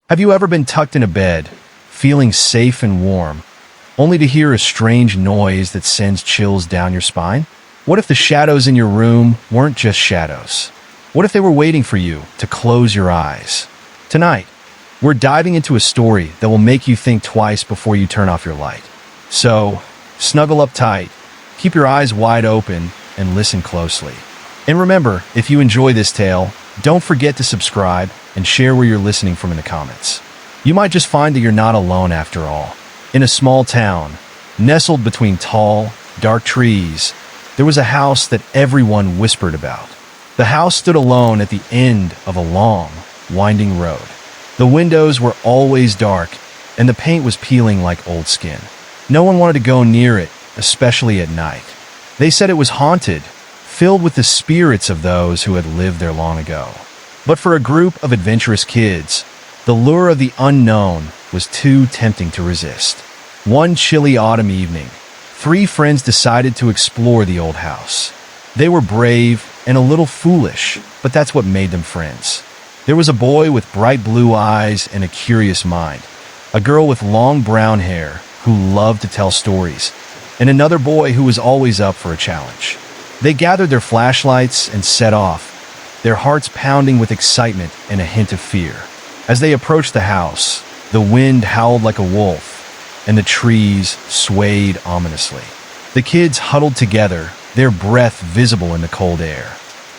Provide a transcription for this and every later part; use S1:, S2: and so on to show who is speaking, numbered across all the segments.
S1: Have you ever been tucked in a bed, feeling safe and warm, only to hear a strange noise that sends chills down your spine? What if the shadows in your room weren't just shadows? What if they were waiting for you to close your eyes? Tonight, we're diving into a story that will make you think twice before you turn off your light. So, snuggle up tight, keep your eyes wide open, and listen closely. And remember, if you enjoy this tale, don't forget to subscribe and share where you're listening from in the comments. You might just find that you're not alone after all. In a small town, nestled between tall, dark trees, there was a house that everyone whispered about. The house stood alone at the end of a long, winding road. The windows were always dark, and the paint was peeling like old skin. No one wanted to go near it, especially at night. They said it was haunted, filled with the spirits of those who had lived there long ago. But for a group of adventurous kids, the lure of the unknown was too tempting to resist. One chilly autumn evening, three friends decided to explore the old house. They were brave and a little foolish, but that's what made them friends. There was a boy with bright blue eyes and a curious mind, a girl with long brown hair who loved to tell stories, and another boy who was always up for a challenge. They gathered their flashlights and set off, their hearts pounding with excitement and a hint of fear. As they approached the house, the wind howled like a wolf, and the trees swayed ominously. The kids huddled together, their breath visible in the cold air.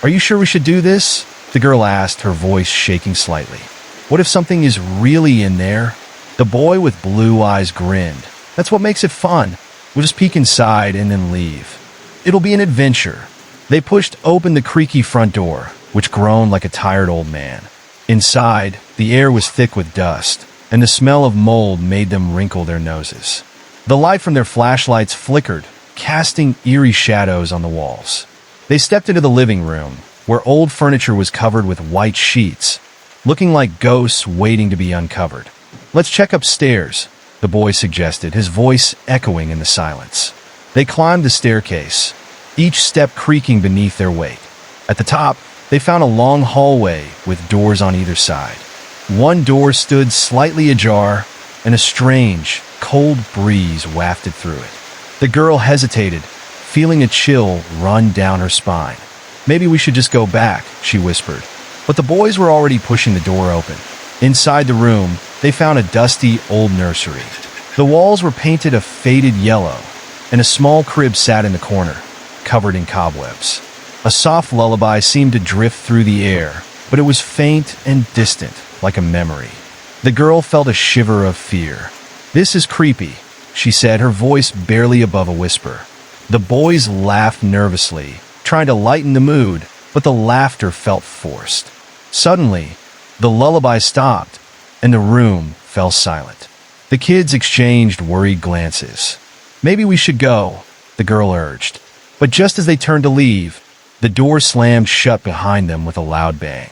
S1: "Are you sure we should do this?" the girl asked, her voice shaking slightly. "What if something is really in there?" The boy with blue eyes grinned. "That's what makes it fun. We'll just peek inside and then leave. It'll be an adventure." They pushed open the creaky front door, which groaned like a tired old man. Inside, the air was thick with dust, and the smell of mold made them wrinkle their noses. The light from their flashlights flickered, casting eerie shadows on the walls. They stepped into the living room, where old furniture was covered with white sheets, looking like ghosts waiting to be uncovered. "Let's check upstairs," the boy suggested, his voice echoing in the silence. They climbed the staircase, each step creaking beneath their weight. At the top, they found a long hallway with doors on either side. One door stood slightly ajar, and a strange, cold breeze wafted through it. The girl hesitated, feeling a chill run down her spine. "Maybe we should just go back," she whispered. But the boys were already pushing the door open. Inside the room, they found a dusty old nursery. The walls were painted a faded yellow, and a small crib sat in the corner, covered in cobwebs. A soft lullaby seemed to drift through the air, but it was faint and distant, like a memory. The girl felt a shiver of fear. "This is creepy," she said, her voice barely above a whisper. The boys laughed nervously, trying to lighten the mood, but the laughter felt forced. Suddenly, the lullaby stopped, and the room fell silent. The kids exchanged worried glances. "Maybe we should go," the girl urged. But just as they turned to leave, the door slammed shut behind them with a loud bang.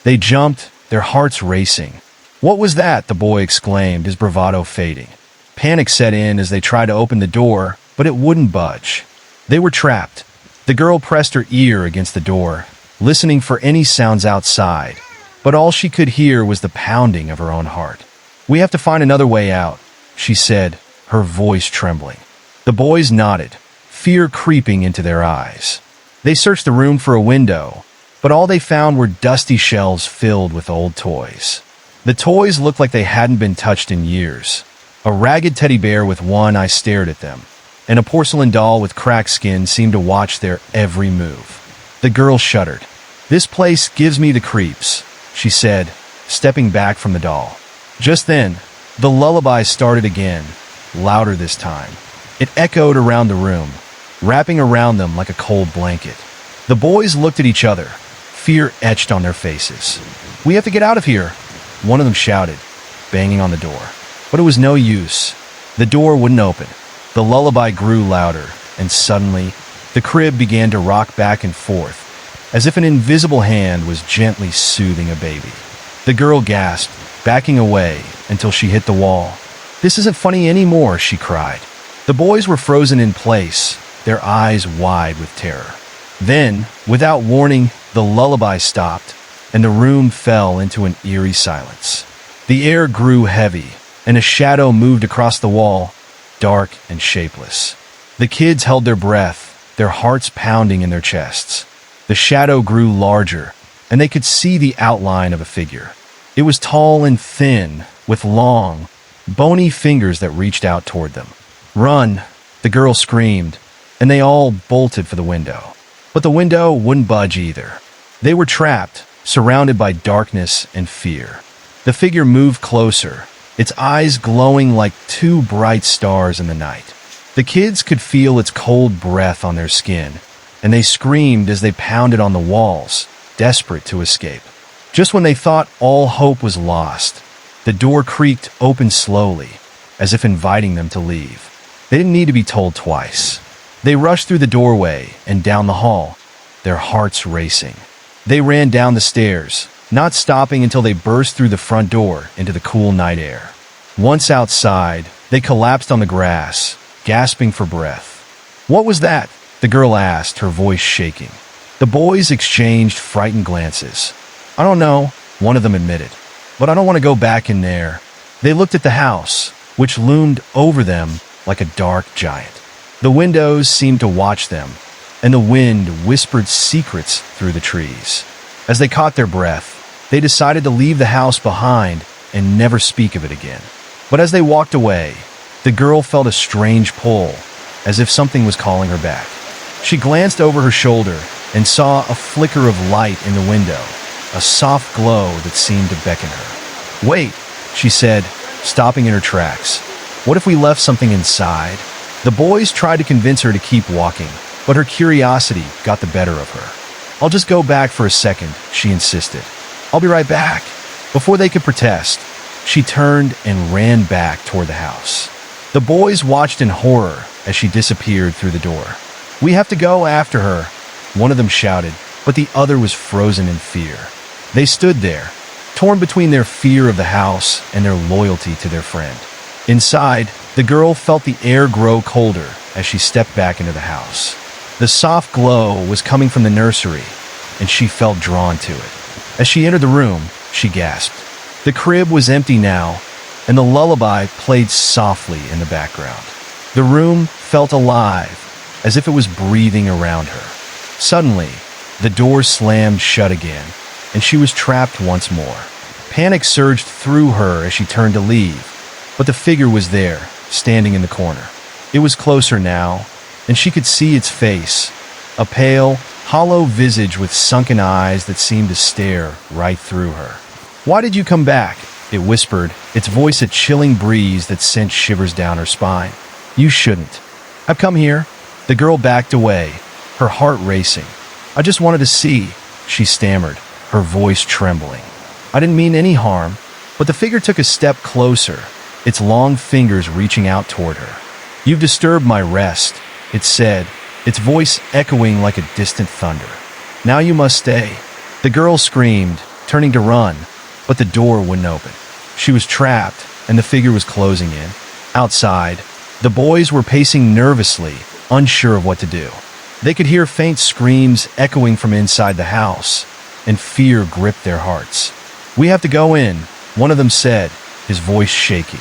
S1: They jumped, their hearts racing. "What was that?" the boy exclaimed, his bravado fading. Panic set in as they tried to open the door, but it wouldn't budge. They were trapped. The girl pressed her ear against the door, listening for any sounds outside, but all she could hear was the pounding of her own heart. "We have to find another way out," she said, her voice trembling. The boys nodded, fear creeping into their eyes. They searched the room for a window, but all they found were dusty shelves filled with old toys. The toys looked like they hadn't been touched in years. A ragged teddy bear with one eye stared at them, and a porcelain doll with cracked skin seemed to watch their every move. The girl shuddered. "This place gives me the creeps," she said, stepping back from the doll. Just then, the lullaby started again, louder this time. It echoed around the room, wrapping around them like a cold blanket. The boys looked at each other, fear etched on their faces. "We have to get out of here," one of them shouted, banging on the door. But it was no use. The door wouldn't open. The lullaby grew louder, and suddenly, the crib began to rock back and forth, as if an invisible hand was gently soothing a baby. The girl gasped, backing away until she hit the wall. "This isn't funny anymore," she cried. The boys were frozen in place, their eyes wide with terror. Then, without warning, the lullaby stopped, and the room fell into an eerie silence. The air grew heavy, and a shadow moved across the wall, dark and shapeless. The kids held their breath, their hearts pounding in their chests. The shadow grew larger, and they could see the outline of a figure. It was tall and thin, with long, bony fingers that reached out toward them. "Run!" the girl screamed, and they all bolted for the window. But the window wouldn't budge either. They were trapped, surrounded by darkness and fear. The figure moved closer, its eyes glowing like two bright stars in the night. The kids could feel its cold breath on their skin, and they screamed as they pounded on the walls, desperate to escape. Just when they thought all hope was lost, the door creaked open slowly, as if inviting them to leave. They didn't need to be told twice. They rushed through the doorway and down the hall, their hearts racing. They ran down the stairs, not stopping until they burst through the front door into the cool night air. Once outside, they collapsed on the grass, gasping for breath. "What was that?" the girl asked, her voice shaking. The boys exchanged frightened glances. "I don't know," one of them admitted, "but I don't want to go back in there." They looked at the house, which loomed over them like a dark giant. The windows seemed to watch them, and the wind whispered secrets through the trees. As they caught their breath, they decided to leave the house behind and never speak of it again. But as they walked away, the girl felt a strange pull, as if something was calling her back. She glanced over her shoulder and saw a flicker of light in the window, a soft glow that seemed to beckon her. "Wait," she said, stopping in her tracks. "What if we left something inside?" The boys tried to convince her to keep walking, but her curiosity got the better of her. "I'll just go back for a second," she insisted. "I'll be right back." Before they could protest, she turned and ran back toward the house. The boys watched in horror as she disappeared through the door. "We have to go after her," one of them shouted, but the other was frozen in fear. They stood there, torn between their fear of the house and their loyalty to their friend. Inside, the girl felt the air grow colder as she stepped back into the house. The soft glow was coming from the nursery, and she felt drawn to it. As she entered the room, she gasped. The crib was empty now, and the lullaby played softly in the background. The room felt alive, as if it was breathing around her. Suddenly, the door slammed shut again, and she was trapped once more. Panic surged through her as she turned to leave, but the figure was there, standing in the corner. It was closer now, and she could see its face, a pale, hollow visage with sunken eyes that seemed to stare right through her. "Why did you come back?" it whispered, its voice a chilling breeze that sent shivers down her spine. "You shouldn't." "I've come here." The girl backed away, her heart racing. "I just wanted to see," she stammered, her voice trembling. "I didn't mean any harm." But the figure took a step closer, its long fingers reaching out toward her. "You've disturbed my rest," it said, its voice echoing like a distant thunder. "Now you must stay." The girl screamed, turning to run, but the door wouldn't open. She was trapped, and the figure was closing in. Outside, the boys were pacing nervously, unsure of what to do. They could hear faint screams echoing from inside the house, and fear gripped their hearts. "We have to go in," one of them said, his voice shaky.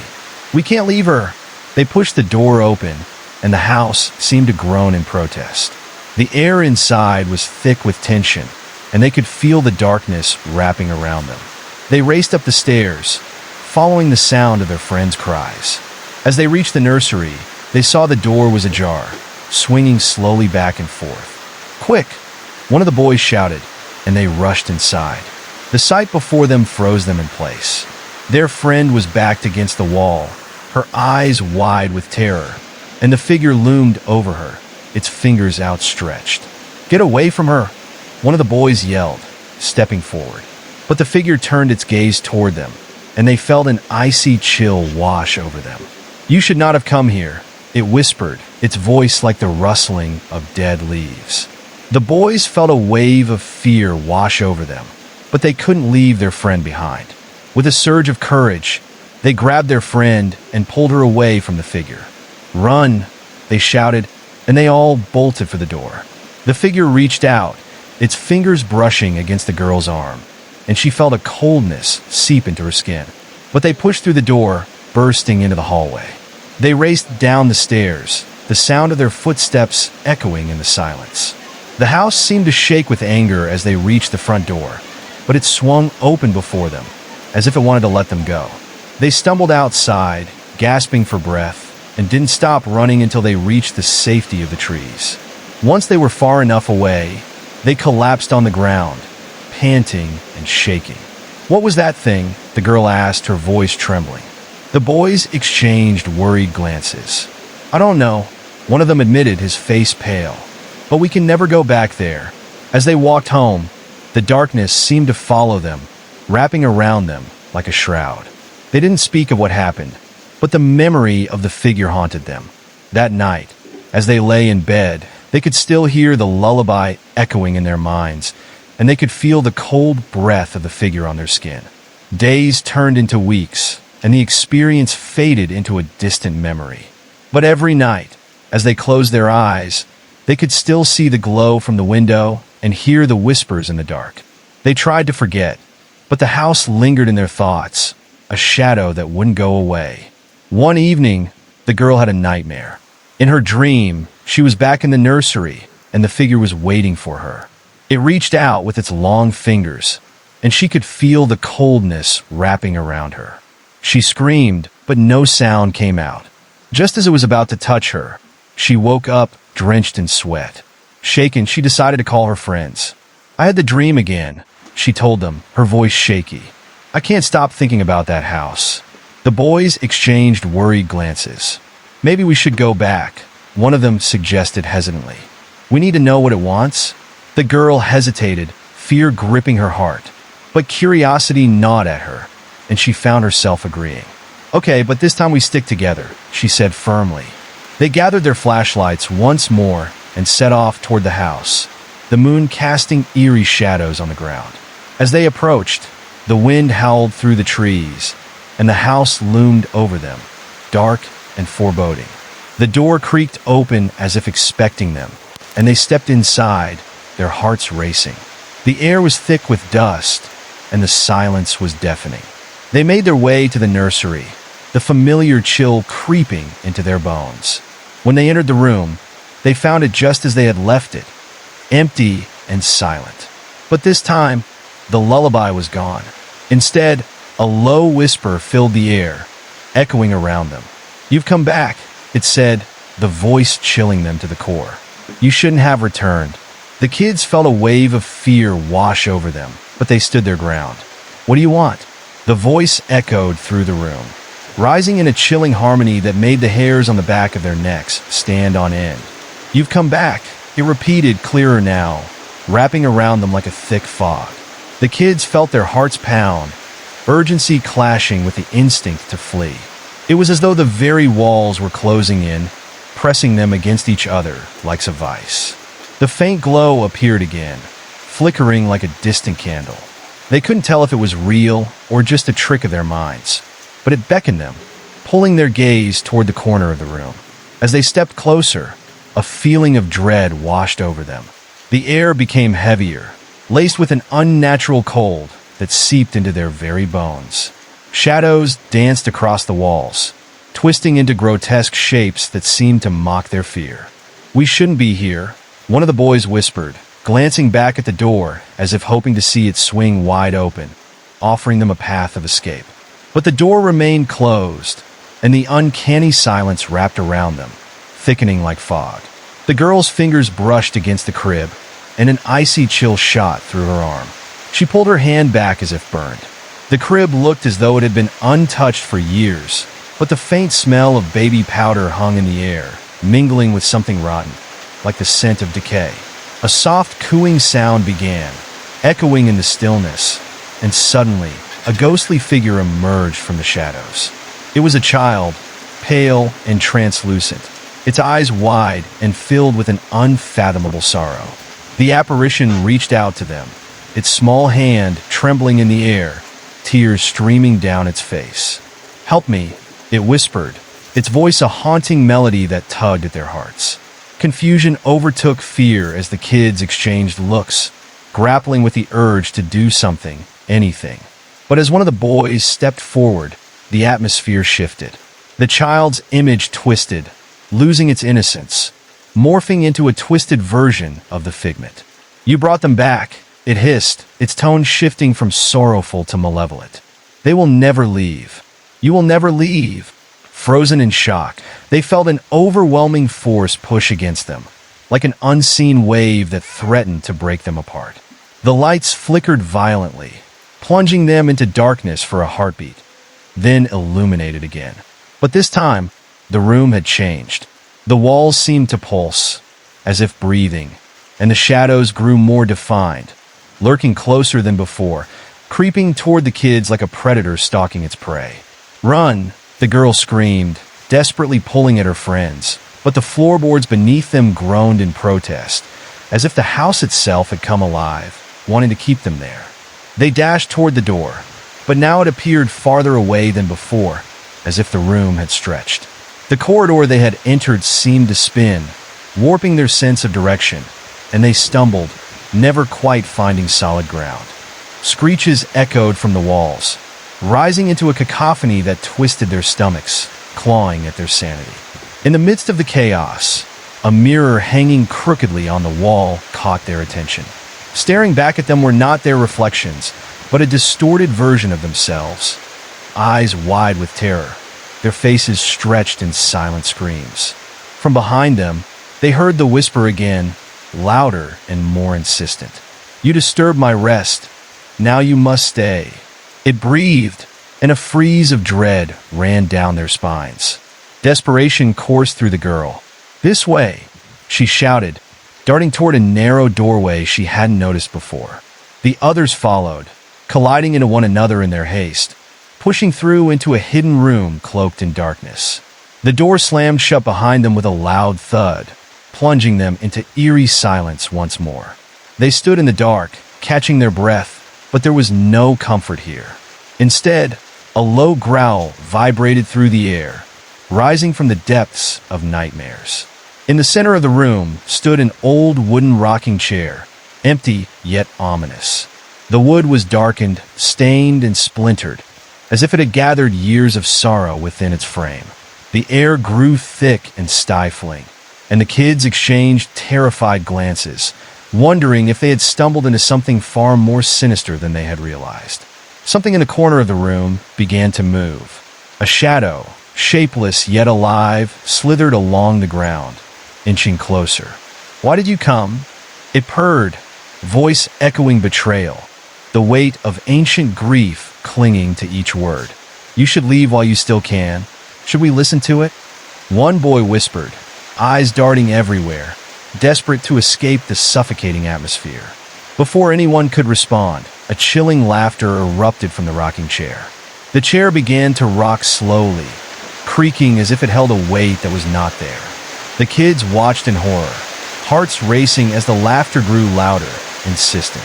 S1: "We can't leave her." They pushed the door open, and the house seemed to groan in protest. The air inside was thick with tension, and they could feel the darkness wrapping around them. They raced up the stairs, following the sound of their friends' cries. As they reached the nursery, they saw the door was ajar, swinging slowly back and forth. "Quick!" one of the boys shouted, and they rushed inside. The sight before them froze them in place. Their friend was backed against the wall, her eyes wide with terror, and the figure loomed over her, its fingers outstretched. "Get away from her!" one of the boys yelled, stepping forward. But the figure turned its gaze toward them, and they felt an icy chill wash over them. "You should not have come here," it whispered, its voice like the rustling of dead leaves. The boys felt a wave of fear wash over them, but they couldn't leave their friend behind. With a surge of courage, they grabbed their friend and pulled her away from the figure. "Run!" they shouted, and they all bolted for the door. The figure reached out, its fingers brushing against the girl's arm, and she felt a coldness seep into her skin. but they pushed through the door, bursting into the hallway. They raced down the stairs, the sound of their footsteps echoing in the silence. The house seemed to shake with anger as they reached the front door, but it swung open before them, as if it wanted to let them go. They stumbled outside, gasping for breath, and didn't stop running until they reached the safety of the trees. Once they were far enough away, they collapsed on the ground, panting and shaking. "What was that thing?" the girl asked, her voice trembling. The boys exchanged worried glances. "I don't know," one of them admitted, his face pale. "But we can never go back there." As they walked home, the darkness seemed to follow them, wrapping around them like a shroud. They didn't speak of what happened, but the memory of the figure haunted them. That night, as they lay in bed, they could still hear the lullaby echoing in their minds, and they could feel the cold breath of the figure on their skin. Days turned into weeks, and the experience faded into a distant memory. But every night, as they closed their eyes, they could still see the glow from the window and hear the whispers in the dark. They tried to forget, but the house lingered in their thoughts, a shadow that wouldn't go away. One evening, the girl had a nightmare. In her dream, she was back in the nursery, and the figure was waiting for her. It reached out with its long fingers, and she could feel the coldness wrapping around her. She screamed, but no sound came out. Just as it was about to touch her, she woke up, drenched in sweat. Shaken, she decided to call her friends. "I had the dream again," she told them, her voice shaky. "I can't stop thinking about that house." The boys exchanged worried glances. "Maybe we should go back," one of them suggested hesitantly. "We need to know what it wants." The girl hesitated, fear gripping her heart. But curiosity gnawed at her, and she found herself agreeing. "Okay, but this time we stick together," she said firmly. They gathered their flashlights once more and set off toward the house, the moon casting eerie shadows on the ground. As they approached, the wind howled through the trees, and the house loomed over them, dark and foreboding. The door creaked open as if expecting them, and they stepped inside, their hearts racing. The air was thick with dust, and the silence was deafening. They made their way to the nursery, the familiar chill creeping into their bones. When they entered the room, they found it just as they had left it, empty and silent. But this time, the lullaby was gone. Instead, a low whisper filled the air, echoing around them. "You've come back," it said, the voice chilling them to the core. "You shouldn't have returned." The kids felt a wave of fear wash over them, but they stood their ground. "What do you want?" The voice echoed through the room, rising in a chilling harmony that made the hairs on the back of their necks stand on end. "You've come back," it repeated clearer now, wrapping around them like a thick fog. The kids felt their hearts pound, urgency clashing with the instinct to flee. It was as though the very walls were closing in, pressing them against each other like a vice. The faint glow appeared again, flickering like a distant candle. They couldn't tell if it was real or just a trick of their minds, but it beckoned them, pulling their gaze toward the corner of the room. As they stepped closer, a feeling of dread washed over them. The air became heavier, laced with an unnatural cold that seeped into their very bones. Shadows danced across the walls, twisting into grotesque shapes that seemed to mock their fear. "We shouldn't be here," one of the boys whispered, glancing back at the door as if hoping to see it swing wide open, offering them a path of escape. But the door remained closed, and the uncanny silence wrapped around them, thickening like fog. The girl's fingers brushed against the crib, and an icy chill shot through her arm. She pulled her hand back as if burned. The crib looked as though it had been untouched for years, but the faint smell of baby powder hung in the air, mingling with something rotten, like the scent of decay. A soft cooing sound began, echoing in the stillness, and suddenly, a ghostly figure emerged from the shadows. It was a child, pale and translucent, its eyes wide and filled with an unfathomable sorrow. The apparition reached out to them, its small hand trembling in the air, tears streaming down its face. "Help me," it whispered, its voice a haunting melody that tugged at their hearts. Confusion overtook fear as the kids exchanged looks, grappling with the urge to do something, anything. But as one of the boys stepped forward, the atmosphere shifted. The child's image twisted, losing its innocence, morphing into a twisted version of the figment. "You brought them back," it hissed, its tone shifting from sorrowful to malevolent. "They will never leave. You will never leave." Frozen in shock, they felt an overwhelming force push against them, like an unseen wave that threatened to break them apart. The lights flickered violently, plunging them into darkness for a heartbeat, then illuminated again. But this time, the room had changed. The walls seemed to pulse, as if breathing, and the shadows grew more defined, lurking closer than before, creeping toward the kids like a predator stalking its prey. "Run!" the girl screamed, desperately pulling at her friends, but the floorboards beneath them groaned in protest, as if the house itself had come alive, wanting to keep them there. They dashed toward the door, but now it appeared farther away than before, as if the room had stretched. The corridor they had entered seemed to spin, warping their sense of direction, and they stumbled, never quite finding solid ground. Screeches echoed from the walls, rising into a cacophony that twisted their stomachs, clawing at their sanity. In the midst of the chaos, a mirror hanging crookedly on the wall caught their attention. Staring back at them were not their reflections, but a distorted version of themselves, eyes wide with terror, their faces stretched in silent screams. From behind them, they heard the whisper again, louder and more insistent. "You disturbed my rest. Now you must stay." It breathed, and a freeze of dread ran down their spines. Desperation coursed through the girl. "This way," she shouted, darting toward a narrow doorway she hadn't noticed before. The others followed, colliding into one another in their haste, pushing through into a hidden room cloaked in darkness. The door slammed shut behind them with a loud thud, plunging them into eerie silence once more. They stood in the dark, catching their breath, but there was no comfort here. Instead, a low growl vibrated through the air, rising from the depths of nightmares. In the center of the room stood an old wooden rocking chair, empty yet ominous. The wood was darkened, stained, and splintered, as if it had gathered years of sorrow within its frame. The air grew thick and stifling, and the kids exchanged terrified glances, wondering if they had stumbled into something far more sinister than they had realized. Something in the corner of the room began to move. A shadow, shapeless yet alive, slithered along the ground, inching closer. "Why did you come?" It purred, voice echoing betrayal, the weight of ancient grief clinging to each word. "You should leave while you still can. Should we listen to it?" One boy whispered, eyes darting everywhere, desperate to escape the suffocating atmosphere. Before anyone could respond, a chilling laughter erupted from the rocking chair. The chair began to rock slowly, creaking as if it held a weight that was not there. The kids watched in horror, hearts racing as the laughter grew louder, insistent.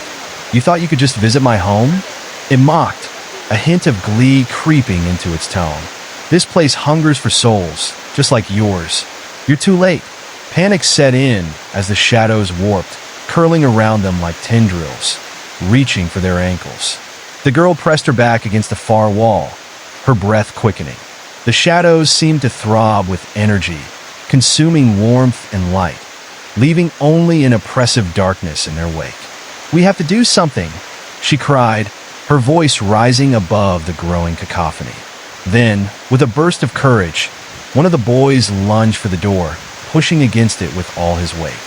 S1: "You thought you could just visit my home?" It mocked, a hint of glee creeping into its tone. "This place hungers for souls, just like yours. You're too late." Panic set in as the shadows warped, curling around them like tendrils, reaching for their ankles. The girl pressed her back against the far wall, her breath quickening. The shadows seemed to throb with energy, consuming warmth and light, leaving only an oppressive darkness in their wake. "We have to do something," she cried, her voice rising above the growing cacophony. Then, with a burst of courage, one of the boys lunged for the door, pushing against it with all his weight.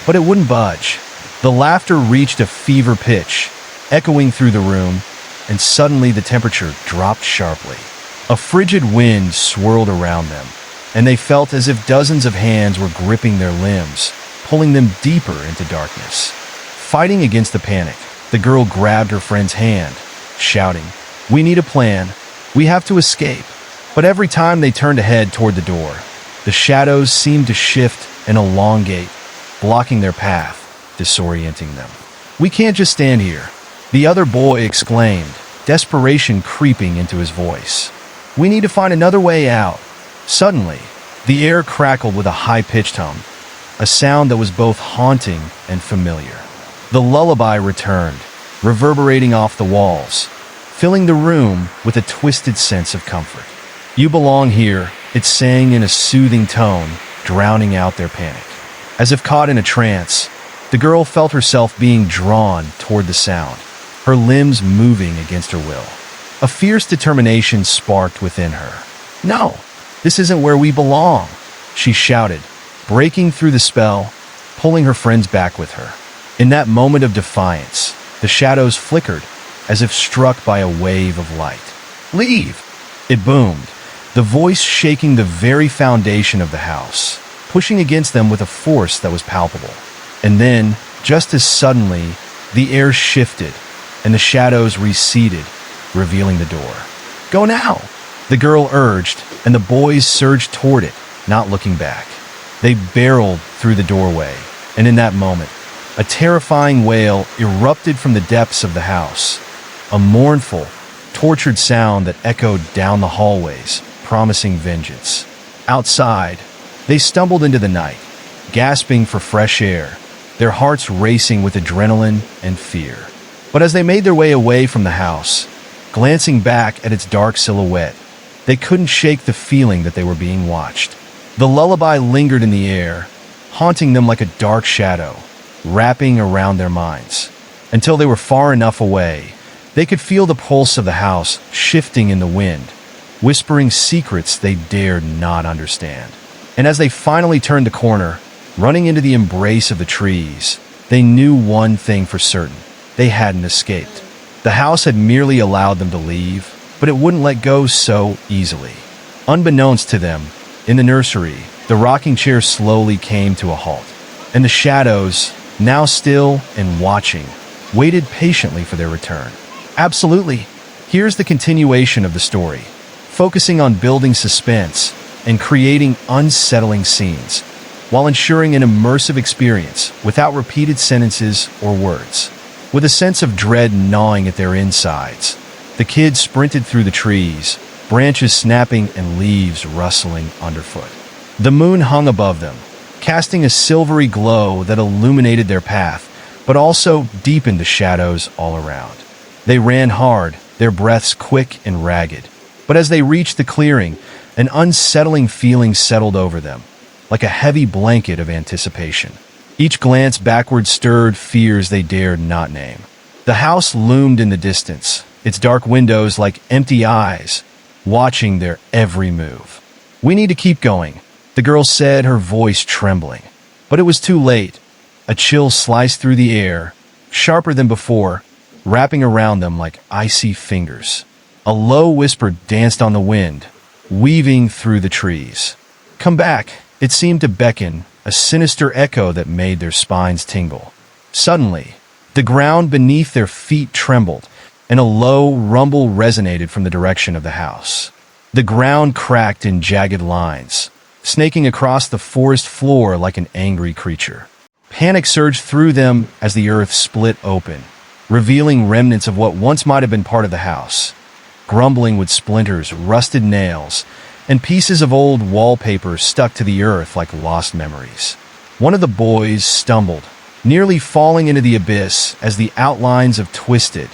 S1: But it wouldn't budge. The laughter reached a fever pitch, echoing through the room, and suddenly the temperature dropped sharply. A frigid wind swirled around them, and they felt as if dozens of hands were gripping their limbs, pulling them deeper into darkness. Fighting against the panic, the girl grabbed her friend's hand, shouting, "We need a plan. We have to escape." But every time they turned to head toward the door, the shadows seemed to shift and elongate, blocking their path, disorienting them. "We can't just stand here," the other boy exclaimed, desperation creeping into his voice. "We need to find another way out." Suddenly, the air crackled with a high-pitched hum, a sound that was both haunting and familiar. The lullaby returned, reverberating off the walls, filling the room with a twisted sense of comfort. "You belong here," it sang in a soothing tone, drowning out their panic. As if caught in a trance, the girl felt herself being drawn toward the sound, her limbs moving against her will. A fierce determination sparked within her. "No, this isn't where we belong," she shouted, breaking through the spell, pulling her friends back with her. In that moment of defiance, the shadows flickered, as if struck by a wave of light. "Leave!" it boomed, the voice shaking the very foundation of the house, pushing against them with a force that was palpable. And then, just as suddenly, the air shifted, and the shadows receded, revealing the door. "Go now!" the girl urged, and the boys surged toward it, not looking back. They barreled through the doorway, and in that moment, a terrifying wail erupted from the depths of the house, a mournful, tortured sound that echoed down the hallways, promising vengeance. Outside, they stumbled into the night, gasping for fresh air, their hearts racing with adrenaline and fear. But as they made their way away from the house, glancing back at its dark silhouette, they couldn't shake the feeling that they were being watched. The lullaby lingered in the air, haunting them like a dark shadow, wrapping around their minds. Until they were far enough away, they could feel the pulse of the house shifting in the wind, whispering secrets they dared not understand. And as they finally turned the corner, running into the embrace of the trees, they knew one thing for certain: they hadn't escaped. The house had merely allowed them to leave, but it wouldn't let go so easily. Unbeknownst to them, in the nursery, the rocking chair slowly came to a halt, and the shadows, now still and watching, waited patiently for their return. Absolutely. Here's the continuation of the story, focusing on building suspense and creating unsettling scenes, while ensuring an immersive experience without repeated sentences or words. With a sense of dread gnawing at their insides, the kids sprinted through the trees, branches snapping and leaves rustling underfoot. The moon hung above them, casting a silvery glow that illuminated their path, but also deepened the shadows all around. They ran hard, their breaths quick and ragged. But as they reached the clearing, an unsettling feeling settled over them, like a heavy blanket of anticipation. Each glance backward stirred fears they dared not name. The house loomed in the distance, its dark windows like empty eyes, watching their every move. "We need to keep going," the girl said, her voice trembling. But it was too late. A chill sliced through the air, sharper than before, wrapping around them like icy fingers. A low whisper danced on the wind, weaving through the trees. "Come back," it seemed to beckon, a sinister echo that made their spines tingle. Suddenly, the ground beneath their feet trembled, and a low rumble resonated from the direction of the house. The ground cracked in jagged lines, snaking across the forest floor like an angry creature. Panic surged through them as the earth split open, revealing remnants of what once might have been part of the house. Grumbling with splinters, rusted nails, and pieces of old wallpaper stuck to the earth like lost memories. One of the boys stumbled, nearly falling into the abyss as the outlines of twisted,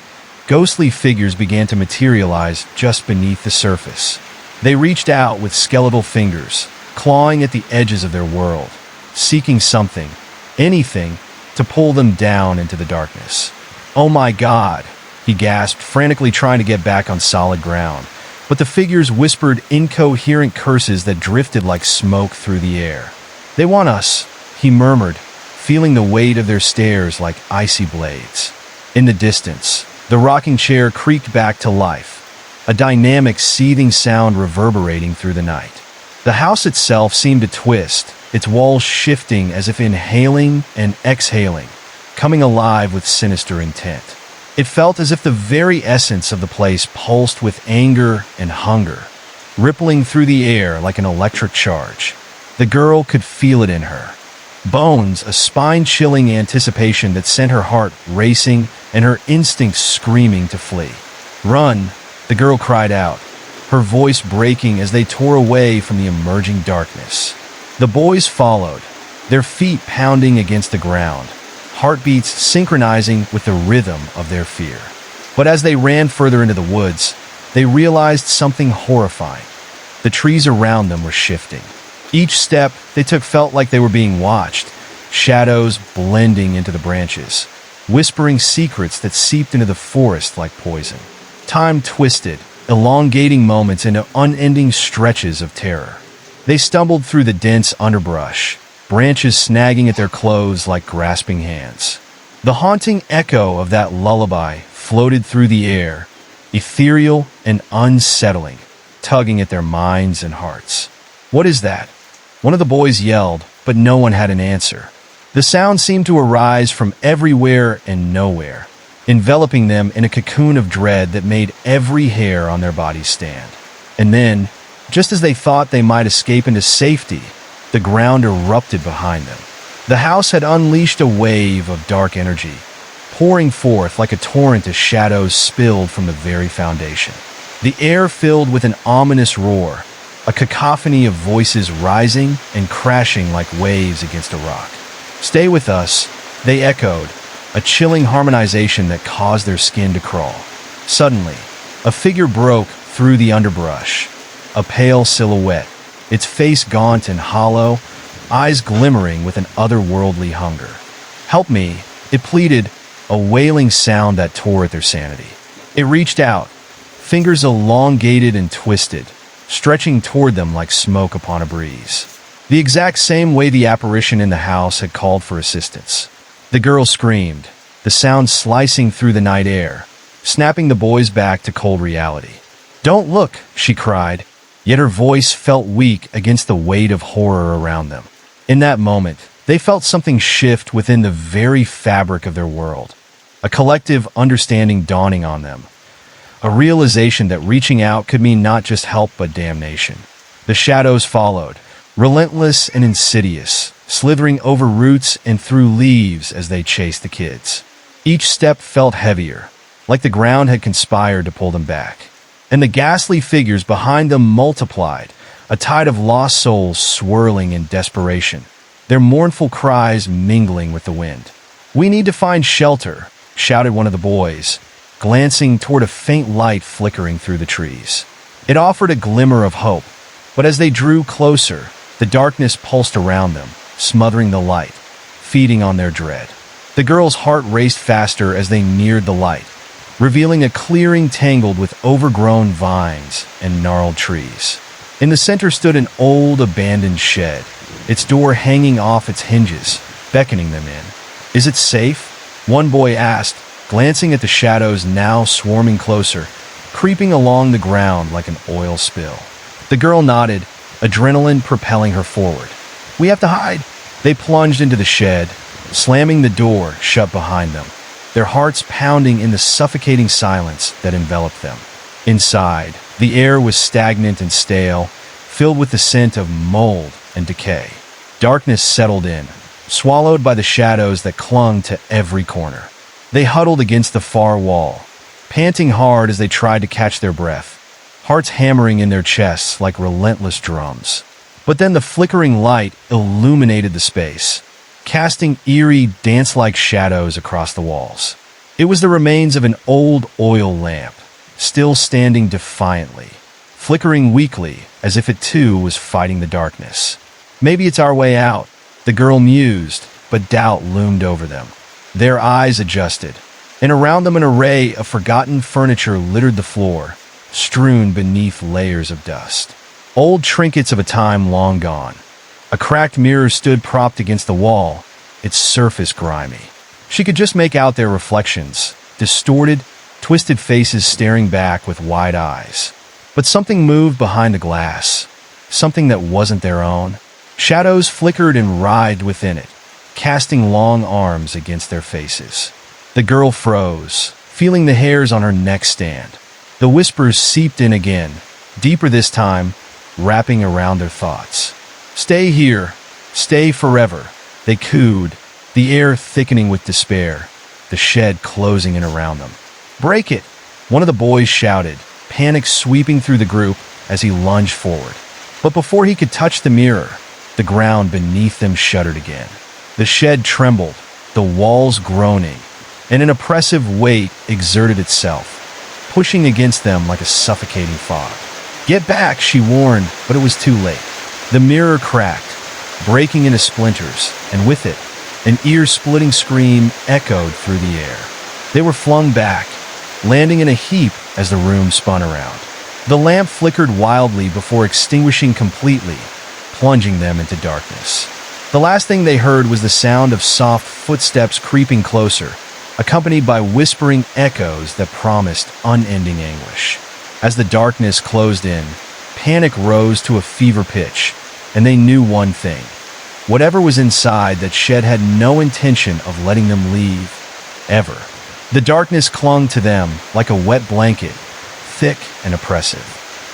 S1: ghostly figures began to materialize just beneath the surface. They reached out with skeletal fingers, clawing at the edges of their world, seeking something, anything, to pull them down into the darkness. "Oh my God," he gasped, frantically trying to get back on solid ground. But the figures whispered incoherent curses that drifted like smoke through the air. "They want us," he murmured, feeling the weight of their stares like icy blades. In the distance, the rocking chair creaked back to life, a dynamic, seething sound reverberating through the night. The house itself seemed to twist, its walls shifting as if inhaling and exhaling, coming alive with sinister intent. It felt as if the very essence of the place pulsed with anger and hunger, rippling through the air like an electric charge. The girl could feel it in her bones, a spine-chilling anticipation that sent her heart racing and her instincts screaming to flee. "Run!" the girl cried out, her voice breaking as they tore away from the emerging darkness. The boys followed, their feet pounding against the ground, heartbeats synchronizing with the rhythm of their fear. But as they ran further into the woods, they realized something horrifying. The trees around them were shifting. Each step they took felt like they were being watched, shadows blending into the branches, whispering secrets that seeped into the forest like poison. Time twisted, elongating moments into unending stretches of terror. They stumbled through the dense underbrush, branches snagging at their clothes like grasping hands. The haunting echo of that lullaby floated through the air, ethereal and unsettling, tugging at their minds and hearts. "What is that?" One of the boys yelled, but no one had an answer. The sound seemed to arise from everywhere and nowhere, enveloping them in a cocoon of dread that made every hair on their bodies stand. And then, just as they thought they might escape into safety, the ground erupted behind them. The house had unleashed a wave of dark energy, pouring forth like a torrent as shadows spilled from the very foundation. The air filled with an ominous roar, a cacophony of voices rising and crashing like waves against a rock. "Stay with us," they echoed, a chilling harmonization that caused their skin to crawl. Suddenly, a figure broke through the underbrush, a pale silhouette, its face gaunt and hollow, eyes glimmering with an otherworldly hunger. "Help me," it pleaded, a wailing sound that tore at their sanity. It reached out, fingers elongated and twisted, stretching toward them like smoke upon a breeze. The exact same way the apparition in the house had called for assistance. The girl screamed, the sound slicing through the night air, snapping the boys back to cold reality. "Don't look," she cried, yet her voice felt weak against the weight of horror around them. In that moment, they felt something shift within the very fabric of their world, a collective understanding dawning on them, a realization that reaching out could mean not just help but damnation. The shadows followed, relentless and insidious, slithering over roots and through leaves as they chased the kids. Each step felt heavier, like the ground had conspired to pull them back. And the ghastly figures behind them multiplied, a tide of lost souls swirling in desperation, their mournful cries mingling with the wind. "We need to find shelter," shouted one of the boys, glancing toward a faint light flickering through the trees. It offered a glimmer of hope, but as they drew closer, the darkness pulsed around them, smothering the light, feeding on their dread. The girl's heart raced faster as they neared the light, revealing a clearing tangled with overgrown vines and gnarled trees. In the center stood an old, abandoned shed, its door hanging off its hinges, beckoning them in. "Is it safe?" one boy asked, glancing at the shadows now swarming closer, creeping along the ground like an oil spill. The girl nodded, adrenaline propelling her forward. "We have to hide." They plunged into the shed, slamming the door shut behind them, their hearts pounding in the suffocating silence that enveloped them. Inside, the air was stagnant and stale, filled with the scent of mold and decay. Darkness settled in, swallowed by the shadows that clung to every corner. They huddled against the far wall, panting hard as they tried to catch their breath, hearts hammering in their chests like relentless drums. But then the flickering light illuminated the space, casting eerie, dance-like shadows across the walls. It was the remains of an old oil lamp, still standing defiantly, flickering weakly as if it too was fighting the darkness. "Maybe it's our way out," the girl mused, but doubt loomed over them. Their eyes adjusted, and around them an array of forgotten furniture littered the floor, strewn beneath layers of dust. Old trinkets of a time long gone. A cracked mirror stood propped against the wall, its surface grimy. She could just make out their reflections, distorted, twisted faces staring back with wide eyes. But something moved behind the glass, something that wasn't their own. Shadows flickered and writhed within it, casting long arms against their faces. The girl froze, feeling the hairs on her neck stand. The whispers seeped in again, deeper this time, wrapping around their thoughts. "Stay here. Stay forever," they cooed, the air thickening with despair, the shed closing in around them. "Break it!" one of the boys shouted, panic sweeping through the group as he lunged forward. But before he could touch the mirror, the ground beneath them shuddered again. The shed trembled, the walls groaning, and an oppressive weight exerted itself, pushing against them like a suffocating fog. "Get back," she warned, but it was too late. The mirror cracked, breaking into splinters, and with it, an ear-splitting scream echoed through the air. They were flung back, landing in a heap as the room spun around. The lamp flickered wildly before extinguishing completely, plunging them into darkness. The last thing they heard was the sound of soft footsteps creeping closer, accompanied by whispering echoes that promised unending anguish. As the darkness closed in, panic rose to a fever pitch, and they knew one thing. Whatever was inside, that shed had no intention of letting them leave, ever. The darkness clung to them like a wet blanket, thick and oppressive.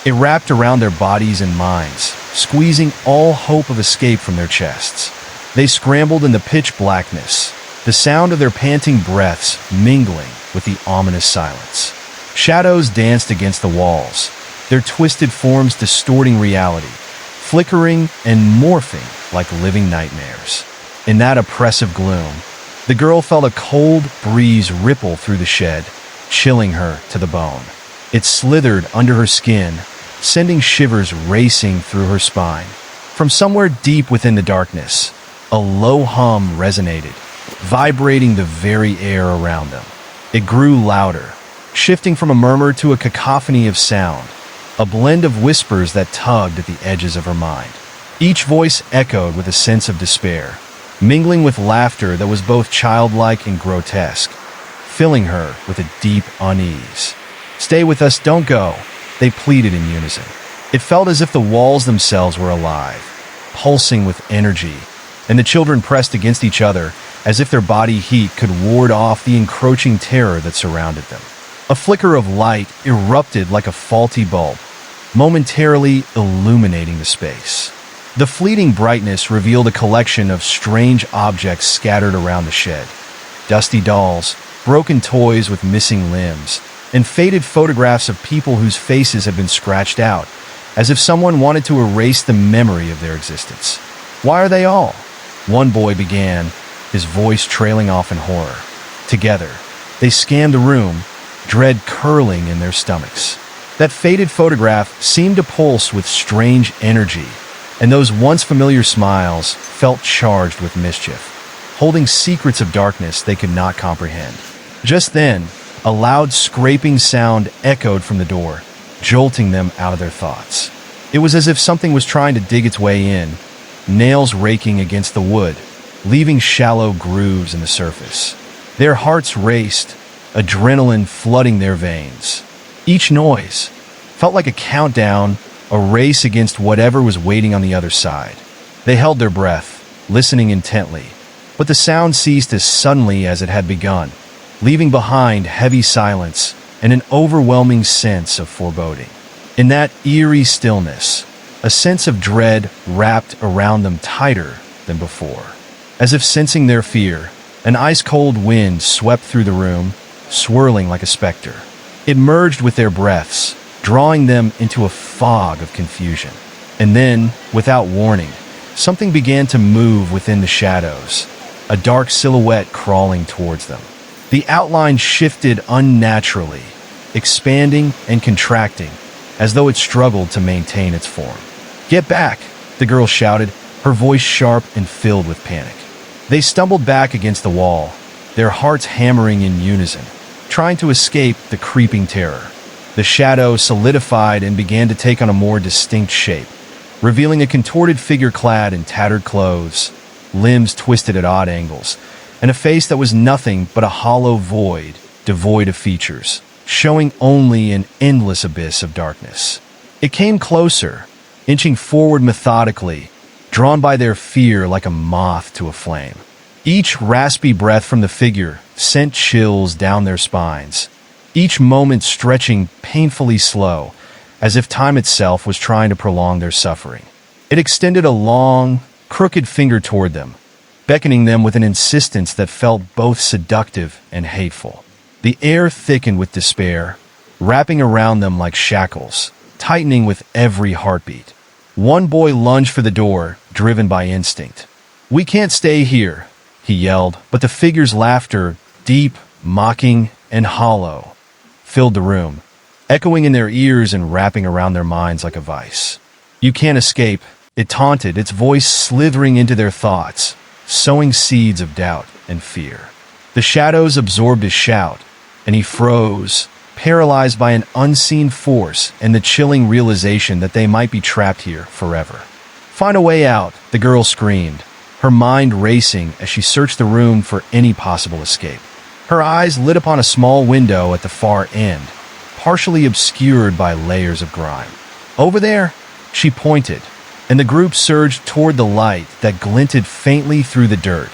S1: It wrapped around their bodies and minds, squeezing all hope of escape from their chests. They scrambled in the pitch blackness, the sound of their panting breaths mingling with the ominous silence. Shadows danced against the walls, their twisted forms distorting reality, flickering and morphing like living nightmares. In that oppressive gloom, the girl felt a cold breeze ripple through the shed, chilling her to the bone. It slithered under her skin, sending shivers racing through her spine. From somewhere deep within the darkness, a low hum resonated, vibrating the very air around them. It grew louder, shifting from a murmur to a cacophony of sound, a blend of whispers that tugged at the edges of her mind. Each voice echoed with a sense of despair, mingling with laughter that was both childlike and grotesque, filling her with a deep unease. "Stay with us, don't go," they pleaded in unison. It felt as if the walls themselves were alive, pulsing with energy, and the children pressed against each other as if their body heat could ward off the encroaching terror that surrounded them. A flicker of light erupted like a faulty bulb, momentarily illuminating the space. The fleeting brightness revealed a collection of strange objects scattered around the shed. Dusty dolls, broken toys with missing limbs, and faded photographs of people whose faces had been scratched out, as if someone wanted to erase the memory of their existence. "Why are they all?" one boy began, his voice trailing off in horror. Together, they scanned the room, dread curling in their stomachs. That faded photograph seemed to pulse with strange energy, and those once familiar smiles felt charged with mischief, holding secrets of darkness they could not comprehend. Just then, a loud scraping sound echoed from the door, jolting them out of their thoughts. It was as if something was trying to dig its way in, nails raking against the wood, leaving shallow grooves in the surface. Their hearts raced, adrenaline flooding their veins. Each noise felt like a countdown, a race against whatever was waiting on the other side. They held their breath, listening intently, but the sound ceased as suddenly as it had begun, leaving behind heavy silence and an overwhelming sense of foreboding. In that eerie stillness, a sense of dread wrapped around them tighter than before. As if sensing their fear, an ice-cold wind swept through the room, swirling like a specter. It merged with their breaths, drawing them into a fog of confusion. And then, without warning, something began to move within the shadows, a dark silhouette crawling towards them. The outline shifted unnaturally, expanding and contracting, as though it struggled to maintain its form. "Get back!" the girl shouted, her voice sharp and filled with panic. They stumbled back against the wall, their hearts hammering in unison, trying to escape the creeping terror. The shadow solidified and began to take on a more distinct shape, revealing a contorted figure clad in tattered clothes, limbs twisted at odd angles, and a face that was nothing but a hollow void, devoid of features, showing only an endless abyss of darkness. It came closer, inching forward methodically, drawn by their fear like a moth to a flame. Each raspy breath from the figure sent chills down their spines, each moment stretching painfully slow, as if time itself was trying to prolong their suffering. It extended a long, crooked finger toward them, beckoning them with an insistence that felt both seductive and hateful. The air thickened with despair, wrapping around them like shackles, tightening with every heartbeat. One boy lunged for the door, driven by instinct. "We can't stay here," he yelled, but the figure's laughter, deep, mocking and hollow, filled the room, echoing in their ears and wrapping around their minds like a vice. "You can't escape," it taunted, its voice slithering into their thoughts, sowing seeds of doubt and fear. The shadows absorbed his shout, and he froze, paralyzed by an unseen force and the chilling realization that they might be trapped here forever. "Find a way out," the girl screamed, her mind racing as she searched the room for any possible escape. Her eyes lit upon a small window at the far end, partially obscured by layers of grime. "Over there," she pointed, and the group surged toward the light that glinted faintly through the dirt,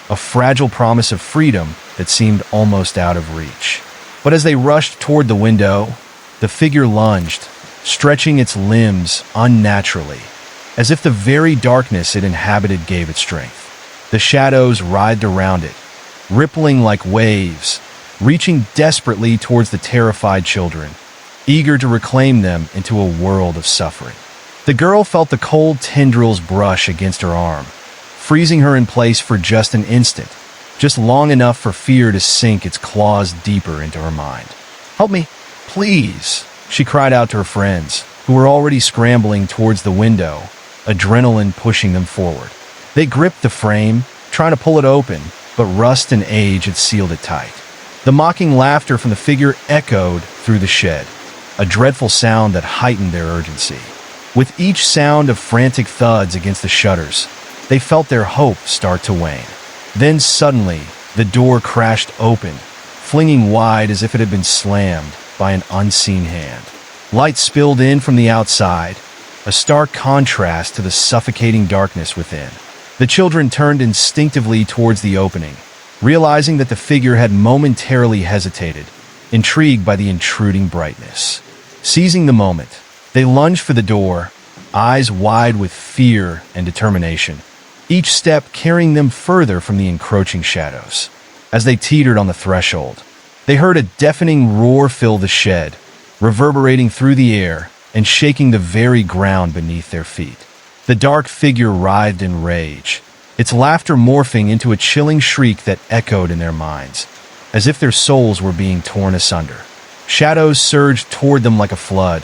S1: a fragile promise of freedom that seemed almost out of reach. But as they rushed toward the window, the figure lunged, stretching its limbs unnaturally, as if the very darkness it inhabited gave it strength. The shadows writhed around it, rippling like waves, reaching desperately towards the terrified children, eager to reclaim them into a world of suffering. The girl felt the cold tendrils brush against her arm, freezing her in place for just an instant, just long enough for fear to sink its claws deeper into her mind. "Help me, please," she cried out to her friends, who were already scrambling towards the window, adrenaline pushing them forward. They gripped the frame, trying to pull it open, but rust and age had sealed it tight. The mocking laughter from the figure echoed through the shed, a dreadful sound that heightened their urgency. With each sound of frantic thuds against the shutters, they felt their hope start to wane. Then suddenly, the door crashed open, flinging wide as if it had been slammed by an unseen hand. Light spilled in from the outside, a stark contrast to the suffocating darkness within. The children turned instinctively towards the opening, realizing that the figure had momentarily hesitated, intrigued by the intruding brightness. Seizing the moment, they lunged for the door, eyes wide with fear and determination, each step carrying them further from the encroaching shadows. As they teetered on the threshold, they heard a deafening roar fill the shed, reverberating through the air and shaking the very ground beneath their feet. The dark figure writhed in rage, its laughter morphing into a chilling shriek that echoed in their minds, as if their souls were being torn asunder. Shadows surged toward them like a flood,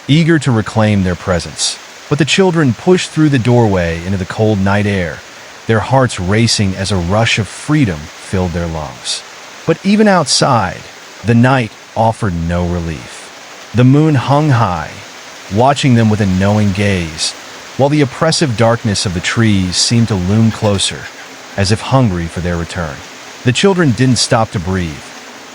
S1: eager to reclaim their presence. But the children pushed through the doorway into the cold night air, their hearts racing as a rush of freedom filled their lungs. But even outside, the night offered no relief. The moon hung high, watching them with a knowing gaze, while the oppressive darkness of the trees seemed to loom closer, as if hungry for their return. The children didn't stop to breathe.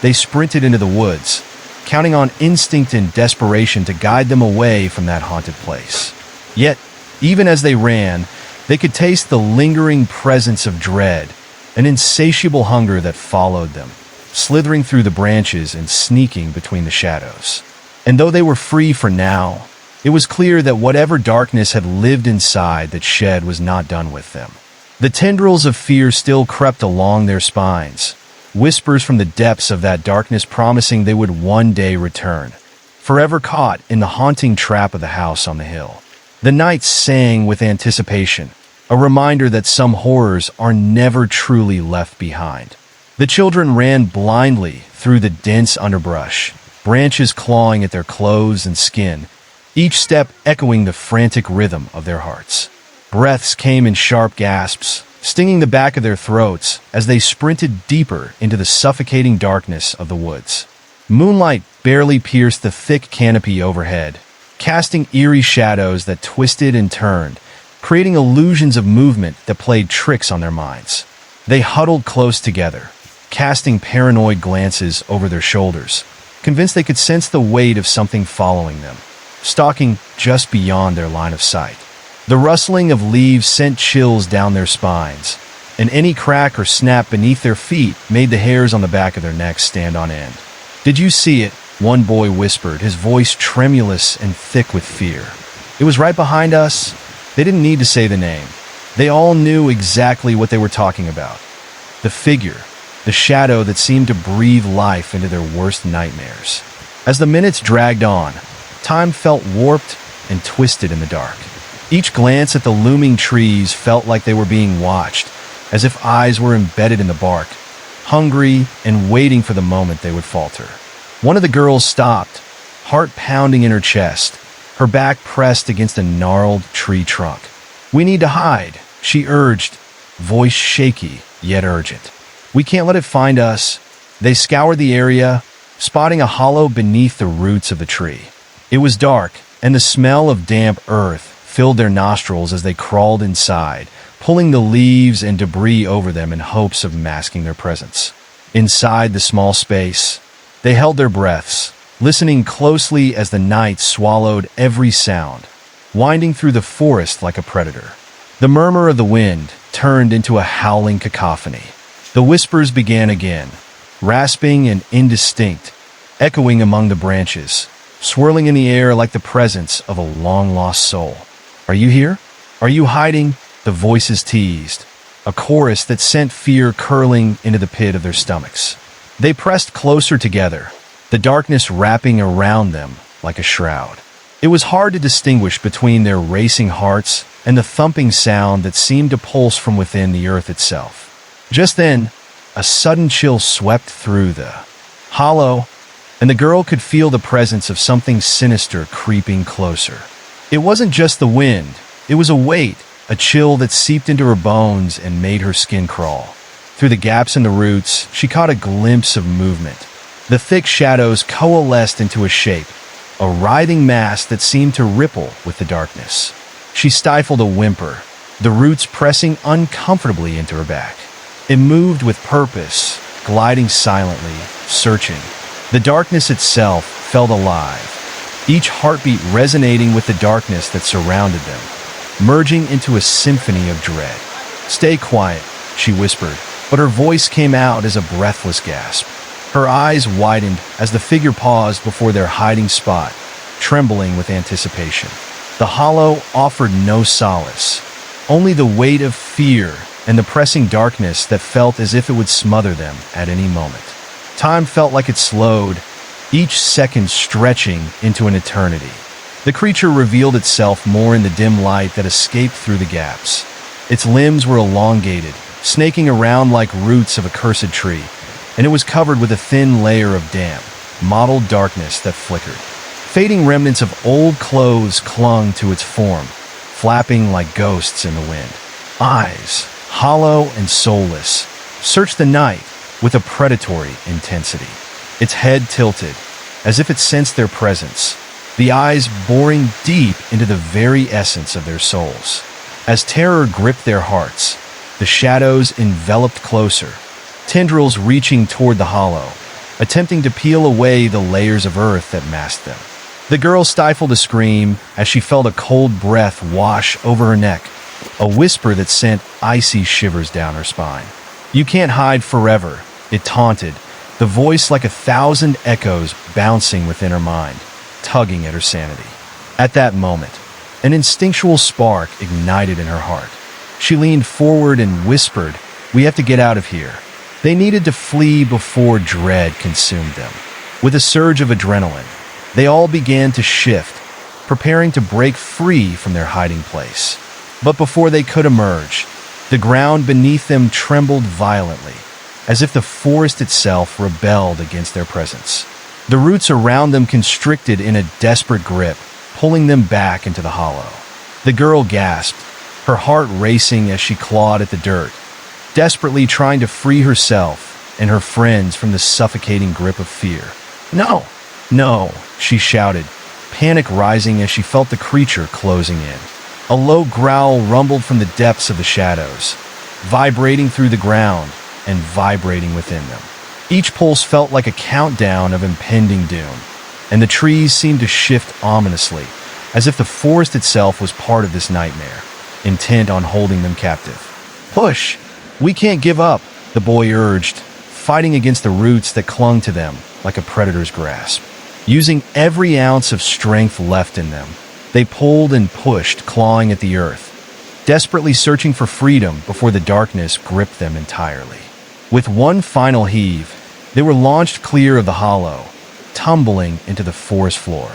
S1: They sprinted into the woods, counting on instinct and desperation to guide them away from that haunted place. Yet, even as they ran, they could taste the lingering presence of dread, an insatiable hunger that followed them, slithering through the branches and sneaking between the shadows. And though they were free for now, it was clear that whatever darkness had lived inside that shed was not done with them. The tendrils of fear still crept along their spines, whispers from the depths of that darkness promising they would one day return, forever caught in the haunting trap of the house on the hill. The night sang with anticipation, a reminder that some horrors are never truly left behind. The children ran blindly through the dense underbrush, branches clawing at their clothes and skin, each step echoing the frantic rhythm of their hearts. Breaths came in sharp gasps, stinging the back of their throats as they sprinted deeper into the suffocating darkness of the woods. Moonlight barely pierced the thick canopy overhead, casting eerie shadows that twisted and turned, creating illusions of movement that played tricks on their minds. They huddled close together, casting paranoid glances over their shoulders, convinced they could sense the weight of something following them, stalking just beyond their line of sight. The rustling of leaves sent chills down their spines, and any crack or snap beneath their feet made the hairs on the back of their necks stand on end. "Did you see it?" one boy whispered, his voice tremulous and thick with fear. "It was right behind us." They didn't need to say the name. They all knew exactly what they were talking about. The figure, the shadow that seemed to breathe life into their worst nightmares. As the minutes dragged on, time felt warped and twisted in the dark. Each glance at the looming trees felt like they were being watched, as if eyes were embedded in the bark, hungry and waiting for the moment they would falter. One of the girls stopped, heart pounding in her chest, her back pressed against a gnarled tree trunk. "We need to hide," she urged, voice shaky yet urgent. "We can't let it find us." They scoured the area, spotting a hollow beneath the roots of the tree. It was dark, and the smell of damp earth filled their nostrils as they crawled inside, pulling the leaves and debris over them in hopes of masking their presence. Inside the small space, they held their breaths, listening closely as the night swallowed every sound, winding through the forest like a predator. The murmur of the wind turned into a howling cacophony. The whispers began again, rasping and indistinct, echoing among the branches, swirling in the air like the presence of a long-lost soul. "Are you here? Are you hiding?" the voices teased, a chorus that sent fear curling into the pit of their stomachs. They pressed closer together, the darkness wrapping around them like a shroud. It was hard to distinguish between their racing hearts and the thumping sound that seemed to pulse from within the earth itself. Just then, a sudden chill swept through the hollow, and the girl could feel the presence of something sinister creeping closer. It wasn't just the wind, it was a weight, a chill that seeped into her bones and made her skin crawl. Through the gaps in the roots, she caught a glimpse of movement. The thick shadows coalesced into a shape, a writhing mass that seemed to ripple with the darkness. She stifled a whimper, the roots pressing uncomfortably into her back. It moved with purpose, gliding silently, searching. The darkness itself felt alive, each heartbeat resonating with the darkness that surrounded them, merging into a symphony of dread. "Stay quiet," she whispered, but her voice came out as a breathless gasp. Her eyes widened as the figure paused before their hiding spot, trembling with anticipation. The hollow offered no solace, only the weight of fear and the pressing darkness that felt as if it would smother them at any moment. Time felt like it slowed, each second stretching into an eternity. The creature revealed itself more in the dim light that escaped through the gaps. Its limbs were elongated, snaking around like roots of a cursed tree, and it was covered with a thin layer of damp, mottled darkness that flickered. Fading remnants of old clothes clung to its form, flapping like ghosts in the wind. Eyes, hollow and soulless, searched the night with a predatory intensity. Its head tilted, as if it sensed their presence, the eyes boring deep into the very essence of their souls. As terror gripped their hearts, the shadows enveloped closer, tendrils reaching toward the hollow, attempting to peel away the layers of earth that masked them. The girl stifled a scream as she felt a cold breath wash over her neck, a whisper that sent icy shivers down her spine. "You can't hide forever," it taunted, the voice like 1,000 echoes bouncing within her mind, tugging at her sanity. At that moment, an instinctual spark ignited in her heart. She leaned forward and whispered, "We have to get out of here." They needed to flee before dread consumed them. With a surge of adrenaline, they all began to shift, preparing to break free from their hiding place. But before they could emerge, the ground beneath them trembled violently, as if the forest itself rebelled against their presence. The roots around them constricted in a desperate grip, pulling them back into the hollow. The girl gasped, her heart racing as she clawed at the dirt, desperately trying to free herself and her friends from the suffocating grip of fear. "No! No!" she shouted, panic rising as she felt the creature closing in. A low growl rumbled from the depths of the shadows, vibrating through the ground and vibrating within them. Each pulse felt like a countdown of impending doom, and the trees seemed to shift ominously, as if the forest itself was part of this nightmare, intent on holding them captive. "Push! We can't give up," the boy urged, fighting against the roots that clung to them like a predator's grasp. Using every ounce of strength left in them, they pulled and pushed, clawing at the earth, desperately searching for freedom before the darkness gripped them entirely. With one final heave, they were launched clear of the hollow, tumbling into the forest floor.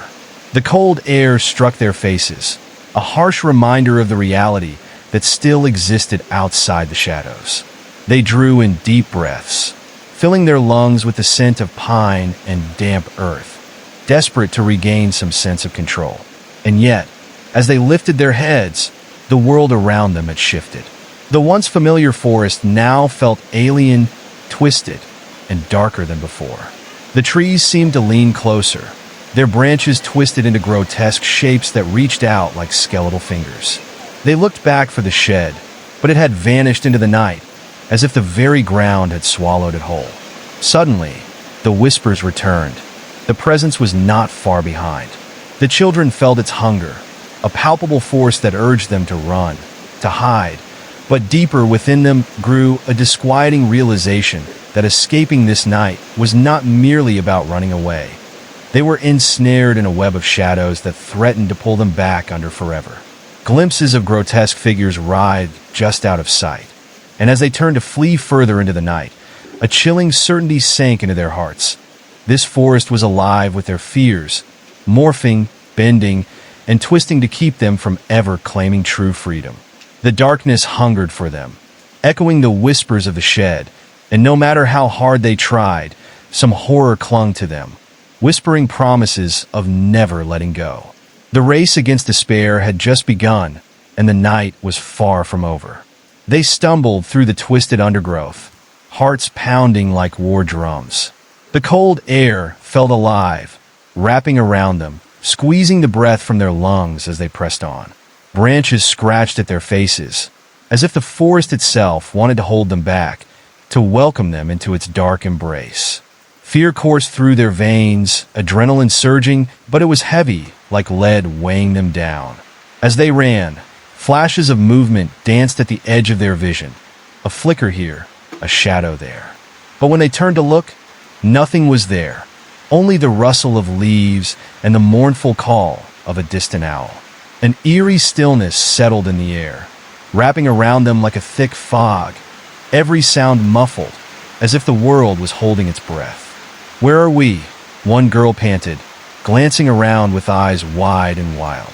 S1: The cold air struck their faces, a harsh reminder of the reality that still existed outside the shadows. They drew in deep breaths, filling their lungs with the scent of pine and damp earth, desperate to regain some sense of control. And yet, as they lifted their heads, the world around them had shifted. The once familiar forest now felt alien, twisted, and darker than before. The trees seemed to lean closer, their branches twisted into grotesque shapes that reached out like skeletal fingers. They looked back for the shed, but it had vanished into the night, as if the very ground had swallowed it whole. Suddenly, the whispers returned. The presence was not far behind. The children felt its hunger, a palpable force that urged them to run, to hide, but deeper within them grew a disquieting realization that escaping this night was not merely about running away. They were ensnared in a web of shadows that threatened to pull them back under forever. Glimpses of grotesque figures writhed just out of sight, and as they turned to flee further into the night, a chilling certainty sank into their hearts. This forest was alive with their fears, morphing, bending, and twisting to keep them from ever claiming true freedom. The darkness hungered for them, echoing the whispers of the shed, and no matter how hard they tried, some horror clung to them, whispering promises of never letting go. The race against despair had just begun, and the night was far from over. They stumbled through the twisted undergrowth, hearts pounding like war drums. The cold air felt alive, wrapping around them, squeezing the breath from their lungs as they pressed on. Branches scratched at their faces, as if the forest itself wanted to hold them back, to welcome them into its dark embrace. Fear coursed through their veins, adrenaline surging, but it was heavy, like lead weighing them down. As they ran, flashes of movement danced at the edge of their vision, a flicker here, a shadow there. But when they turned to look, nothing was there, only the rustle of leaves and the mournful call of a distant owl. An eerie stillness settled in the air, wrapping around them like a thick fog, every sound muffled, as if the world was holding its breath. "Where are we?" one girl panted, glancing around with eyes wide and wild.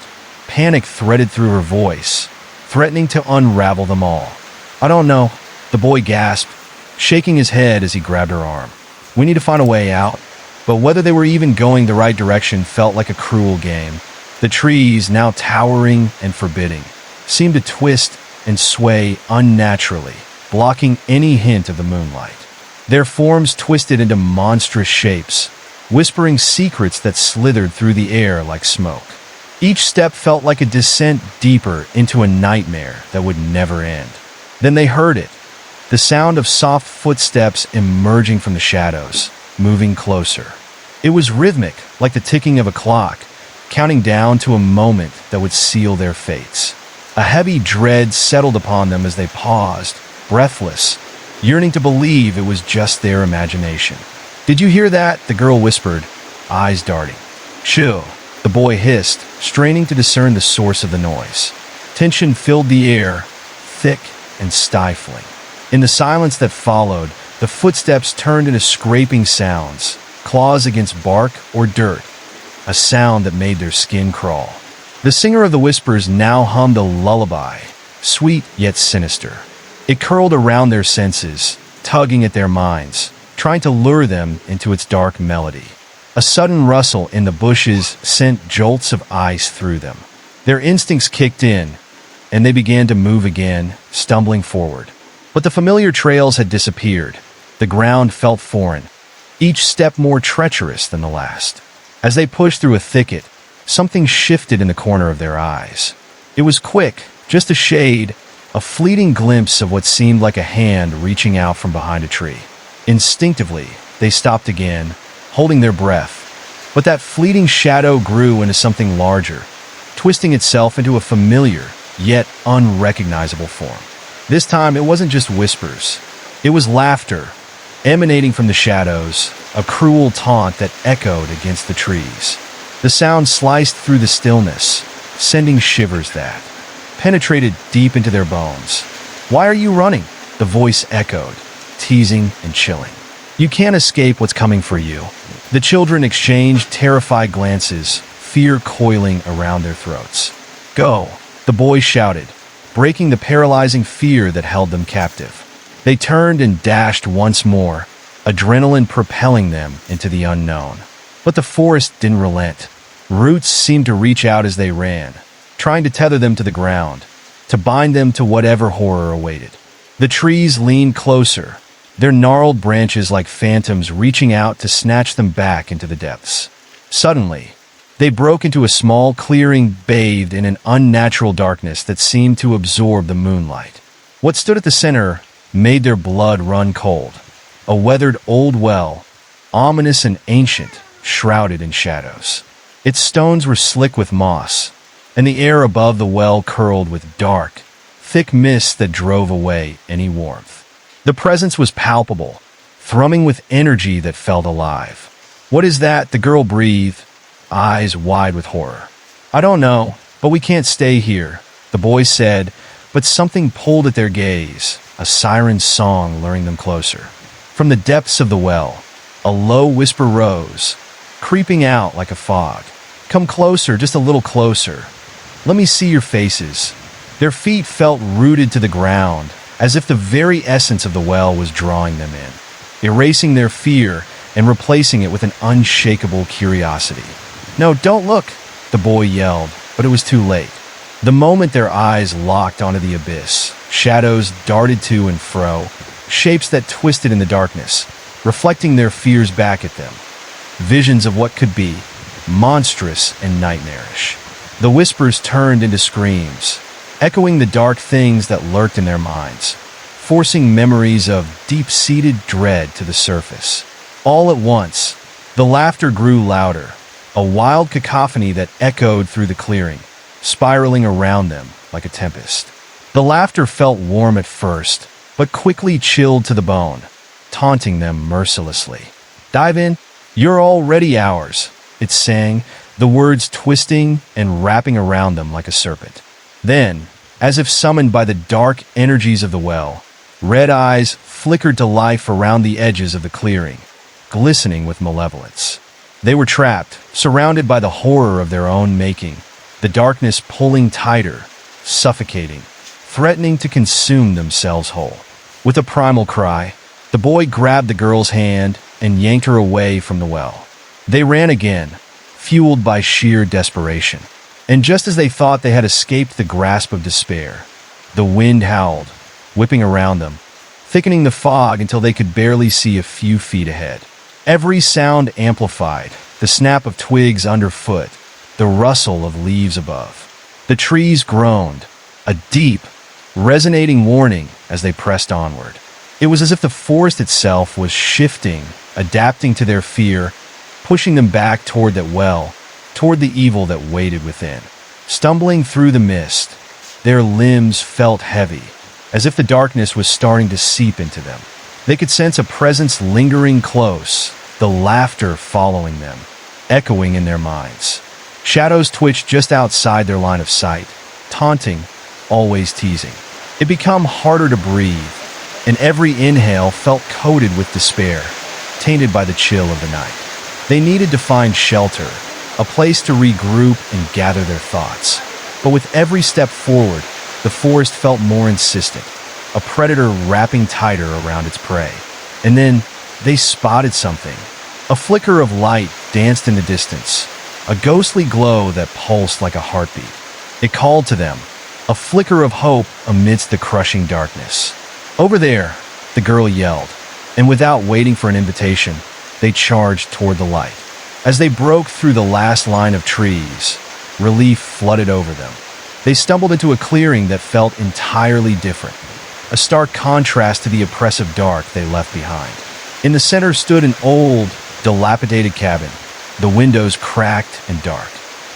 S1: Panic threaded through her voice, threatening to unravel them all. "I don't know," the boy gasped, shaking his head as he grabbed her arm. "We need to find a way out." But whether they were even going the right direction felt like a cruel game. The trees, now towering and forbidding, seemed to twist and sway unnaturally, blocking any hint of the moonlight. Their forms twisted into monstrous shapes, whispering secrets that slithered through the air like smoke. Each step felt like a descent deeper into a nightmare that would never end. Then they heard it, the sound of soft footsteps emerging from the shadows, moving closer. It was rhythmic, like the ticking of a clock, counting down to a moment that would seal their fates. A heavy dread settled upon them as they paused, breathless, yearning to believe it was just their imagination. "Did you hear that?" the girl whispered, eyes darting. "Chill," the boy hissed, straining to discern the source of the noise. Tension filled the air, thick and stifling. In the silence that followed, the footsteps turned into scraping sounds, claws against bark or dirt, a sound that made their skin crawl. The singer of the whispers now hummed a lullaby, sweet yet sinister. It curled around their senses, tugging at their minds, trying to lure them into its dark melody. A sudden rustle in the bushes sent jolts of ice through them. Their instincts kicked in, and they began to move again, stumbling forward. But the familiar trails had disappeared. The ground felt foreign, each step more treacherous than the last. As they pushed through a thicket, something shifted in the corner of their eyes. It was quick, just a shade, a fleeting glimpse of what seemed like a hand reaching out from behind a tree. Instinctively, they stopped again, holding their breath. But that fleeting shadow grew into something larger, twisting itself into a familiar, yet unrecognizable form. This time, it wasn't just whispers. It was laughter, emanating from the shadows, a cruel taunt that echoed against the trees. The sound sliced through the stillness, sending shivers that penetrated deep into their bones. "Why are you running?" the voice echoed, teasing and chilling. "You can't escape what's coming for you." The children exchanged terrified glances, fear coiling around their throats. "Go," the boy shouted, breaking the paralyzing fear that held them captive. They turned and dashed once more, adrenaline propelling them into the unknown. But the forest didn't relent. Roots seemed to reach out as they ran, trying to tether them to the ground, to bind them to whatever horror awaited. The trees leaned closer, their gnarled branches like phantoms reaching out to snatch them back into the depths. Suddenly, they broke into a small clearing bathed in an unnatural darkness that seemed to absorb the moonlight. What stood at the center made their blood run cold. A weathered old well, ominous and ancient, shrouded in shadows. Its stones were slick with moss, and the air above the well curled with dark, thick mist that drove away any warmth. The presence was palpable, thrumming with energy that felt alive. "What is that?" the girl breathed, eyes wide with horror. "I don't know, but we can't stay here," the boy said, but something pulled at their gaze, a siren's song luring them closer. From the depths of the well, a low whisper rose, creeping out like a fog. "Come closer, just a little closer. Let me see your faces." Their feet felt rooted to the ground, as if the very essence of the well was drawing them in, erasing their fear and replacing it with an unshakable curiosity. "No, don't look," the boy yelled, but it was too late. The moment their eyes locked onto the abyss, shadows darted to and fro, shapes that twisted in the darkness, reflecting their fears back at them. Visions of what could be, monstrous and nightmarish. The whispers turned into screams, echoing the dark things that lurked in their minds, forcing memories of deep-seated dread to the surface. All at once, the laughter grew louder, a wild cacophony that echoed through the clearing, spiraling around them like a tempest. The laughter felt warm at first, but quickly chilled to the bone, taunting them mercilessly. "Dive in, you're already ours," it sang, the words twisting and wrapping around them like a serpent. Then, as if summoned by the dark energies of the well, red eyes flickered to life around the edges of the clearing, glistening with malevolence. They were trapped, surrounded by the horror of their own making, the darkness pulling tighter, suffocating, threatening to consume themselves whole. With a primal cry, the boy grabbed the girl's hand and yanked her away from the well. They ran again, fueled by sheer desperation. And just as they thought they had escaped the grasp of despair, the wind howled, whipping around them, thickening the fog until they could barely see a few feet ahead. Every sound amplified, the snap of twigs underfoot, the rustle of leaves above. The trees groaned, a deep, resonating warning as they pressed onward. It was as if the forest itself was shifting, adapting to their fear, pushing them back toward that well, toward the evil that waited within. Stumbling through the mist, their limbs felt heavy, as if the darkness was starting to seep into them. They could sense a presence lingering close, the laughter following them, echoing in their minds. Shadows twitched just outside their line of sight, taunting, always teasing. It became harder to breathe, and every inhale felt coated with despair, tainted by the chill of the night. They needed to find shelter, a place to regroup and gather their thoughts. But with every step forward, the forest felt more insistent, a predator wrapping tighter around its prey. And then they spotted something. A flicker of light danced in the distance, a ghostly glow that pulsed like a heartbeat. It called to them, a flicker of hope amidst the crushing darkness. "Over there," the girl yelled, and without waiting for an invitation, they charged toward the light. As they broke through the last line of trees, relief flooded over them. They stumbled into a clearing that felt entirely different, a stark contrast to the oppressive dark they left behind. In the center stood an old, dilapidated cabin, the windows cracked and dark.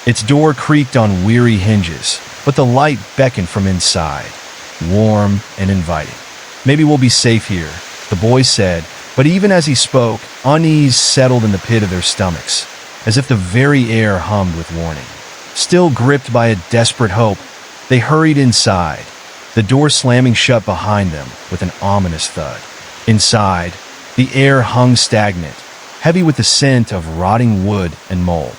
S1: Its door creaked on weary hinges, but the light beckoned from inside, warm and inviting. "Maybe we'll be safe here," the boy said, but even as he spoke, unease settled in the pit of their stomachs, as if the very air hummed with warning. Still gripped by a desperate hope, they hurried inside, the door slamming shut behind them with an ominous thud. Inside, the air hung stagnant, heavy with the scent of rotting wood and mold.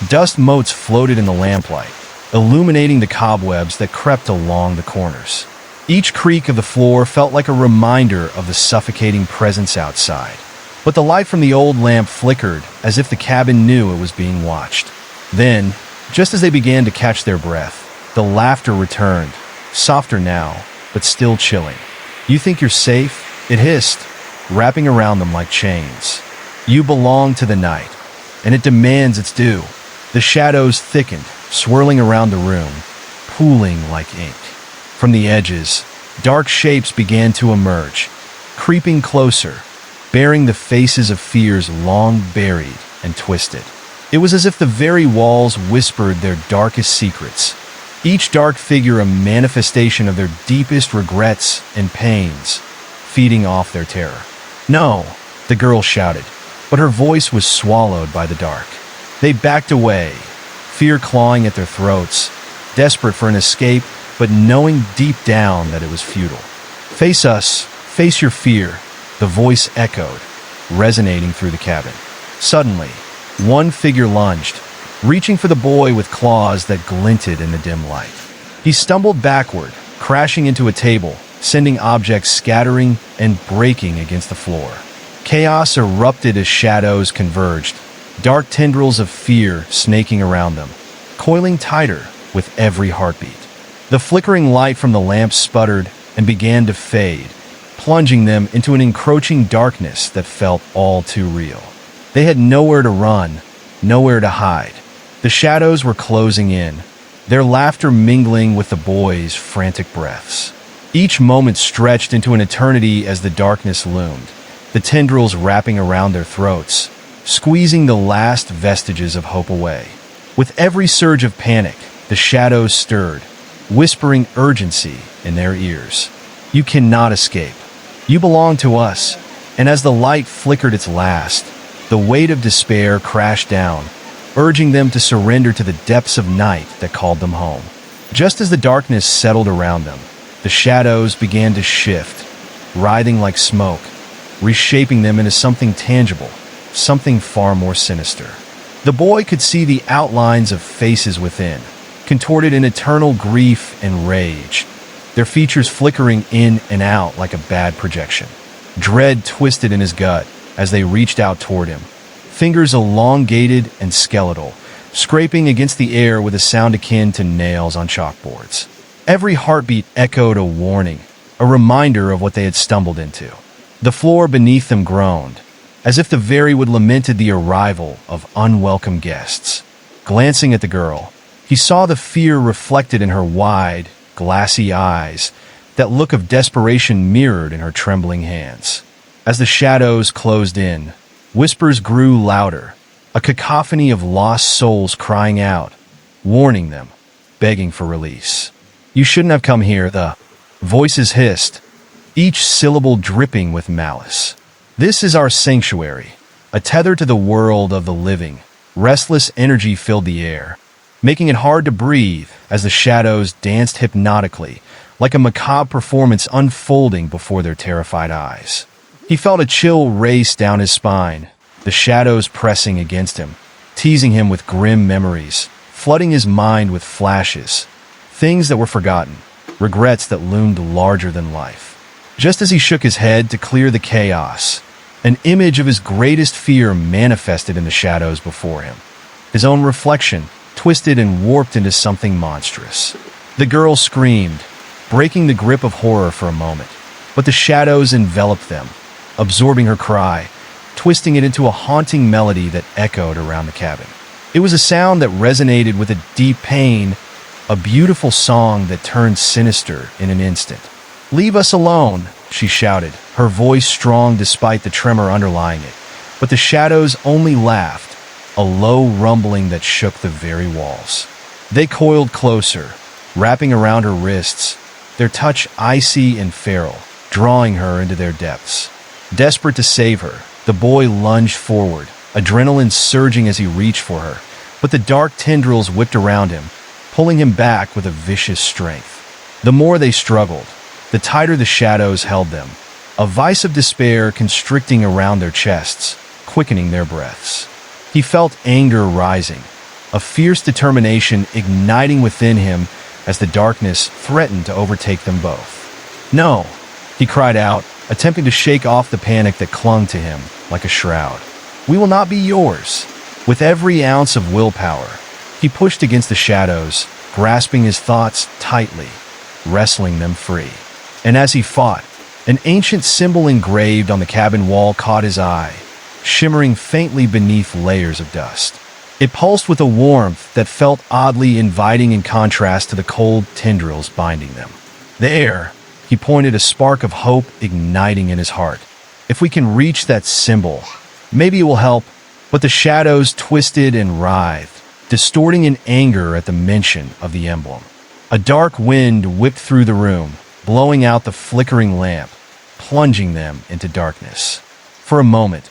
S1: Dust motes floated in the lamplight, illuminating the cobwebs that crept along the corners. Each creak of the floor felt like a reminder of the suffocating presence outside. but the light from the old lamp flickered as if the cabin knew it was being watched. Then, just as they began to catch their breath, the laughter returned, softer now, but still chilling. "You think you're safe?" it hissed, wrapping around them like chains. "You belong to the night, and it demands its due." The shadows thickened, swirling around the room, pooling like ink. From the edges, dark shapes began to emerge, creeping closer, bearing the faces of fears long buried and twisted. It was as if the very walls whispered their darkest secrets, each dark figure a manifestation of their deepest regrets and pains, feeding off their terror. "No," the girl shouted, but her voice was swallowed by the dark. They backed away, fear clawing at their throats, desperate for an escape, but knowing deep down that it was futile. "Face us, face your fear," the voice echoed, resonating through the cabin. Suddenly, one figure lunged, reaching for the boy with claws that glinted in the dim light. He stumbled backward, crashing into a table, sending objects scattering and breaking against the floor. Chaos erupted as shadows converged, dark tendrils of fear snaking around them, coiling tighter with every heartbeat. The flickering light from the lamp sputtered and began to fade, plunging them into an encroaching darkness that felt all too real. They had nowhere to run, nowhere to hide. The shadows were closing in, their laughter mingling with the boys' frantic breaths. Each moment stretched into an eternity as the darkness loomed, the tendrils wrapping around their throats, squeezing the last vestiges of hope away. With every surge of panic, the shadows stirred, whispering urgency in their ears. "You cannot escape. You belong to us." And as the light flickered its last, the weight of despair crashed down, urging them to surrender to the depths of night that called them home. Just as the darkness settled around them, the shadows began to shift, writhing like smoke, reshaping them into something tangible, something far more sinister. The boy could see the outlines of faces within, contorted in eternal grief and rage, their features flickering in and out like a bad projection. Dread twisted in his gut as they reached out toward him, fingers elongated and skeletal, scraping against the air with a sound akin to nails on chalkboards. Every heartbeat echoed a warning, a reminder of what they had stumbled into. The floor beneath them groaned, as if the very wood lamented the arrival of unwelcome guests. Glancing at the girl, he saw the fear reflected in her wide, glassy eyes, that look of desperation mirrored in her trembling hands. As the shadows closed in, whispers grew louder, a cacophony of lost souls crying out, warning them, begging for release. "You shouldn't have come here," the voices hissed, each syllable dripping with malice. "This is our sanctuary, a tether to the world of the living." Restless energy filled the air, making it hard to breathe as the shadows danced hypnotically, like a macabre performance unfolding before their terrified eyes. He felt a chill race down his spine, the shadows pressing against him, teasing him with grim memories, flooding his mind with flashes, things that were forgotten, regrets that loomed larger than life. Just as he shook his head to clear the chaos, an image of his greatest fear manifested in the shadows before him. His own reflection, twisted and warped into something monstrous. The girl screamed, breaking the grip of horror for a moment, but the shadows enveloped them, absorbing her cry, twisting it into a haunting melody that echoed around the cabin. It was a sound that resonated with a deep pain, a beautiful song that turned sinister in an instant. "Leave us alone," she shouted, her voice strong despite the tremor underlying it. But the shadows only laughed, a low rumbling that shook the very walls. They coiled closer, wrapping around her wrists, their touch icy and feral, drawing her into their depths. Desperate to save her, the boy lunged forward, adrenaline surging as he reached for her, but the dark tendrils whipped around him, pulling him back with a vicious strength. The more they struggled, the tighter the shadows held them, a vice of despair constricting around their chests, quickening their breaths. He felt anger rising, a fierce determination igniting within him as the darkness threatened to overtake them both. "No," He cried out, attempting to shake off the panic that clung to him like a shroud. "We will not be yours." With every ounce of willpower, he pushed against the shadows, grasping his thoughts tightly, wrestling them free. And as he fought, an ancient symbol engraved on the cabin wall caught his eye, shimmering faintly beneath layers of dust. It pulsed with a warmth that felt oddly inviting in contrast to the cold tendrils binding them. "There," he pointed, a spark of hope igniting in his heart. "If we can reach that symbol, maybe it will help." But the shadows twisted and writhed, distorting in anger at the mention of the emblem. A dark wind whipped through the room, blowing out the flickering lamp, plunging them into darkness. For a moment,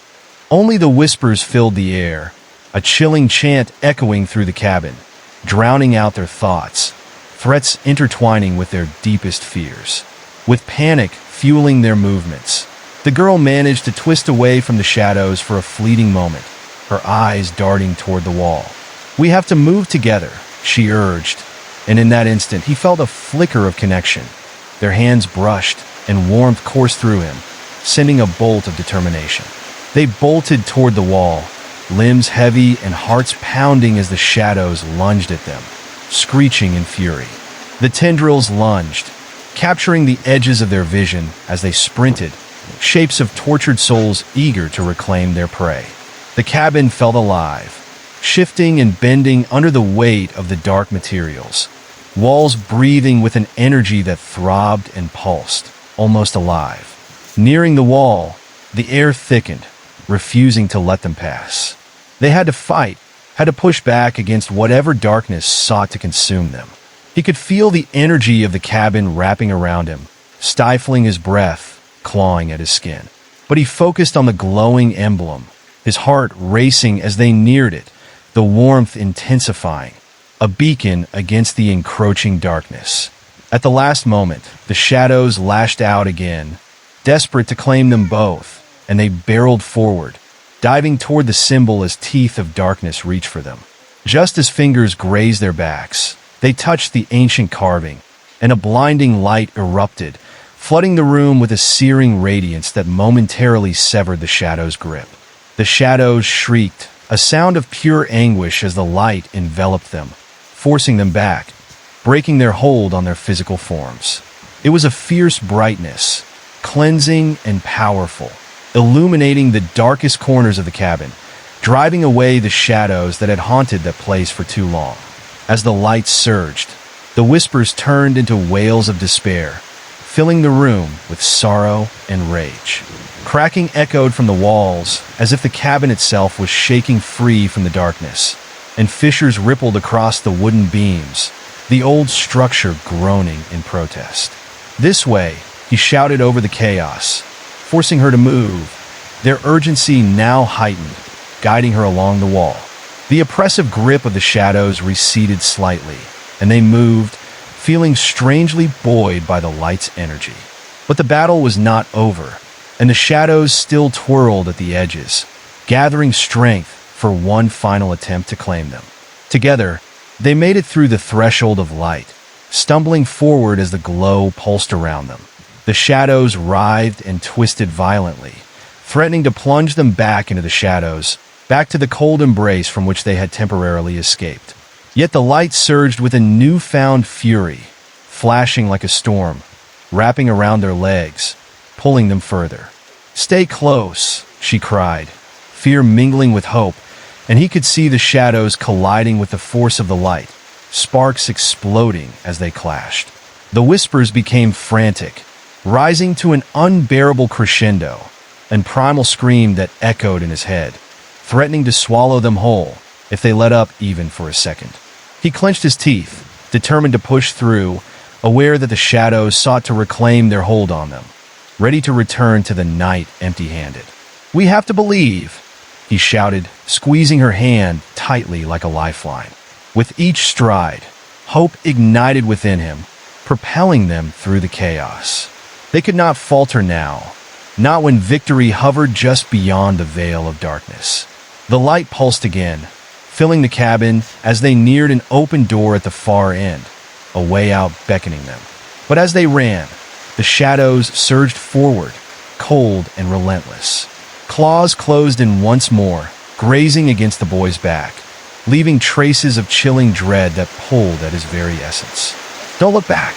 S1: only the whispers filled the air, a chilling chant echoing through the cabin, drowning out their thoughts, threats intertwining with their deepest fears. With panic fueling their movements, the girl managed to twist away from the shadows for a fleeting moment, her eyes darting toward the wall. "We have to move together," she urged, and in that instant he felt a flicker of connection. Their hands brushed, and warmth coursed through him, sending a bolt of determination. They bolted toward the wall, limbs heavy and hearts pounding as the shadows lunged at them, screeching in fury. The tendrils lunged, capturing the edges of their vision as they sprinted, shapes of tortured souls eager to reclaim their prey. The cabin felt alive, shifting and bending under the weight of the dark materials, walls breathing with an energy that throbbed and pulsed, almost alive. Nearing the wall, the air thickened, refusing to let them pass. They had to fight, had to push back against whatever darkness sought to consume them. He could feel the energy of the cabin wrapping around him, stifling his breath, clawing at his skin. But he focused on the glowing emblem, his heart racing as they neared it, the warmth intensifying, a beacon against the encroaching darkness. At the last moment, the shadows lashed out again, desperate to claim them both, and they barreled forward, diving toward the symbol as teeth of darkness reached for them. Just as fingers grazed their backs, they touched the ancient carving, and a blinding light erupted, flooding the room with a searing radiance that momentarily severed the shadows' grip. The shadows shrieked, a sound of pure anguish as the light enveloped them, forcing them back, breaking their hold on their physical forms. It was a fierce brightness, cleansing and powerful, illuminating the darkest corners of the cabin, driving away the shadows that had haunted that place for too long. As the light surged, the whispers turned into wails of despair, filling the room with sorrow and rage. Cracking echoed from the walls as if the cabin itself was shaking free from the darkness, and fissures rippled across the wooden beams, the old structure groaning in protest. "This way," he shouted over the chaos, forcing her to move, their urgency now heightened, guiding her along the wall. The oppressive grip of the shadows receded slightly, and they moved, feeling strangely buoyed by the light's energy. But the battle was not over, and the shadows still twirled at the edges, gathering strength for one final attempt to claim them. Together, they made it through the threshold of light, stumbling forward as the glow pulsed around them. The shadows writhed and twisted violently, threatening to plunge them back into the shadows, back to the cold embrace from which they had temporarily escaped. Yet the light surged with a newfound fury, flashing like a storm, wrapping around their legs, pulling them further. "Stay close," she cried, fear mingling with hope, and he could see the shadows colliding with the force of the light, sparks exploding as they clashed. The whispers became frantic, rising to an unbearable crescendo, and primal scream that echoed in his head, threatening to swallow them whole if they let up even for a second. He clenched his teeth, determined to push through, aware that the shadows sought to reclaim their hold on them, ready to return to the night empty-handed. "We have to believe," he shouted, squeezing her hand tightly like a lifeline. With each stride, hope ignited within him, propelling them through the chaos. They could not falter now, not when victory hovered just beyond the veil of darkness. The light pulsed again, filling the cabin as they neared an open door at the far end, a way out beckoning them. But as they ran, The shadows surged forward, cold and relentless. Claws closed in once more, grazing against the boy's back, leaving traces of chilling dread that pulled at his very essence. "Don't look back.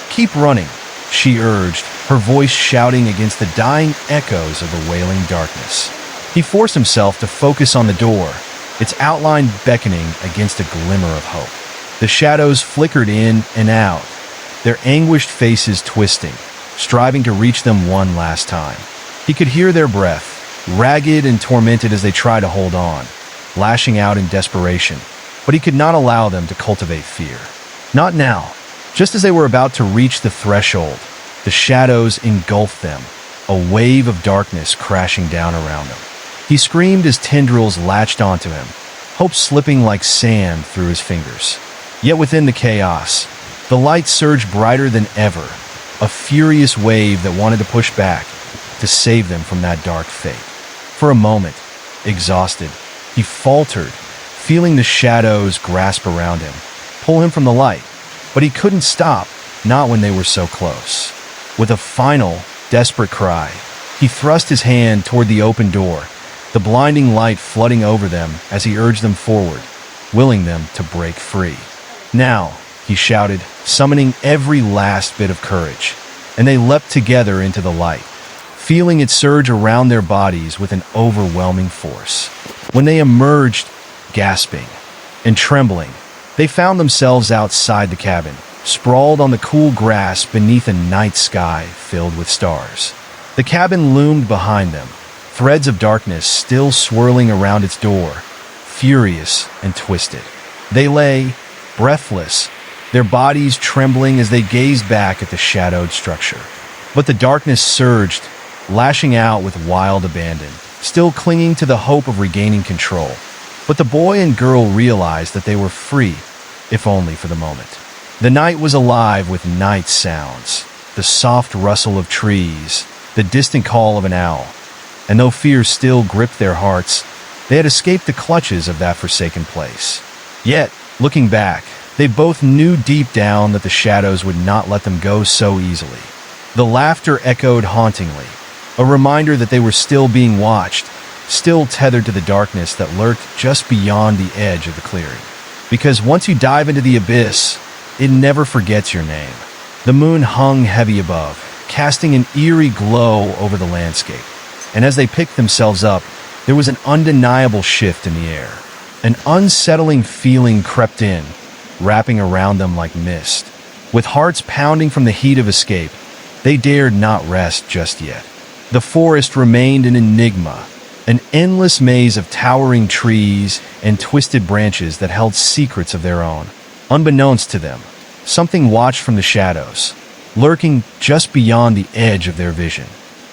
S1: Keep running," she urged, her voice shouting against the dying echoes of the wailing darkness. He forced himself to focus on the door, its outline beckoning against a glimmer of hope. The shadows flickered in and out, their anguished faces twisting, striving to reach them one last time. He could hear their breath, ragged and tormented as they tried to hold on, lashing out in desperation, but he could not allow them to cultivate fear. Not now. Just as they were about to reach the threshold, the shadows engulfed them, a wave of darkness crashing down around them. He screamed as tendrils latched onto him, hope slipping like sand through his fingers. Yet within the chaos, the light surged brighter than ever, a furious wave that wanted to push back, to save them from that dark fate. For a moment, exhausted, he faltered, feeling the shadows grasp around him, pull him from the light, but he couldn't stop, not when they were so close. With a final, desperate cry, he thrust his hand toward the open door, the blinding light flooding over them as he urged them forward, willing them to break free. "Now," he shouted, summoning every last bit of courage, and they leapt together into the light, feeling it surge around their bodies with an overwhelming force. When they emerged, gasping and trembling, they found themselves outside the cabin, sprawled on the cool grass beneath a night sky filled with stars. The cabin loomed behind them, threads of darkness still swirling around its door, furious and twisted. They lay, breathless, their bodies trembling as they gazed back at the shadowed structure. But the darkness surged, lashing out with wild abandon, still clinging to the hope of regaining control. But the boy and girl realized that they were free, if only for the moment. The night was alive with night sounds, the soft rustle of trees, the distant call of an owl. And though fear still gripped their hearts, they had escaped the clutches of that forsaken place. Yet, looking back, they both knew deep down that the shadows would not let them go so easily. The laughter echoed hauntingly, a reminder that they were still being watched, still tethered to the darkness that lurked just beyond the edge of the clearing. Because once you dive into the abyss, it never forgets your name. The moon hung heavy above, casting an eerie glow over the landscape. And as they picked themselves up, there was an undeniable shift in the air. An unsettling feeling crept in, wrapping around them like mist. With hearts pounding from the heat of escape, they dared not rest just yet. The forest remained an enigma, an endless maze of towering trees and twisted branches that held secrets of their own. Unbeknownst to them, something watched from the shadows, lurking just beyond the edge of their vision.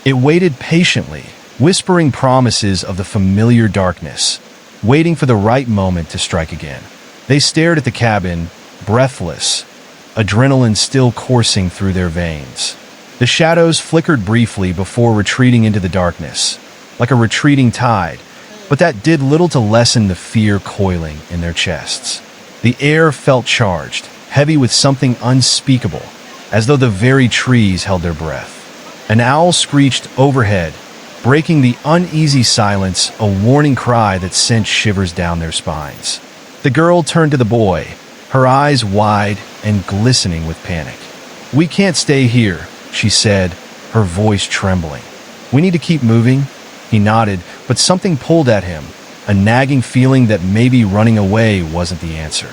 S1: It waited patiently, whispering promises of the familiar darkness, waiting for the right moment to strike again. They stared at the cabin, breathless, adrenaline still coursing through their veins. The shadows flickered briefly before retreating into the darkness, like a retreating tide, but that did little to lessen the fear coiling in their chests. The air felt charged, heavy with something unspeakable, as though the very trees held their breath. An owl screeched overhead, breaking the uneasy silence, a warning cry that sent shivers down their spines. The girl turned to the boy, her eyes wide and glistening with panic. "We can't stay here," she said, her voice trembling. "We need to keep moving." He nodded, but something pulled at him, a nagging feeling that maybe running away wasn't the answer.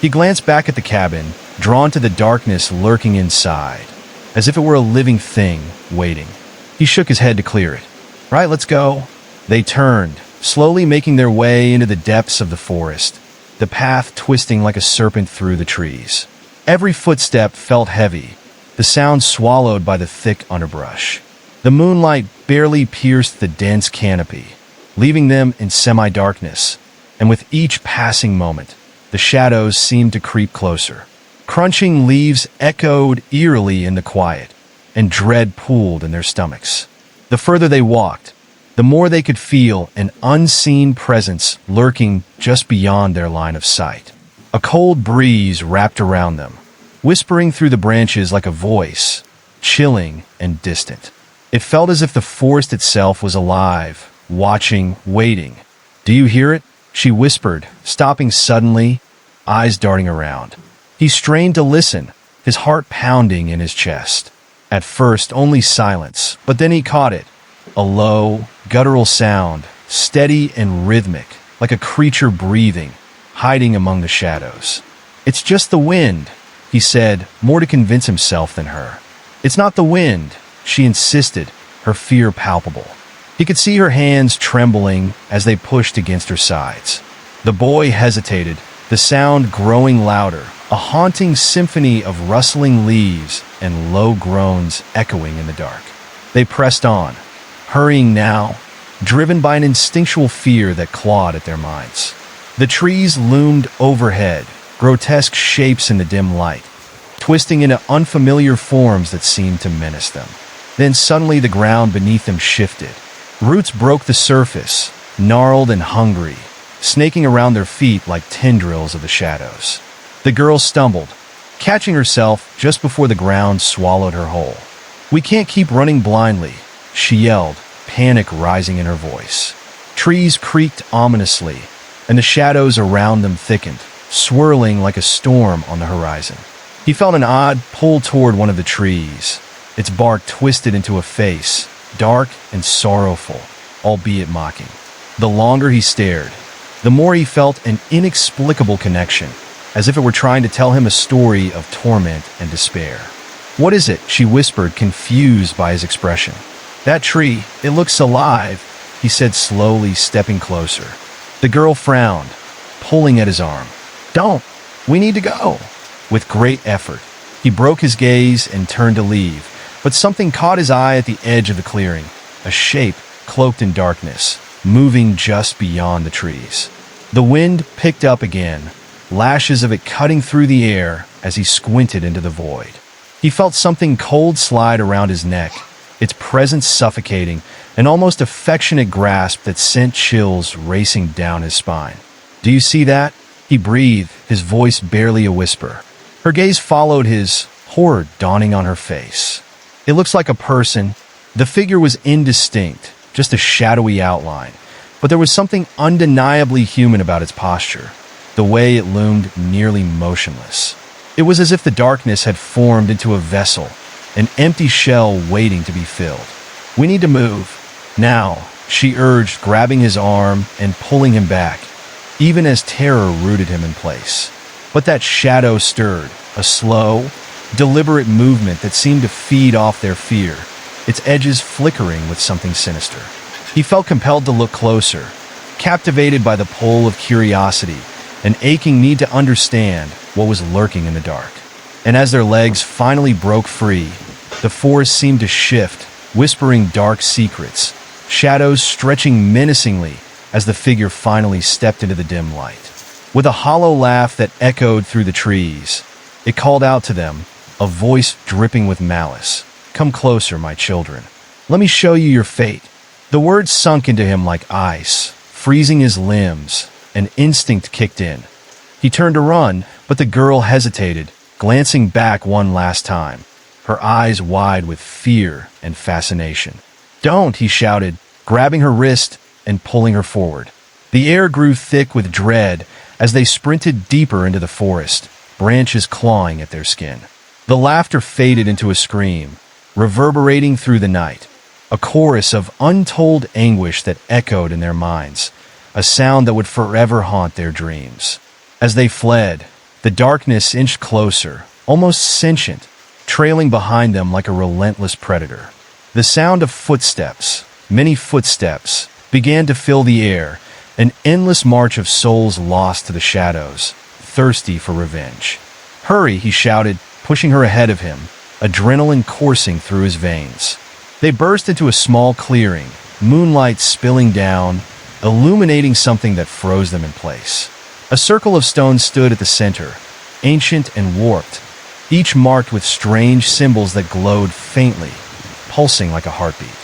S1: He glanced back at the cabin, drawn to the darkness lurking inside, as if it were a living thing, waiting. He shook his head to clear it. "Right, let's go." They turned, slowly making their way into the depths of the forest, the path twisting like a serpent through the trees. Every footstep felt heavy, the sound swallowed by the thick underbrush. The moonlight barely pierced the dense canopy, leaving them in semi-darkness, and with each passing moment, the shadows seemed to creep closer. Crunching leaves echoed eerily in the quiet, and dread pooled in their stomachs. The further they walked, the more they could feel an unseen presence lurking just beyond their line of sight. A cold breeze wrapped around them, whispering through the branches like a voice, chilling and distant. It felt as if the forest itself was alive, watching, waiting. "Do you hear it?" she whispered, stopping suddenly, eyes darting around. He strained to listen, his heart pounding in his chest. At first, only silence, but then he caught it. A low, guttural sound, steady and rhythmic, like a creature breathing, hiding among the shadows. "It's just the wind," he said, more to convince himself than her. "It's not the wind," she insisted, her fear palpable. He could see her hands trembling as they pushed against her sides. The boy hesitated, the sound growing louder, a haunting symphony of rustling leaves and low groans echoing in the dark. They pressed on, hurrying now, driven by an instinctual fear that clawed at their minds. The trees loomed overhead, grotesque shapes in the dim light, twisting into unfamiliar forms that seemed to menace them. Then suddenly the ground beneath them shifted. Roots broke the surface, gnarled and hungry, snaking around their feet like tendrils of the shadows. The girl stumbled, catching herself just before the ground swallowed her whole. "We can't keep running blindly," she yelled, panic rising in her voice. Trees creaked ominously, and the shadows around them thickened, swirling like a storm on the horizon. He felt an odd pull toward one of the trees, its bark twisted into a face, dark and sorrowful, albeit mocking. The longer he stared, the more he felt an inexplicable connection, as if it were trying to tell him a story of torment and despair. "What is it?" she whispered, confused by his expression. "That tree, it looks alive," he said slowly, stepping closer. The girl frowned, pulling at his arm. "Don't! We need to go!" With great effort, he broke his gaze and turned to leave, but something caught his eye at the edge of the clearing, a shape cloaked in darkness, moving just beyond the trees. The wind picked up again, lashes of it cutting through the air as he squinted into the void. He felt something cold slide around his neck, its presence suffocating, an almost affectionate grasp that sent chills racing down his spine. "Do you see that?" he breathed, his voice barely a whisper. Her gaze followed his, horror dawning on her face. "It looks like a person." The figure was indistinct, just a shadowy outline, but there was something undeniably human about its posture, the way it loomed nearly motionless. It was as if the darkness had formed into a vessel, an empty shell waiting to be filled. "We need to move. Now," she urged, grabbing his arm and pulling him back, even as terror rooted him in place. But that shadow stirred, a slow, deliberate movement that seemed to feed off their fear, its edges flickering with something sinister. He felt compelled to look closer, captivated by the pull of curiosity, an aching need to understand what was lurking in the dark. And as their legs finally broke free, the forest seemed to shift, whispering dark secrets, shadows stretching menacingly as the figure finally stepped into the dim light. With a hollow laugh that echoed through the trees, it called out to them, a voice dripping with malice. "Come closer, my children. Let me show you your fate." The words sunk into him like ice, freezing his limbs. An instinct kicked in. He turned to run, but the girl hesitated, glancing back one last time, her eyes wide with fear and fascination. "Don't!" he shouted, grabbing her wrist and pulling her forward. The air grew thick with dread as they sprinted deeper into the forest, branches clawing at their skin. The laughter faded into a scream, reverberating through the night, a chorus of untold anguish that echoed in their minds, a sound that would forever haunt their dreams. As they fled, the darkness inched closer, almost sentient, trailing behind them like a relentless predator. The sound of footsteps, many footsteps, began to fill the air, an endless march of souls lost to the shadows, thirsty for revenge. "Hurry!" he shouted, pushing her ahead of him, adrenaline coursing through his veins. They burst into a small clearing, moonlight spilling down, illuminating something that froze them in place. A circle of stones stood at the center, ancient and warped, each marked with strange symbols that glowed faintly, pulsing like a heartbeat.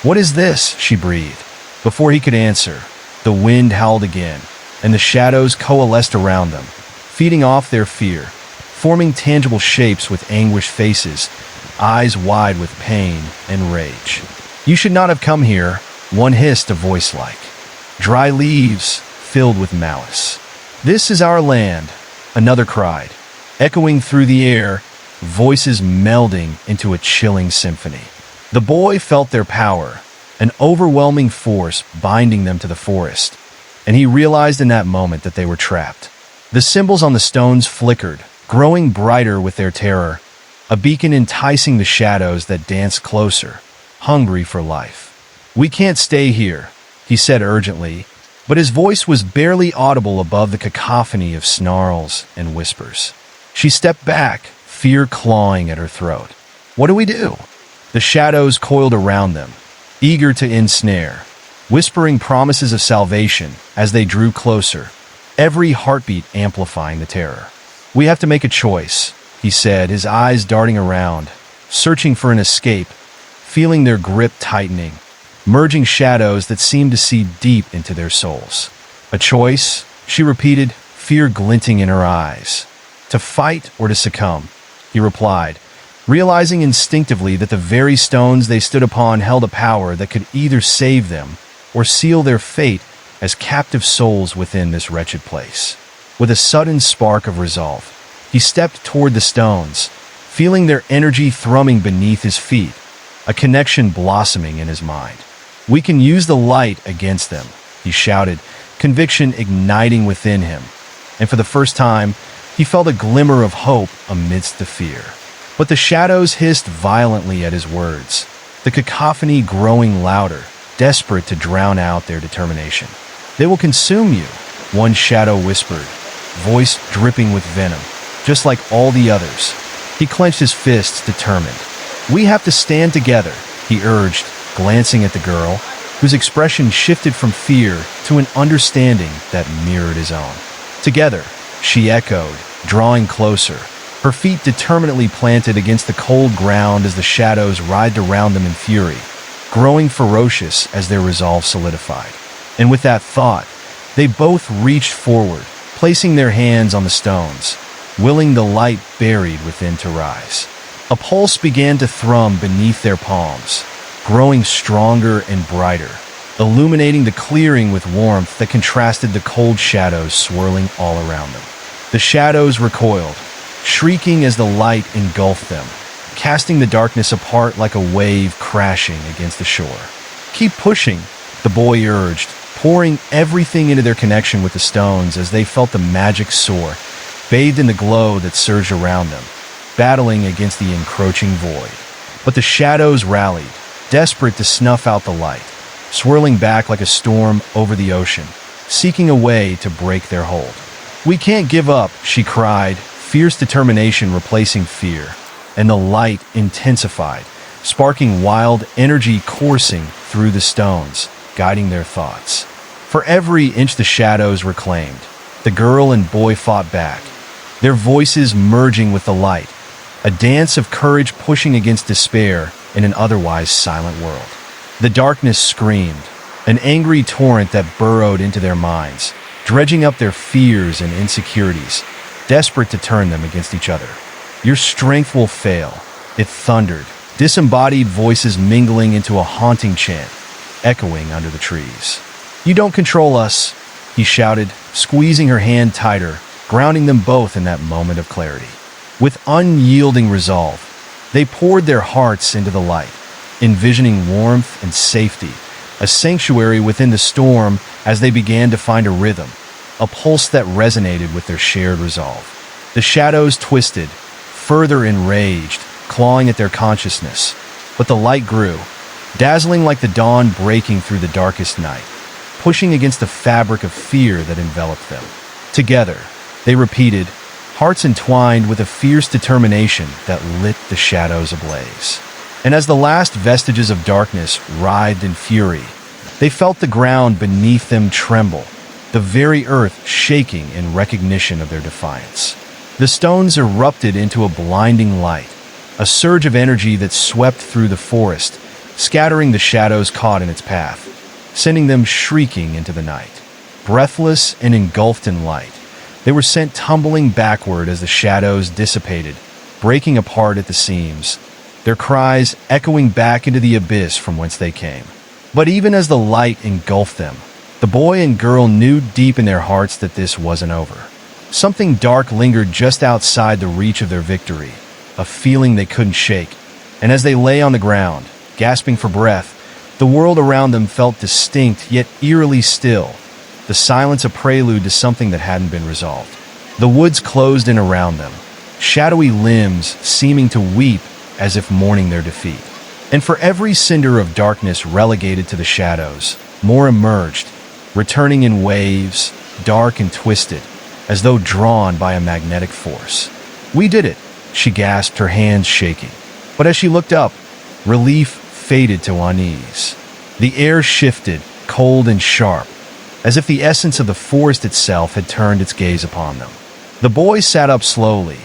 S1: "What is this?" she breathed. Before he could answer, the wind howled again, and the shadows coalesced around them, feeding off their fear, forming tangible shapes with anguished faces, eyes wide with pain and rage. "You should not have come here," one hissed, a voice like dry leaves filled with malice. "This is our land," another cried, echoing through the air, voices melding into a chilling symphony. The boy felt their power, an overwhelming force binding them to the forest, and he realized in that moment that they were trapped. The symbols on the stones flickered, growing brighter with their terror, a beacon enticing the shadows that danced closer, hungry for life. "We can't stay here," he said urgently, but his voice was barely audible above the cacophony of snarls and whispers. She stepped back, fear clawing at her throat. "What do we do?" The shadows coiled around them, eager to ensnare, whispering promises of salvation as they drew closer, every heartbeat amplifying the terror. "We have to make a choice," he said, his eyes darting around, searching for an escape, feeling their grip tightening, merging shadows that seemed to see deep into their souls. "A choice," she repeated, fear glinting in her eyes. "To fight or to succumb," he replied, realizing instinctively that the very stones they stood upon held a power that could either save them or seal their fate as captive souls within this wretched place. With a sudden spark of resolve, he stepped toward the stones, feeling their energy thrumming beneath his feet, a connection blossoming in his mind. "We can use the light against them," he shouted, conviction igniting within him, and for the first time, he felt a glimmer of hope amidst the fear. But the shadows hissed violently at his words, the cacophony growing louder, desperate to drown out their determination. "They will consume you," one shadow whispered, voice dripping with venom, "just like all the others." He clenched his fists, determined. "We have to stand together," he urged, glancing at the girl, whose expression shifted from fear to an understanding that mirrored his own. "Together," she echoed, drawing closer, her feet determinedly planted against the cold ground as the shadows writhed around them in fury, growing ferocious as their resolve solidified. And with that thought, they both reached forward, placing their hands on the stones, willing the light buried within to rise. A pulse began to thrum beneath their palms, growing stronger and brighter, illuminating the clearing with warmth that contrasted the cold shadows swirling all around them. The shadows recoiled, shrieking as the light engulfed them, casting the darkness apart like a wave crashing against the shore. "Keep pushing," the boy urged, pouring everything into their connection with the stones as they felt the magic soar, bathed in the glow that surged around them, battling against the encroaching void. But the shadows rallied, desperate to snuff out the light, swirling back like a storm over the ocean, seeking a way to break their hold. "We can't give up," she cried, fierce determination replacing fear, and the light intensified, sparking wild energy coursing through the stones, guiding their thoughts. For every inch the shadows reclaimed, the girl and boy fought back, their voices merging with the light, a dance of courage pushing against despair in an otherwise silent world. The darkness screamed, an angry torrent that burrowed into their minds, dredging up their fears and insecurities, desperate to turn them against each other. "Your strength will fail," it thundered, disembodied voices mingling into a haunting chant, echoing under the trees. "You don't control us," he shouted, squeezing her hand tighter, grounding them both in that moment of clarity. With unyielding resolve, they poured their hearts into the light, envisioning warmth and safety, a sanctuary within the storm as they began to find a rhythm, a pulse that resonated with their shared resolve. The shadows twisted, further enraged, clawing at their consciousness, but the light grew, dazzling like the dawn breaking through the darkest night, pushing against the fabric of fear that enveloped them. Together, they repeated, hearts entwined with a fierce determination that lit the shadows ablaze. And as the last vestiges of darkness writhed in fury, they felt the ground beneath them tremble, the very earth shaking in recognition of their defiance. The stones erupted into a blinding light, a surge of energy that swept through the forest, scattering the shadows caught in its path, sending them shrieking into the night. Breathless and engulfed in light, they were sent tumbling backward as the shadows dissipated, breaking apart at the seams, their cries echoing back into the abyss from whence they came. But even as the light engulfed them, the boy and girl knew deep in their hearts that this wasn't over. Something dark lingered just outside the reach of their victory, a feeling they couldn't shake. And as they lay on the ground, gasping for breath, the world around them felt distinct yet eerily still, the silence a prelude to something that hadn't been resolved. The woods closed in around them, shadowy limbs seeming to weep as if mourning their defeat. And for every cinder of darkness relegated to the shadows, more emerged, returning in waves, dark and twisted, as though drawn by a magnetic force. "We did it," she gasped, her hands shaking. But as she looked up, relief faded to unease. The air shifted, cold and sharp, as if the essence of the forest itself had turned its gaze upon them. The boy sat up slowly,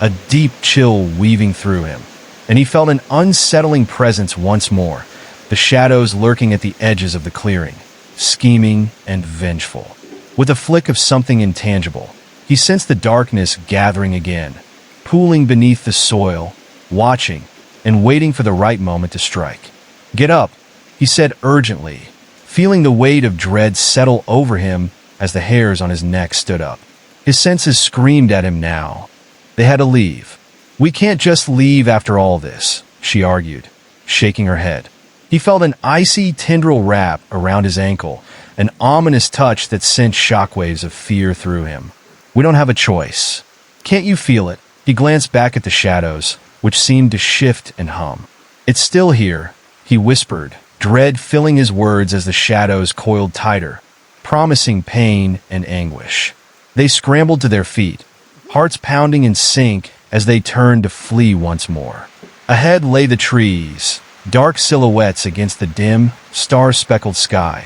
S1: a deep chill weaving through him, and he felt an unsettling presence once more, the shadows lurking at the edges of the clearing, scheming and vengeful. With a flick of something intangible, he sensed the darkness gathering again, pooling beneath the soil, watching and waiting for the right moment to strike. "Get up," he said urgently, feeling the weight of dread settle over him as the hairs on his neck stood up. His senses screamed at him now. They had to leave. "We can't just leave after all this," she argued, shaking her head. He felt an icy tendril wrap around his ankle, an ominous touch that sent shockwaves of fear through him. "We don't have a choice. Can't you feel it?" He glanced back at the shadows, which seemed to shift and hum. "It's still here," he whispered, dread filling his words as the shadows coiled tighter, promising pain and anguish. They scrambled to their feet, hearts pounding in sync as they turned to flee once more. Ahead lay the trees, dark silhouettes against the dim, star-speckled sky.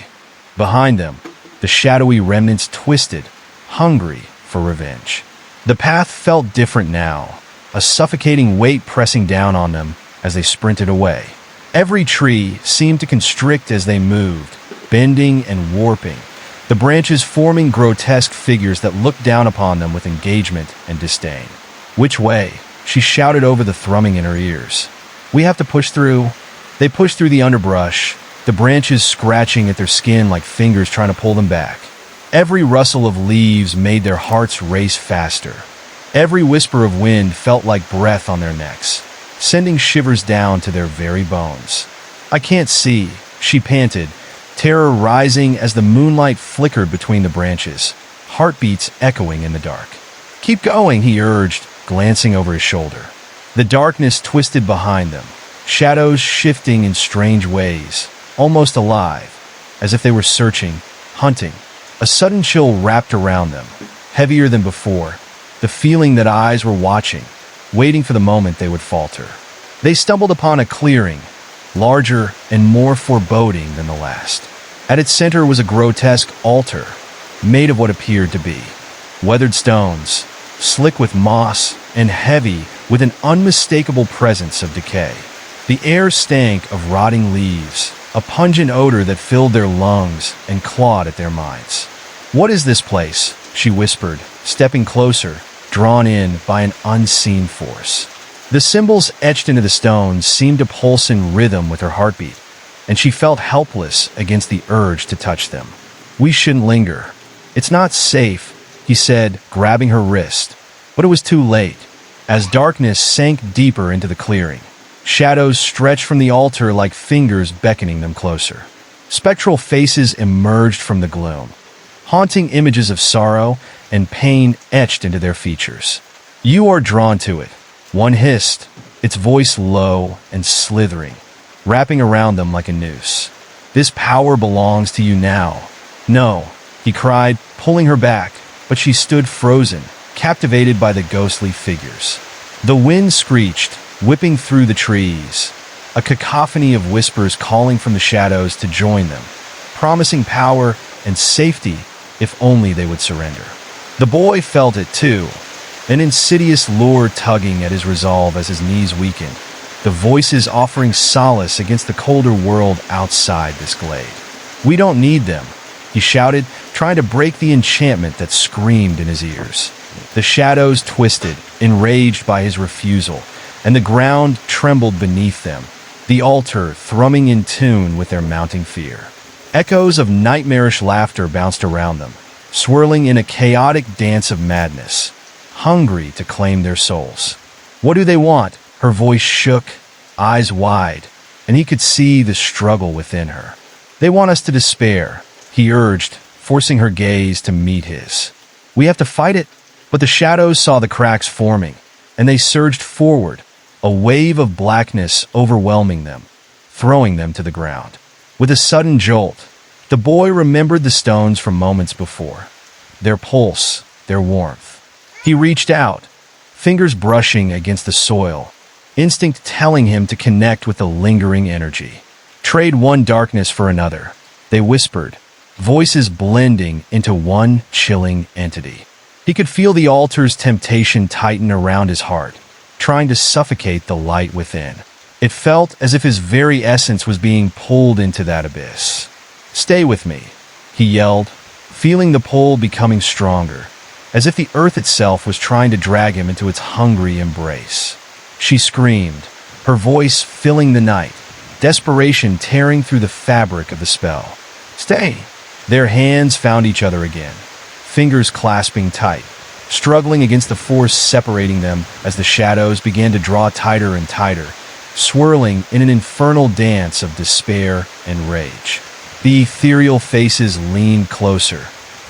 S1: Behind them, the shadowy remnants twisted, hungry for revenge. The path felt different now, a suffocating weight pressing down on them as they sprinted away. Every tree seemed to constrict as they moved, bending and warping, the branches forming grotesque figures that looked down upon them with engagement and disdain. "Which way?" she shouted over the thrumming in her ears. "We have to push through." They pushed through the underbrush, the branches scratching at their skin like fingers trying to pull them back. Every rustle of leaves made their hearts race faster. Every whisper of wind felt like breath on their necks, sending shivers down to their very bones. "I can't see," she panted, terror rising as the moonlight flickered between the branches, heartbeats echoing in the dark. "Keep going," he urged, glancing over his shoulder. The darkness twisted behind them, shadows shifting in strange ways, almost alive, as if they were searching, hunting. A sudden chill wrapped around them, heavier than before, the feeling that eyes were watching, waiting for the moment they would falter. They stumbled upon a clearing, larger and more foreboding than the last. At its center was a grotesque altar, made of what appeared to be weathered stones, slick with moss and heavy with an unmistakable presence of decay. The air stank of rotting leaves, a pungent odor that filled their lungs and clawed at their minds. "What is this place?" she whispered, stepping closer, drawn in by an unseen force. The symbols etched into the stones seemed to pulse in rhythm with her heartbeat, and she felt helpless against the urge to touch them. "We shouldn't linger. It's not safe," he said, grabbing her wrist. But it was too late. As darkness sank deeper into the clearing, shadows stretched from the altar like fingers beckoning them closer. Spectral faces emerged from the gloom, haunting images of sorrow and pain etched into their features. "You are drawn to it," one hissed, its voice low and slithering, wrapping around them like a noose. "This power belongs to you now." "No," he cried, pulling her back, but she stood frozen, captivated by the ghostly figures. The wind screeched, whipping through the trees, a cacophony of whispers calling from the shadows to join them, promising power and safety if only they would surrender. The boy felt it too, an insidious lure tugging at his resolve as his knees weakened, the voices offering solace against the colder world outside this glade. "We don't need them," he shouted, trying to break the enchantment that screamed in his ears. The shadows twisted, enraged by his refusal, and the ground trembled beneath them, the altar thrumming in tune with their mounting fear. Echoes of nightmarish laughter bounced around them, swirling in a chaotic dance of madness, hungry to claim their souls. "What do they want?" Her voice shook, eyes wide, and he could see the struggle within her. "They want us to despair," he urged, forcing her gaze to meet his. "We have to fight it." But the shadows saw the cracks forming, and they surged forward, a wave of blackness overwhelming them, throwing them to the ground. With a sudden jolt, the boy remembered the stones from moments before, their pulse, their warmth. He reached out, fingers brushing against the soil, instinct telling him to connect with the lingering energy. "Trade one darkness for another," they whispered, voices blending into one chilling entity. He could feel the altar's temptation tighten around his heart, trying to suffocate the light within. It felt as if his very essence was being pulled into that abyss. "Stay with me," he yelled, feeling the pull becoming stronger, as if the earth itself was trying to drag him into its hungry embrace. She screamed, her voice filling the night, desperation tearing through the fabric of the spell. "Stay!" Their hands found each other again, fingers clasping tight, struggling against the force separating them as the shadows began to draw tighter and tighter, swirling in an infernal dance of despair and rage. The ethereal faces leaned closer,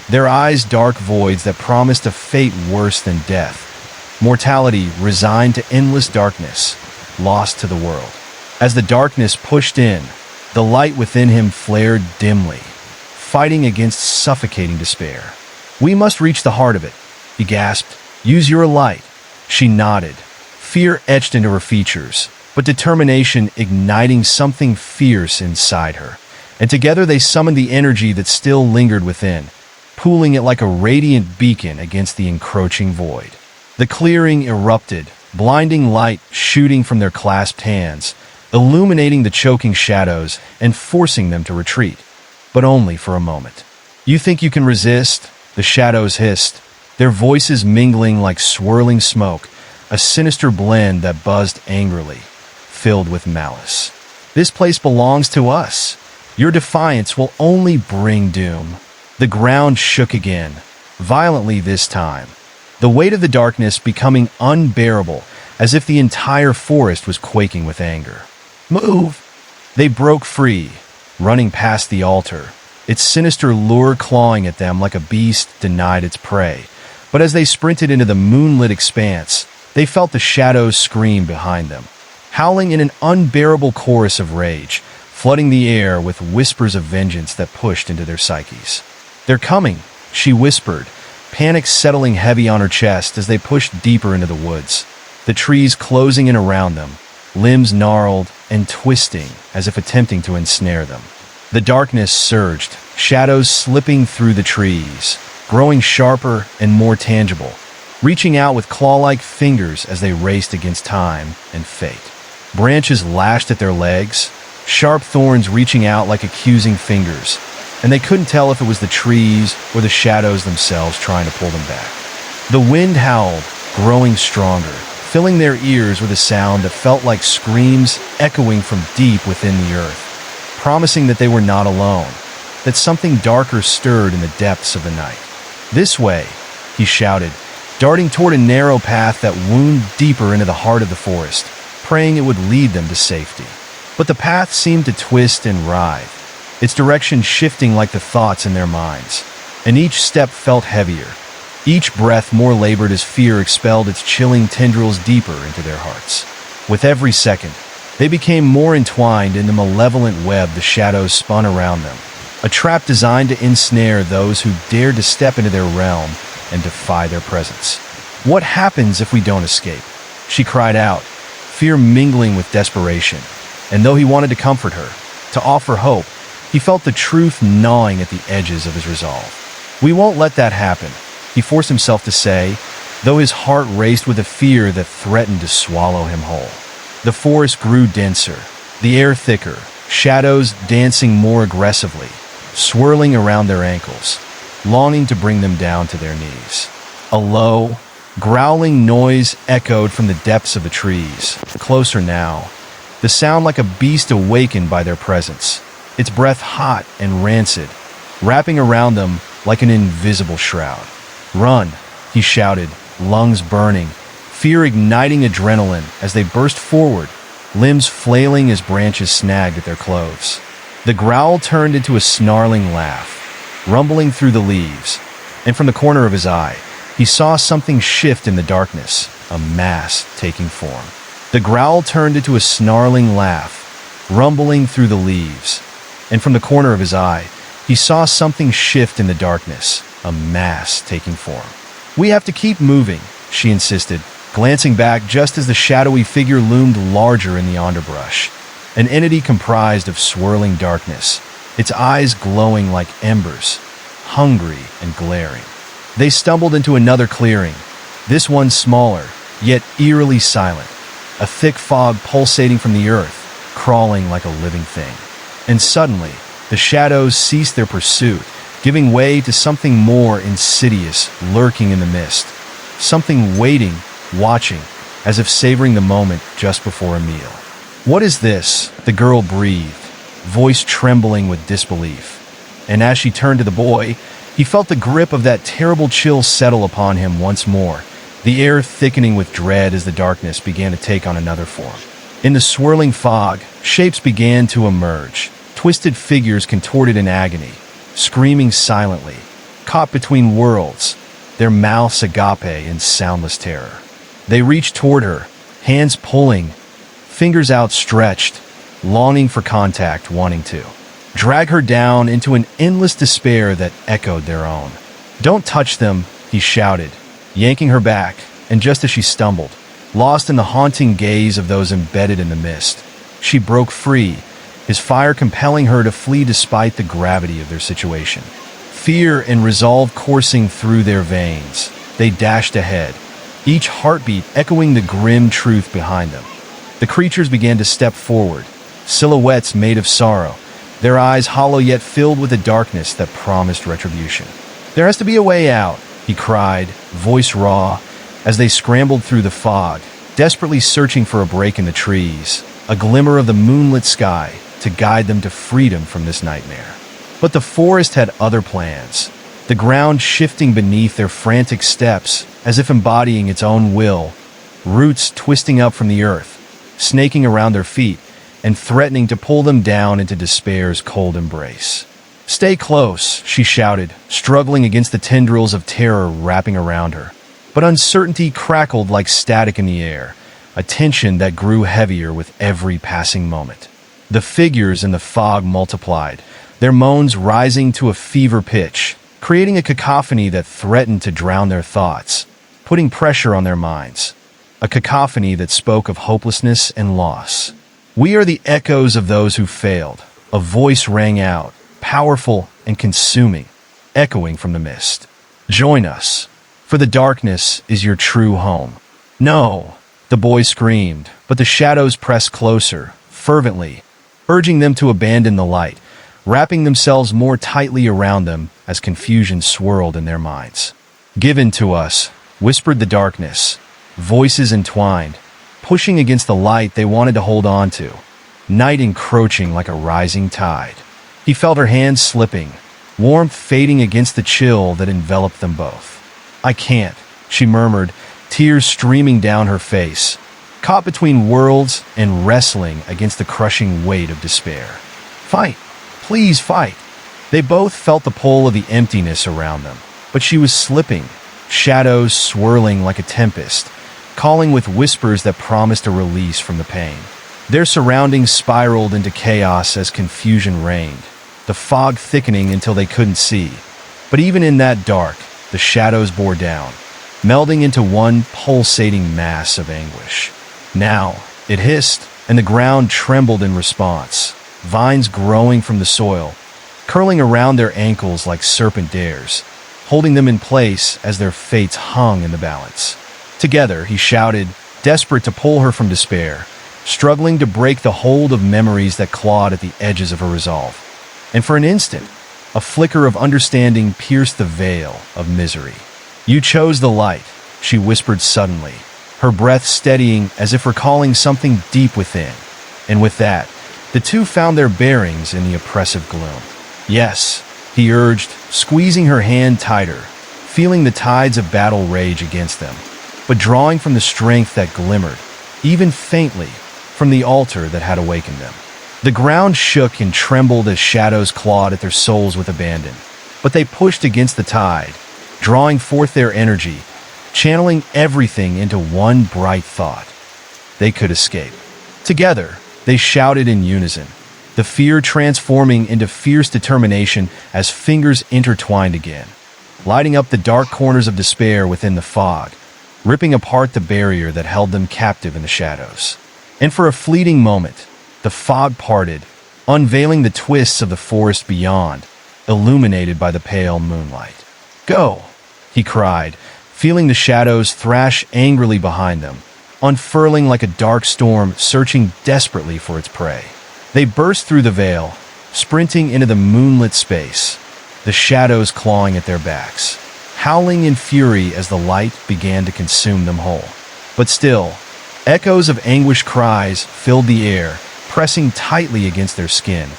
S1: their eyes dark voids that promised a fate worse than death. Mortality resigned to endless darkness, lost to the world. As the darkness pushed in, the light within him flared dimly, fighting against suffocating despair. "We must reach the heart of it," he gasped. "Use your light." She nodded, fear etched into her features, but determination igniting something fierce inside her. And together they summoned the energy that still lingered within, pooling it like a radiant beacon against the encroaching void. The clearing erupted, blinding light shooting from their clasped hands, illuminating the choking shadows and forcing them to retreat. But only for a moment. "You think you can resist?" The shadows hissed, their voices mingling like swirling smoke, a sinister blend that buzzed angrily, filled with malice. "This place belongs to us. Your defiance will only bring doom." The ground shook again, violently this time, the weight of the darkness becoming unbearable, as if the entire forest was quaking with anger. "Move!" They broke free, running past the altar, its sinister lure clawing at them like a beast denied its prey. But as they sprinted into the moonlit expanse, they felt the shadows scream behind them, howling in an unbearable chorus of rage, flooding the air with whispers of vengeance that pushed into their psyches. "They're coming," she whispered, panic settling heavy on her chest as they pushed deeper into the woods, the trees closing in around them, limbs gnarled and twisting as if attempting to ensnare them. The darkness surged, shadows slipping through the trees, growing sharper and more tangible, reaching out with claw-like fingers as they raced against time and fate. Branches lashed at their legs, sharp thorns reaching out like accusing fingers, and they couldn't tell if it was the trees or the shadows themselves trying to pull them back. The wind howled, growing stronger, filling their ears with a sound that felt like screams echoing from deep within the earth, promising that they were not alone, that something darker stirred in the depths of the night. "This way," he shouted, darting toward a narrow path that wound deeper into the heart of the forest, praying it would lead them to safety. But the path seemed to twist and writhe, its direction shifting like the thoughts in their minds, and each step felt heavier, each breath more labored as fear expelled its chilling tendrils deeper into their hearts. With every second, they became more entwined in the malevolent web the shadows spun around them, a trap designed to ensnare those who dared to step into their realm and defy their presence. "What happens if we don't escape?" she cried out, fear mingling with desperation. And though he wanted to comfort her, to offer hope, he felt the truth gnawing at the edges of his resolve. "We won't let that happen," he forced himself to say, though his heart raced with a fear that threatened to swallow him whole. The forest grew denser, the air thicker, shadows dancing more aggressively, swirling around their ankles, longing to bring them down to their knees. A low, Growling noise echoed from the depths of the trees, closer now, the sound like a beast awakened by their presence, its breath hot and rancid, wrapping around them like an invisible shroud. "Run," he shouted, lungs burning, fear igniting adrenaline as they burst forward, limbs flailing as branches snagged at their clothes. The growl turned into a snarling laugh, rumbling through the leaves, and from the corner of his eye, he saw something shift in the darkness, a mass taking form. The growl turned into a snarling laugh, rumbling through the leaves, and from the corner of his eye, he saw something shift in the darkness, a mass taking form. "We have to keep moving," she insisted, glancing back just as the shadowy figure loomed larger in the underbrush, an entity comprised of swirling darkness, its eyes glowing like embers, hungry and glaring. They stumbled into another clearing, this one smaller, yet eerily silent, a thick fog pulsating from the earth, crawling like a living thing. And suddenly, the shadows ceased their pursuit, giving way to something more insidious lurking in the mist, something waiting, watching, as if savoring the moment just before a meal. "What is this?" the girl breathed, voice trembling with disbelief. And as she turned to the boy, he felt the grip of that terrible chill settle upon him once more, the air thickening with dread as the darkness began to take on another form. In the swirling fog, shapes began to emerge, twisted figures contorted in agony, screaming silently, caught between worlds, their mouths agape in soundless terror. They reached toward her, hands pulling, fingers outstretched, longing for contact, wanting to drag her down into an endless despair that echoed their own. "Don't touch them," he shouted, yanking her back, and just as she stumbled, lost in the haunting gaze of those embedded in the mist, she broke free, his fire compelling her to flee despite the gravity of their situation. Fear and resolve coursing through their veins, they dashed ahead, each heartbeat echoing the grim truth behind them. The creatures began to step forward, silhouettes made of sorrow, their eyes hollow yet filled with a darkness that promised retribution. "There has to be a way out," he cried, voice raw, as they scrambled through the fog, desperately searching for a break in the trees, a glimmer of the moonlit sky to guide them to freedom from this nightmare. But the forest had other plans, the ground shifting beneath their frantic steps as if embodying its own will, roots twisting up from the earth, snaking around their feet, and threatening to pull them down into despair's cold embrace. "Stay close," she shouted, struggling against the tendrils of terror wrapping around her. But uncertainty crackled like static in the air, a tension that grew heavier with every passing moment. The figures in the fog multiplied, their moans rising to a fever pitch, creating a cacophony that threatened to drown their thoughts, putting pressure on their minds. A cacophony that spoke of hopelessness and loss. "We are the echoes of those who failed," a voice rang out, powerful and consuming, echoing from the mist. "Join us, for the darkness is your true home." "No," the boy screamed, but the shadows pressed closer, fervently, urging them to abandon the light, wrapping themselves more tightly around them as confusion swirled in their minds. "Give in to us," whispered the darkness, voices entwined, pushing against the light they wanted to hold on to, night encroaching like a rising tide. He felt her hands slipping, warmth fading against the chill that enveloped them both. "I can't," she murmured, tears streaming down her face, caught between worlds and wrestling against the crushing weight of despair. "Fight! Please fight!" They both felt the pull of the emptiness around them, but she was slipping, shadows swirling like a tempest, calling with whispers that promised a release from the pain. Their surroundings spiraled into chaos as confusion reigned, the fog thickening until they couldn't see. But even in that dark, the shadows bore down, melding into one pulsating mass of anguish. Now, it hissed, and the ground trembled in response, vines growing from the soil, curling around their ankles like serpent dares, holding them in place as their fates hung in the balance. Together, he shouted, desperate to pull her from despair, struggling to break the hold of memories that clawed at the edges of her resolve. And for an instant, a flicker of understanding pierced the veil of misery. "You chose the light," she whispered suddenly, her breath steadying as if recalling something deep within. And with that, the two found their bearings in the oppressive gloom. Yes, he urged, squeezing her hand tighter, feeling the tides of battle rage against them, but drawing from the strength that glimmered, even faintly, from the altar that had awakened them. The ground shook and trembled as shadows clawed at their souls with abandon, but they pushed against the tide, drawing forth their energy, channeling everything into one bright thought. They could escape. Together, they shouted in unison, the fear transforming into fierce determination as fingers intertwined again, lighting up the dark corners of despair within the fog, ripping apart the barrier that held them captive in the shadows. And for a fleeting moment, the fog parted, unveiling the twists of the forest beyond, illuminated by the pale moonlight. "Go!" he cried, feeling the shadows thrash angrily behind them, unfurling like a dark storm searching desperately for its prey. They burst through the veil, sprinting into the moonlit space, the shadows clawing at their backs, howling in fury as the light began to consume them whole. But still, echoes of anguished cries filled the air, pressing tightly against their skin,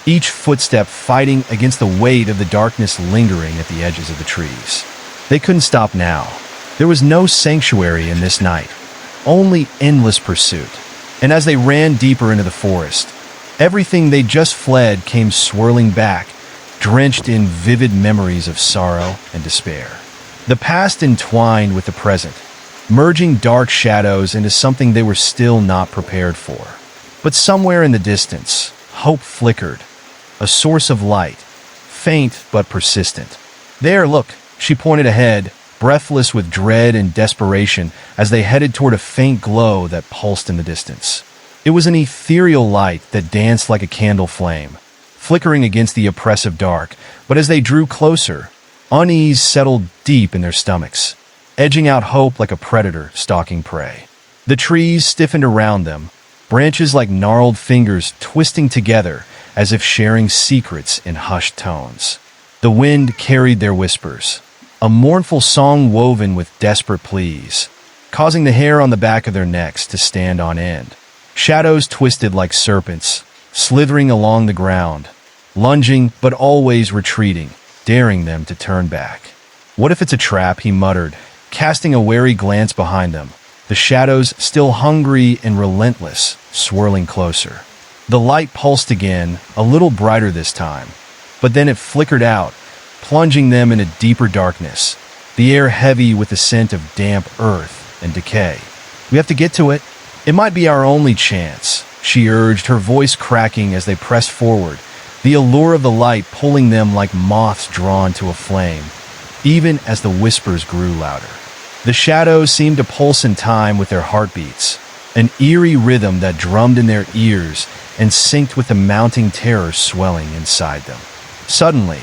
S1: each footstep fighting against the weight of the darkness lingering at the edges of the trees. They couldn't stop now. There was no sanctuary in this night, only endless pursuit. And as they ran deeper into the forest, everything they just fled came swirling back, drenched in vivid memories of sorrow and despair. The past entwined with the present, merging dark shadows into something they were still not prepared for. But somewhere in the distance, hope flickered, a source of light, faint but persistent. "There, look," she pointed ahead, breathless with dread and desperation as they headed toward a faint glow that pulsed in the distance. It was an ethereal light that danced like a candle flame, flickering against the oppressive dark, but as they drew closer, unease settled deep in their stomachs, edging out hope like a predator stalking prey. The trees stiffened around them, branches like gnarled fingers twisting together as if sharing secrets in hushed tones. The wind carried their whispers, a mournful song woven with desperate pleas, causing the hair on the back of their necks to stand on end. Shadows twisted like serpents, slithering along the ground, lunging but always retreating, daring them to turn back. "What if it's a trap?" he muttered, casting a wary glance behind them, the shadows still hungry and relentless, swirling closer. The light pulsed again, a little brighter this time, but then it flickered out, plunging them into deeper darkness, the air heavy with the scent of damp earth and decay. "We have to get to it. It might be our only chance," she urged, her voice cracking as they pressed forward, the allure of the light pulling them like moths drawn to a flame, even as the whispers grew louder. The shadows seemed to pulse in time with their heartbeats, an eerie rhythm that drummed in their ears and synced with the mounting terror swelling inside them. Suddenly,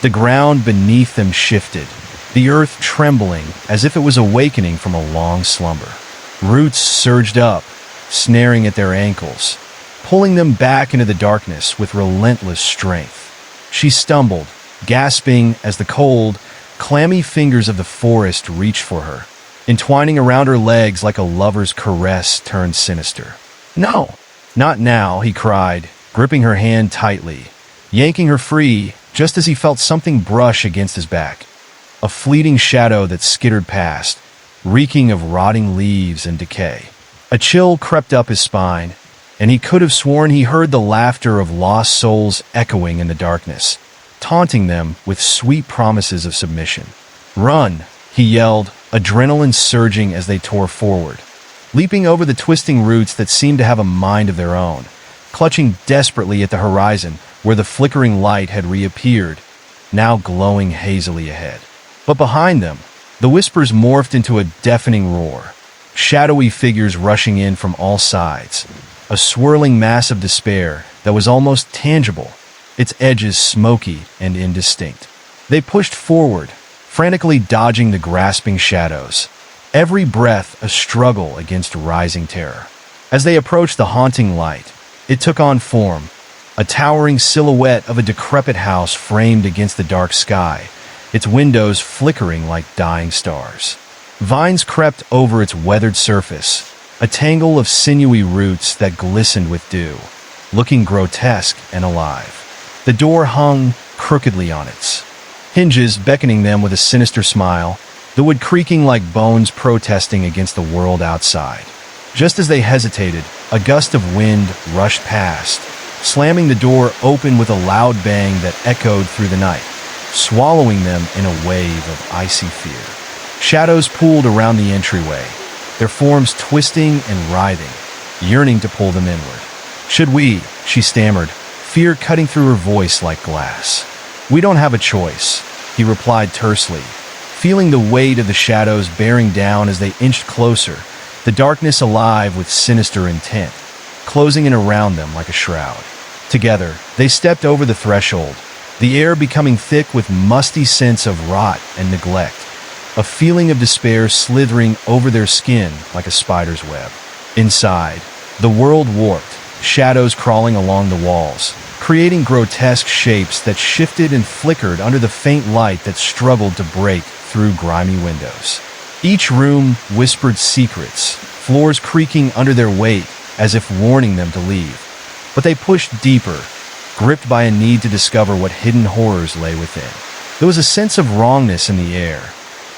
S1: the ground beneath them shifted, the earth trembling as if it was awakening from a long slumber. Roots surged up, snaring at their ankles, pulling them back into the darkness with relentless strength. She stumbled, gasping as the cold, clammy fingers of the forest reached for her, entwining around her legs like a lover's caress turned sinister. "No, not now," he cried, gripping her hand tightly, yanking her free just as he felt something brush against his back. A fleeting shadow that skittered past, reeking of rotting leaves and decay. A chill crept up his spine, and he could have sworn he heard the laughter of lost souls echoing in the darkness, taunting them with sweet promises of submission. "Run!" he yelled, adrenaline surging as they tore forward, leaping over the twisting roots that seemed to have a mind of their own, clutching desperately at the horizon where the flickering light had reappeared, now glowing hazily ahead. But behind them, the whispers morphed into a deafening roar, shadowy figures rushing in from all sides, a swirling mass of despair that was almost tangible, its edges smoky and indistinct. They pushed forward, frantically dodging the grasping shadows, every breath a struggle against rising terror. As they approached the haunting light, it took on form, a towering silhouette of a decrepit house framed against the dark sky, its windows flickering like dying stars. Vines crept over its weathered surface, a tangle of sinewy roots that glistened with dew, looking grotesque and alive. The door hung crookedly on its hinges, beckoning them with a sinister smile, the wood creaking like bones protesting against the world outside. Just as they hesitated, a gust of wind rushed past, slamming the door open with a loud bang that echoed through the night, swallowing them in a wave of icy fear. Shadows pooled around the entryway, their forms twisting and writhing, yearning to pull them inward. "Should we?" she stammered, fear cutting through her voice like glass. "We don't have a choice," he replied tersely, feeling the weight of the shadows bearing down as they inched closer, the darkness alive with sinister intent, closing in around them like a shroud. Together, they stepped over the threshold, the air becoming thick with musty scents of rot and neglect, a feeling of despair slithering over their skin like a spider's web. Inside, the world warped, shadows crawling along the walls, creating grotesque shapes that shifted and flickered under the faint light that struggled to break through grimy windows. Each room whispered secrets, floors creaking under their weight as if warning them to leave. But they pushed deeper, gripped by a need to discover what hidden horrors lay within. There was a sense of wrongness in the air,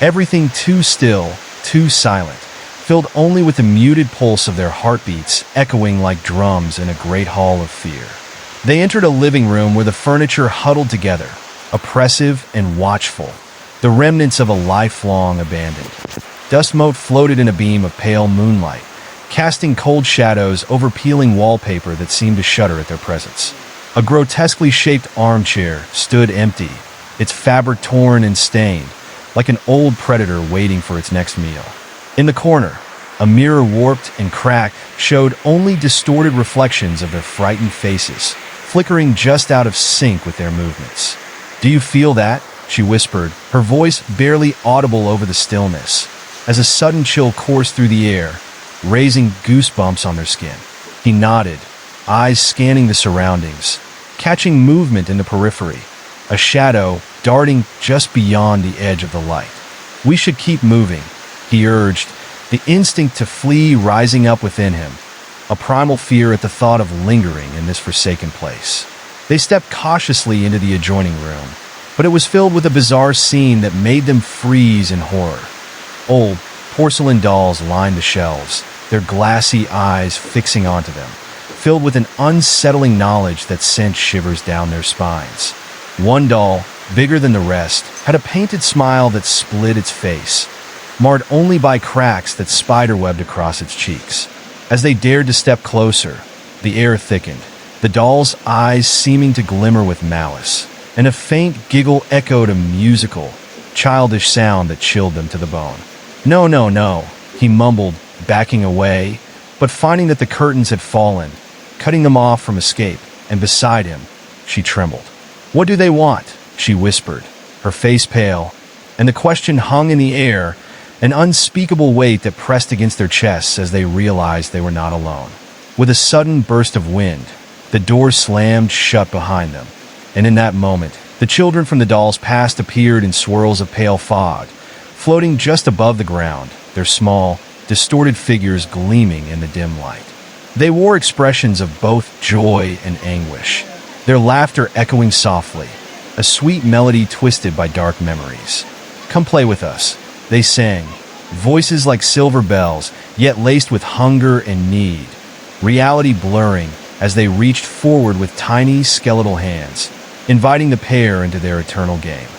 S1: everything too still, too silent, filled only with the muted pulse of their heartbeats echoing like drums in a great hall of fear. They entered a living room where the furniture huddled together, oppressive and watchful, the remnants of a lifelong abandon. Dust mote floated in a beam of pale moonlight, casting cold shadows over peeling wallpaper that seemed to shudder at their presence. A grotesquely shaped armchair stood empty, its fabric torn and stained, like an old predator waiting for its next meal. In the corner, a mirror warped and cracked showed only distorted reflections of their frightened faces, flickering just out of sync with their movements. "Do you feel that?" she whispered, her voice barely audible over the stillness, as a sudden chill coursed through the air, raising goosebumps on their skin. He nodded, eyes scanning the surroundings, catching movement in the periphery, a shadow darting just beyond the edge of the light. "We should keep moving," he urged, the instinct to flee rising up within him, a primal fear at the thought of lingering in this forsaken place. They stepped cautiously into the adjoining room, but it was filled with a bizarre scene that made them freeze in horror. Old porcelain dolls lined the shelves, their glassy eyes fixing onto them, filled with an unsettling knowledge that sent shivers down their spines. One doll, bigger than the rest, had a painted smile that split its face, marred only by cracks that spiderwebbed across its cheeks. As they dared to step closer, the air thickened, the doll's eyes seeming to glimmer with malice, and a faint giggle echoed a musical, childish sound that chilled them to the bone. "No, no, no," he mumbled, backing away, but finding that the curtains had fallen, cutting them off from escape, and beside him, she trembled. "What do they want?" she whispered, her face pale, and the question hung in the air, an unspeakable weight that pressed against their chests as they realized they were not alone. With a sudden burst of wind, the door slammed shut behind them, and in that moment, the children from the doll's past appeared in swirls of pale fog, floating just above the ground, their small, distorted figures gleaming in the dim light. They wore expressions of both joy and anguish, their laughter echoing softly, a sweet melody twisted by dark memories. "Come play with us," they sang, voices like silver bells, yet laced with hunger and need, reality blurring as they reached forward with tiny skeletal hands, inviting the pair into their eternal game.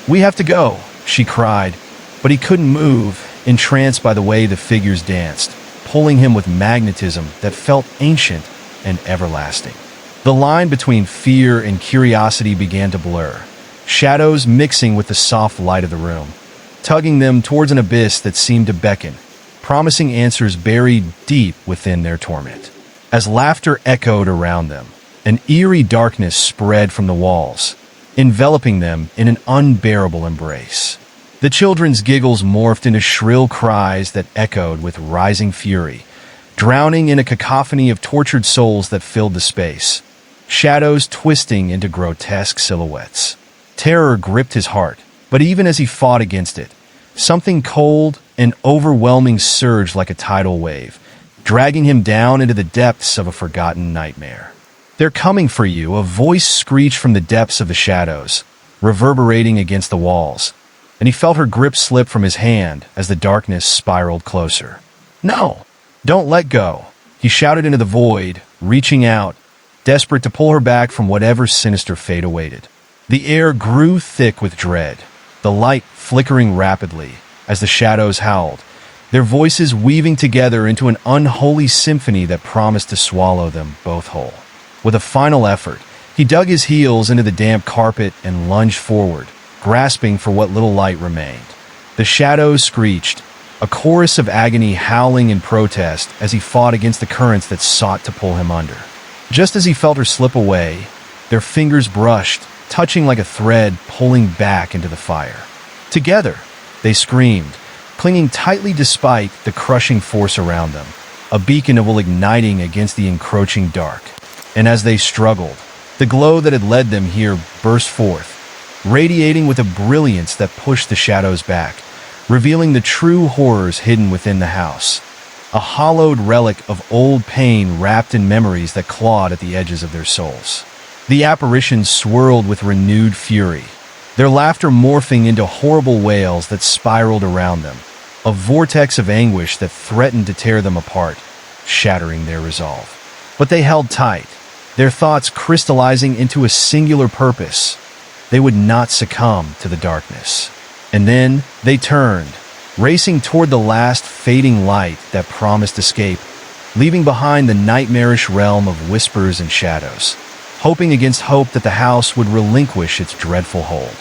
S1: "We have to go," she cried, but he couldn't move, entranced by the way the figures danced, pulling him with magnetism that felt ancient and everlasting. The line between fear and curiosity began to blur, shadows mixing with the soft light of the room, tugging them towards an abyss that seemed to beckon, promising answers buried deep within their torment. As laughter echoed around them, an eerie darkness spread from the walls, enveloping them in an unbearable embrace. The children's giggles morphed into shrill cries that echoed with rising fury, drowning in a cacophony of tortured souls that filled the space, shadows twisting into grotesque silhouettes. Terror gripped his heart, but even as he fought against it, Something cold and overwhelming surged like a tidal wave, dragging him down into the depths of a forgotten nightmare. "They're coming for you," a voice screeched from the depths of the shadows, reverberating against the walls, and he felt her grip slip from his hand as the darkness spiraled closer. "No! Don't let go!" He shouted into the void, reaching out, desperate to pull her back from whatever sinister fate awaited. The air grew thick with dread, the light flickering rapidly as the shadows howled, their voices weaving together into an unholy symphony that promised to swallow them both whole. With a final effort, he dug his heels into the damp carpet and lunged forward, grasping for what little light remained. The shadows screeched, a chorus of agony howling in protest as he fought against the currents that sought to pull him under. Just as he felt her slip away, their fingers brushed, touching like a thread pulling back into the fire. Together, they screamed, clinging tightly despite the crushing force around them, a beacon of will igniting against the encroaching dark. And as they struggled, the glow that had led them here burst forth, radiating with a brilliance that pushed the shadows back, revealing the true horrors hidden within the house. A hollowed relic of old pain wrapped in memories that clawed at the edges of their souls. The apparitions swirled with renewed fury, their laughter morphing into horrible wails that spiraled around them, a vortex of anguish that threatened to tear them apart, shattering their resolve. But they held tight, their thoughts crystallizing into a singular purpose. They would not succumb to the darkness. And then they turned, racing toward the last fading light that promised escape, leaving behind the nightmarish realm of whispers and shadows, hoping against hope that the house would relinquish its dreadful hold.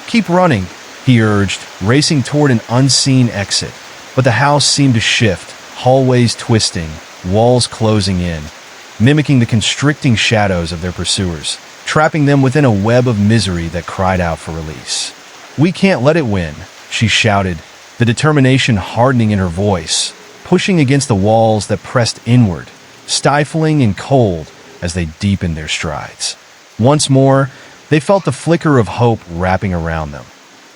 S1: "Keep running," he urged, racing toward an unseen exit, but the house seemed to shift, hallways twisting, walls closing in, mimicking the constricting shadows of their pursuers, trapping them within a web of misery that cried out for release. "We can't let it win," she shouted, the determination hardening in her voice, pushing against the walls that pressed inward, stifling and cold as they deepened their strides. Once more, they felt the flicker of hope wrapping around them,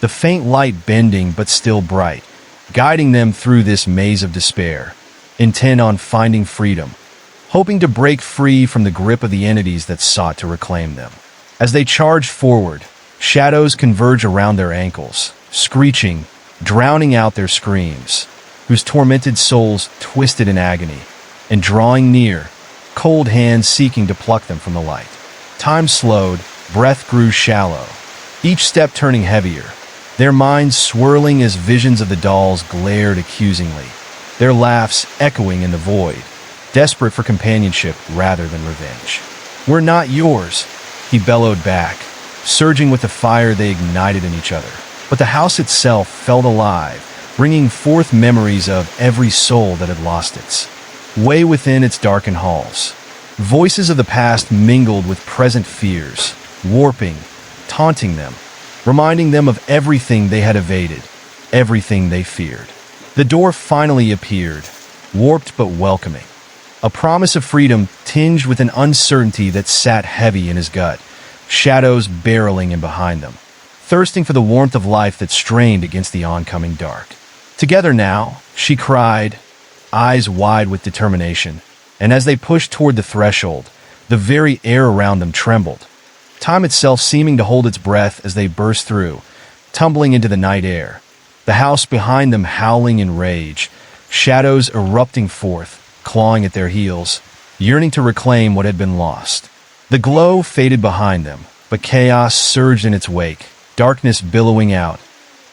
S1: the faint light bending but still bright, guiding them through this maze of despair, intent on finding freedom, hoping to break free from the grip of the entities that sought to reclaim them. As they charged forward, shadows converged around their ankles, screeching, drowning out their screams, whose tormented souls twisted in agony, and drawing near, cold hands seeking to pluck them from the light. Time slowed, breath grew shallow, each step turning heavier, their minds swirling as visions of the dolls glared accusingly, their laughs echoing in the void, desperate for companionship rather than revenge. "We're not yours," he bellowed back, surging with the fire they ignited in each other. But the house itself felt alive, bringing forth memories of every soul that had lost its way within its darkened halls. Voices of the past mingled with present fears, warping, taunting them, reminding them of everything they had evaded, everything they feared. The door finally appeared, warped but welcoming, a promise of freedom tinged with an uncertainty that sat heavy in his gut, shadows barreling in behind them, thirsting for the warmth of life that strained against the oncoming dark. "Together now," she cried, eyes wide with determination, and as they pushed toward the threshold, the very air around them trembled, time itself seeming to hold its breath as they burst through, tumbling into the night air, the house behind them howling in rage, shadows erupting forth, clawing at their heels, yearning to reclaim what had been lost. The glow faded behind them, but chaos surged in its wake, darkness billowing out,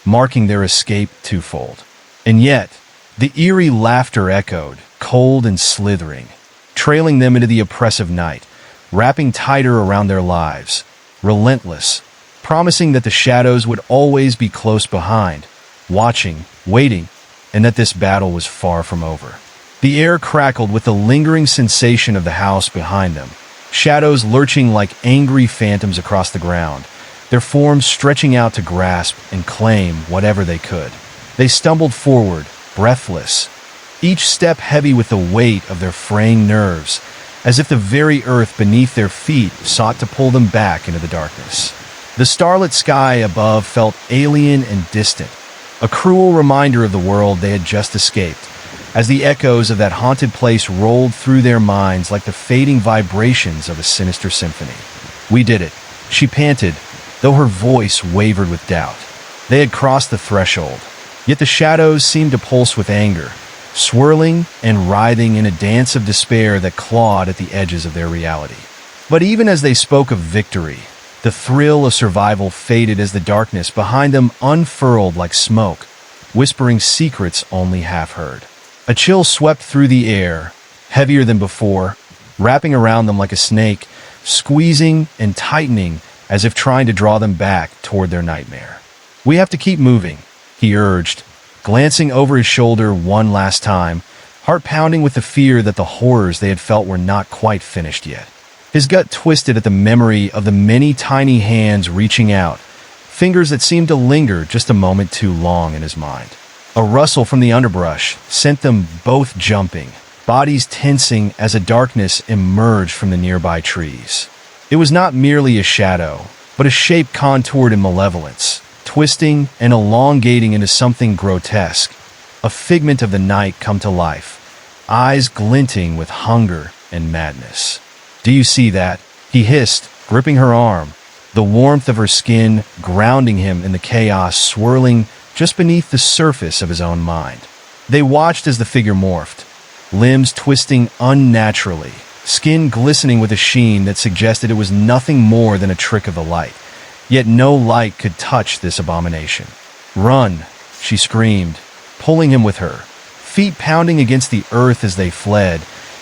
S1: marking their escape twofold. And yet, the eerie laughter echoed, cold and slithering, trailing them into the oppressive night, wrapping tighter around their lives, relentless, promising that the shadows would always be close behind, watching, waiting, and that this battle was far from over. The air crackled with the lingering sensation of the house behind them, shadows lurching like angry phantoms across the ground, their forms stretching out to grasp and claim whatever they could. They stumbled forward, breathless, each step heavy with the weight of their fraying nerves, as if the very earth beneath their feet sought to pull them back into the darkness. The starlit sky above felt alien and distant, a cruel reminder of the world they had just escaped, as the echoes of that haunted place rolled through their minds like the fading vibrations of a sinister symphony. "We did it," she panted, though her voice wavered with doubt. They had crossed the threshold, yet the shadows seemed to pulse with anger, swirling and writhing in a dance of despair that clawed at the edges of their reality. But even as they spoke of victory, the thrill of survival faded as the darkness behind them unfurled like smoke, whispering secrets only half heard. A chill swept through the air, heavier than before, wrapping around them like a snake, squeezing and tightening as if trying to draw them back toward their nightmare. "We have to keep moving," he urged, glancing over his shoulder one last time, heart pounding with the fear that the horrors they had felt were not quite finished yet. His gut twisted at the memory of the many tiny hands reaching out, fingers that seemed to linger just a moment too long in his mind. A rustle from the underbrush sent them both jumping, bodies tensing as a darkness emerged from the nearby trees. It was not merely a shadow, but a shape contoured in malevolence, twisting and elongating into something grotesque, a figment of the night come to life, eyes glinting with hunger and madness. "Do you see that?" he hissed, gripping her arm, the warmth of her skin grounding him in the chaos swirling just beneath the surface of his own mind. They watched as the figure morphed, limbs twisting unnaturally, skin glistening with a sheen that suggested it was nothing more than a trick of the light. Yet no light could touch this abomination. "Run!" she screamed, pulling him with her, feet pounding against the earth as they fled,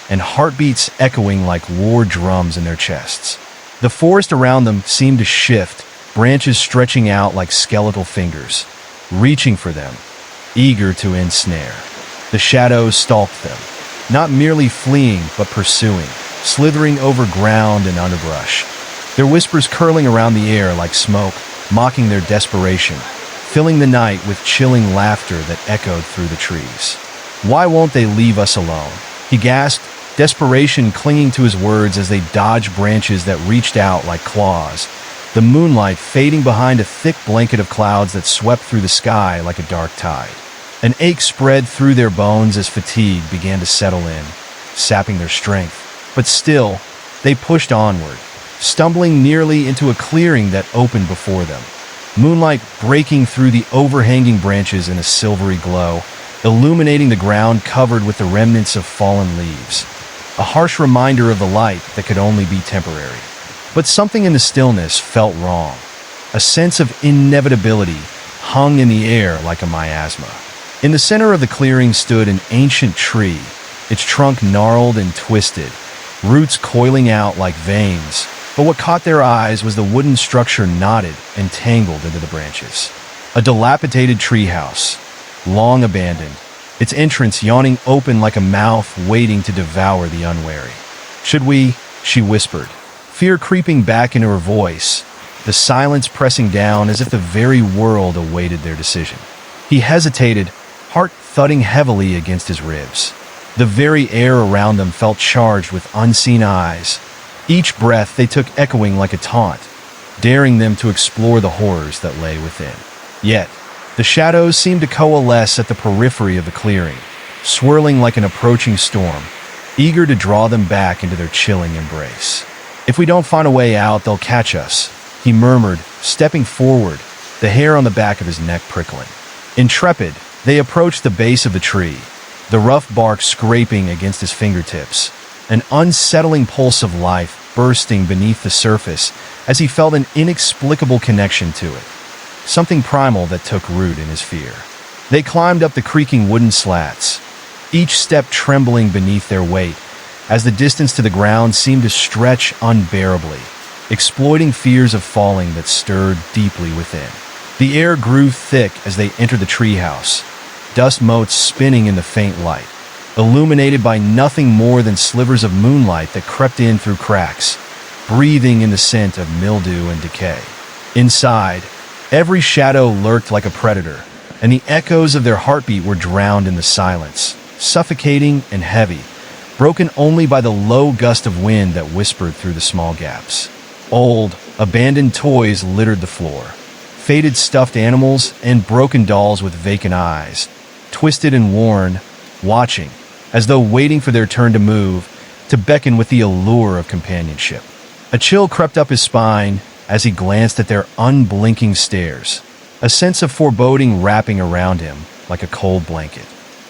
S1: and heartbeats echoing like war drums in their chests. The forest around them seemed to shift, branches stretching out like skeletal fingers, reaching for them, eager to ensnare. The shadows stalked them, not merely fleeing but pursuing, slithering over ground and underbrush, their whispers curling around the air like smoke, mocking their desperation, filling the night with chilling laughter that echoed through the trees. "Why won't they leave us alone?" he gasped, desperation clinging to his words as they dodged branches that reached out like claws, the moonlight fading behind a thick blanket of clouds that swept through the sky like a dark tide. An ache spread through their bones as fatigue began to settle in, sapping their strength. But still, they pushed onward, stumbling nearly into a clearing that opened before them, moonlight breaking through the overhanging branches in a silvery glow, illuminating the ground covered with the remnants of fallen leaves, a harsh reminder of the light that could only be temporary. But something in the stillness felt wrong. A sense of inevitability hung in the air like a miasma. In the center of the clearing stood an ancient tree, its trunk gnarled and twisted, roots coiling out like veins, but what caught their eyes was the wooden structure knotted and tangled into the branches. A dilapidated treehouse, long abandoned, its entrance yawning open like a mouth waiting to devour the unwary. "Should we?" she whispered, fear creeping back into her voice, the silence pressing down as if the very world awaited their decision. He hesitated, heart thudding heavily against his ribs. The very air around them felt charged with unseen eyes, each breath they took echoing like a taunt, daring them to explore the horrors that lay within. Yet, the shadows seemed to coalesce at the periphery of the clearing, swirling like an approaching storm, eager to draw them back into their chilling embrace. "If we don't find a way out, they'll catch us," he murmured, stepping forward, the hair on the back of his neck prickling. Intrepid, they approached the base of the tree, the rough bark scraping against his fingertips, an unsettling pulse of life bursting beneath the surface as he felt an inexplicable connection to it, something primal that took root in his fear. They climbed up the creaking wooden slats, each step trembling beneath their weight, as the distance to the ground seemed to stretch unbearably, exploiting fears of falling that stirred deeply within. The air grew thick as they entered the treehouse, dust motes spinning in the faint light, illuminated by nothing more than slivers of moonlight that crept in through cracks, breathing in the scent of mildew and decay. Inside, every shadow lurked like a predator, and the echoes of their heartbeat were drowned in the silence, suffocating and heavy, broken only by the low gust of wind that whispered through the small gaps. Old, abandoned toys littered the floor, faded stuffed animals, and broken dolls with vacant eyes, twisted and worn, watching, as though waiting for their turn to move, to beckon with the allure of companionship. A chill crept up his spine as he glanced at their unblinking stares, a sense of foreboding wrapping around him like a cold blanket.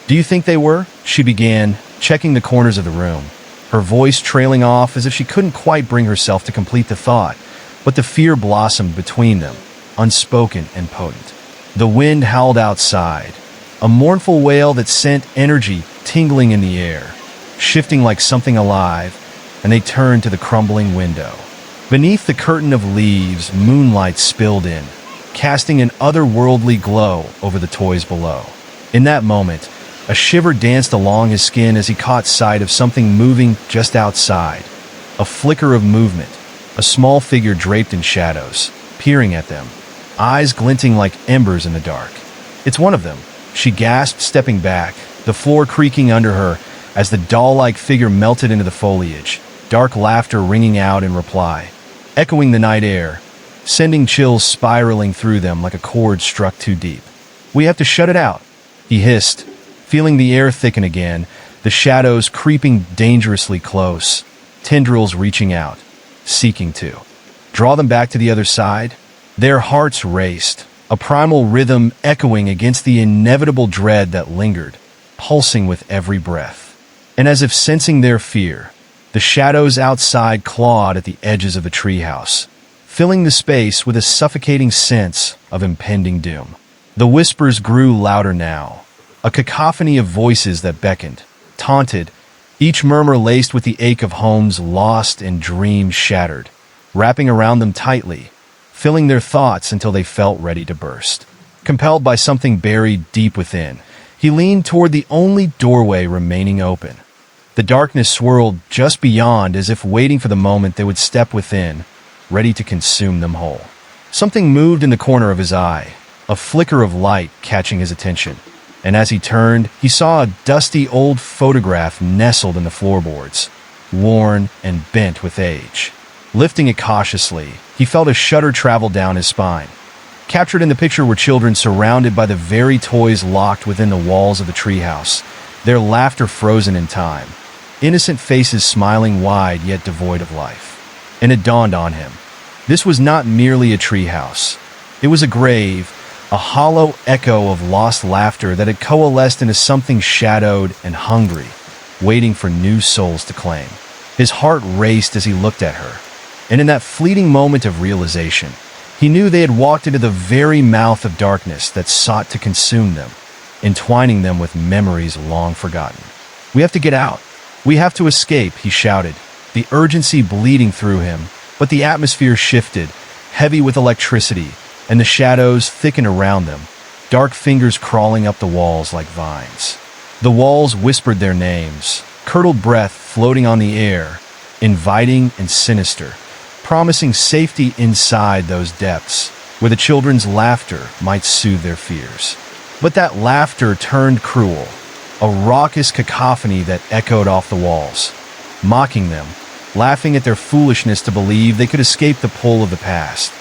S1: "Do you think they were?" she began, checking the corners of the room, her voice trailing off as if she couldn't quite bring herself to complete the thought, but the fear blossomed between them, unspoken and potent. The wind howled outside, a mournful wail that sent energy tingling in the air, shifting like something alive, and they turned to the crumbling window. Beneath the curtain of leaves, moonlight spilled in, casting an otherworldly glow over the toys below. In that moment, a shiver danced along his skin as he caught sight of something moving just outside. A flicker of movement, a small figure draped in shadows, peering at them, eyes glinting like embers in the dark. "It's one of them," she gasped, stepping back, the floor creaking under her as the doll-like figure melted into the foliage, dark laughter ringing out in reply, echoing the night air, sending chills spiraling through them like a cord struck too deep. "We have to shut it out," he hissed, feeling the air thicken again, the shadows creeping dangerously close, tendrils reaching out, seeking to draw them back to the other side. Their hearts raced, a primal rhythm echoing against the inevitable dread that lingered, pulsing with every breath. And as if sensing their fear, the shadows outside clawed at the edges of the treehouse, filling the space with a suffocating sense of impending doom. The whispers grew louder now, a cacophony of voices that beckoned, taunted, each murmur laced with the ache of homes lost and dreams shattered, wrapping around them tightly, filling their thoughts until they felt ready to burst. Compelled by something buried deep within, he leaned toward the only doorway remaining open. The darkness swirled just beyond as if waiting for the moment they would step within, ready to consume them whole. Something moved in the corner of his eye, a flicker of light catching his attention, and as he turned, he saw a dusty old photograph nestled in the floorboards, worn and bent with age. Lifting it cautiously, he felt a shudder travel down his spine. Captured in the picture were children surrounded by the very toys locked within the walls of the treehouse, their laughter frozen in time, innocent faces smiling wide yet devoid of life. And it dawned on him. This was not merely a treehouse. It was a grave, a hollow echo of lost laughter that had coalesced into something shadowed and hungry, waiting for new souls to claim. His heart raced as he looked at her, and in that fleeting moment of realization, he knew they had walked into the very mouth of darkness that sought to consume them, entwining them with memories long forgotten. "We have to get out. We have to escape," he shouted, the urgency bleeding through him, but the atmosphere shifted, heavy with electricity, and the shadows thickened around them, dark fingers crawling up the walls like vines. The walls whispered their names, curdled breath floating on the air, inviting and sinister, promising safety inside those depths, where the children's laughter might soothe their fears. But that laughter turned cruel, a raucous cacophony that echoed off the walls, mocking them, laughing at their foolishness to believe they could escape the pull of the past,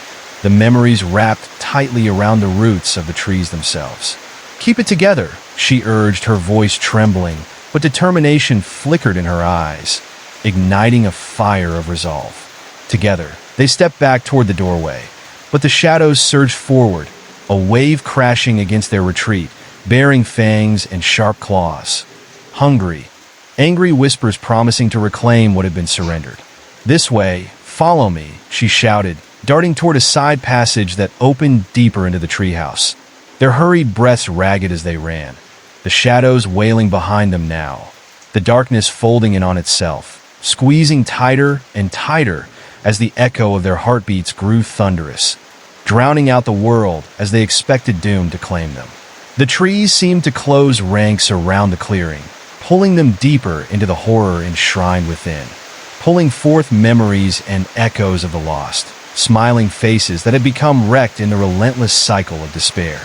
S1: the memories wrapped tightly around the roots of the trees themselves. "Keep it together," she urged, her voice trembling, but determination flickered in her eyes, igniting a fire of resolve. Together, they stepped back toward the doorway, but the shadows surged forward, a wave crashing against their retreat, bearing fangs and sharp claws. Hungry, angry whispers promising to reclaim what had been surrendered. "This way, follow me," she shouted, darting toward a side passage that opened deeper into the treehouse, their hurried breaths ragged as they ran, the shadows wailing behind them now, the darkness folding in on itself, squeezing tighter and tighter as the echo of their heartbeats grew thunderous, drowning out the world as they expected doom to claim them. The trees seemed to close ranks around the clearing, pulling them deeper into the horror enshrined within, pulling forth memories and echoes of the lost, smiling faces that had become wrecked in the relentless cycle of despair.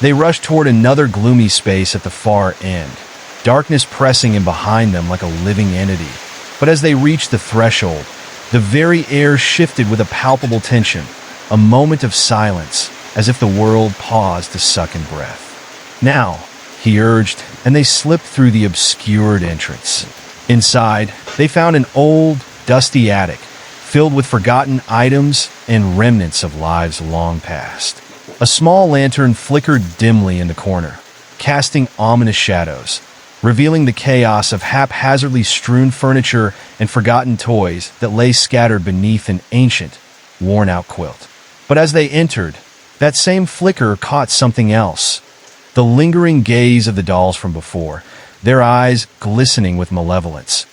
S1: They rushed toward another gloomy space at the far end, darkness pressing in behind them like a living entity. But as they reached the threshold, the very air shifted with a palpable tension, a moment of silence, as if the world paused to suck in breath. "Now," he urged, and they slipped through the obscured entrance. Inside, they found an old, dusty attic filled with forgotten items and remnants of lives long past. A small lantern flickered dimly in the corner, casting ominous shadows, revealing the chaos of haphazardly strewn furniture and forgotten toys that lay scattered beneath an ancient, worn-out quilt. But as they entered, that same flicker caught something else. The lingering gaze of the dolls from before, their eyes glistening with malevolence,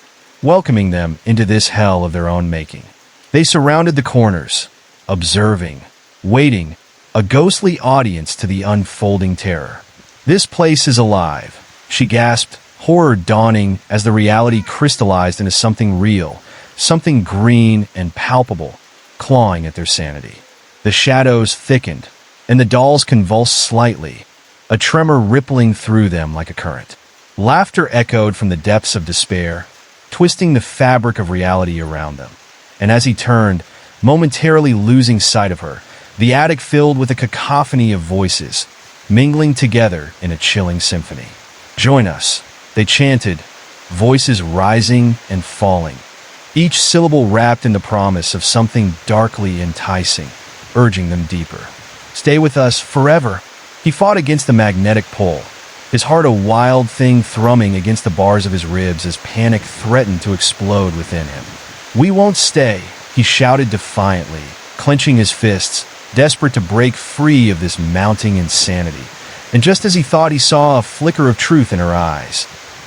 S1: welcoming them into this hell of their own making. They surrounded the corners, observing, waiting, a ghostly audience to the unfolding terror. "This place is alive," she gasped, horror dawning as the reality crystallized into something real, something green and palpable, clawing at their sanity. The shadows thickened, and the dolls convulsed slightly, a tremor rippling through them like a current. Laughter echoed from the depths of despair, twisting the fabric of reality around them. And as he turned, momentarily losing sight of her, the attic filled with a cacophony of voices, mingling together in a chilling symphony. "Join us," they chanted, voices rising and falling, each syllable wrapped in the promise of something darkly enticing, urging them deeper. "Stay with us forever." He fought against the magnetic pull, his heart a wild thing thrumming against the bars of his ribs as panic threatened to explode within him. "We won't stay," he shouted defiantly, clenching his fists, desperate to break free of this mounting insanity. And just as he thought he saw a flicker of truth in her eyes,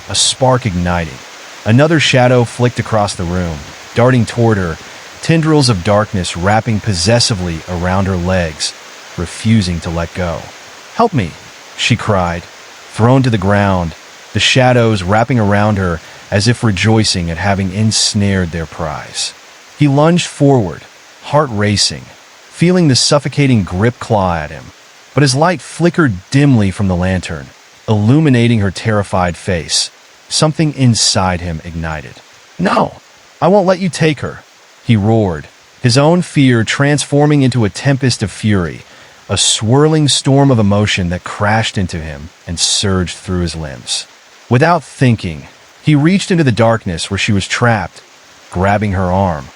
S1: a spark igniting, another shadow flicked across the room, darting toward her, tendrils of darkness wrapping possessively around her legs, refusing to let go. "Help me," she cried, thrown to the ground, the shadows wrapping around her as if rejoicing at having ensnared their prize. He lunged forward, heart racing, feeling the suffocating grip claw at him, but his light flickered dimly from the lantern, illuminating her terrified face. Something inside him ignited. "No, I won't let you take her," he roared, his own fear transforming into a tempest of fury, a swirling storm of emotion that crashed into him and surged through his limbs. Without thinking, he reached into the darkness where she was trapped, grabbing her arm,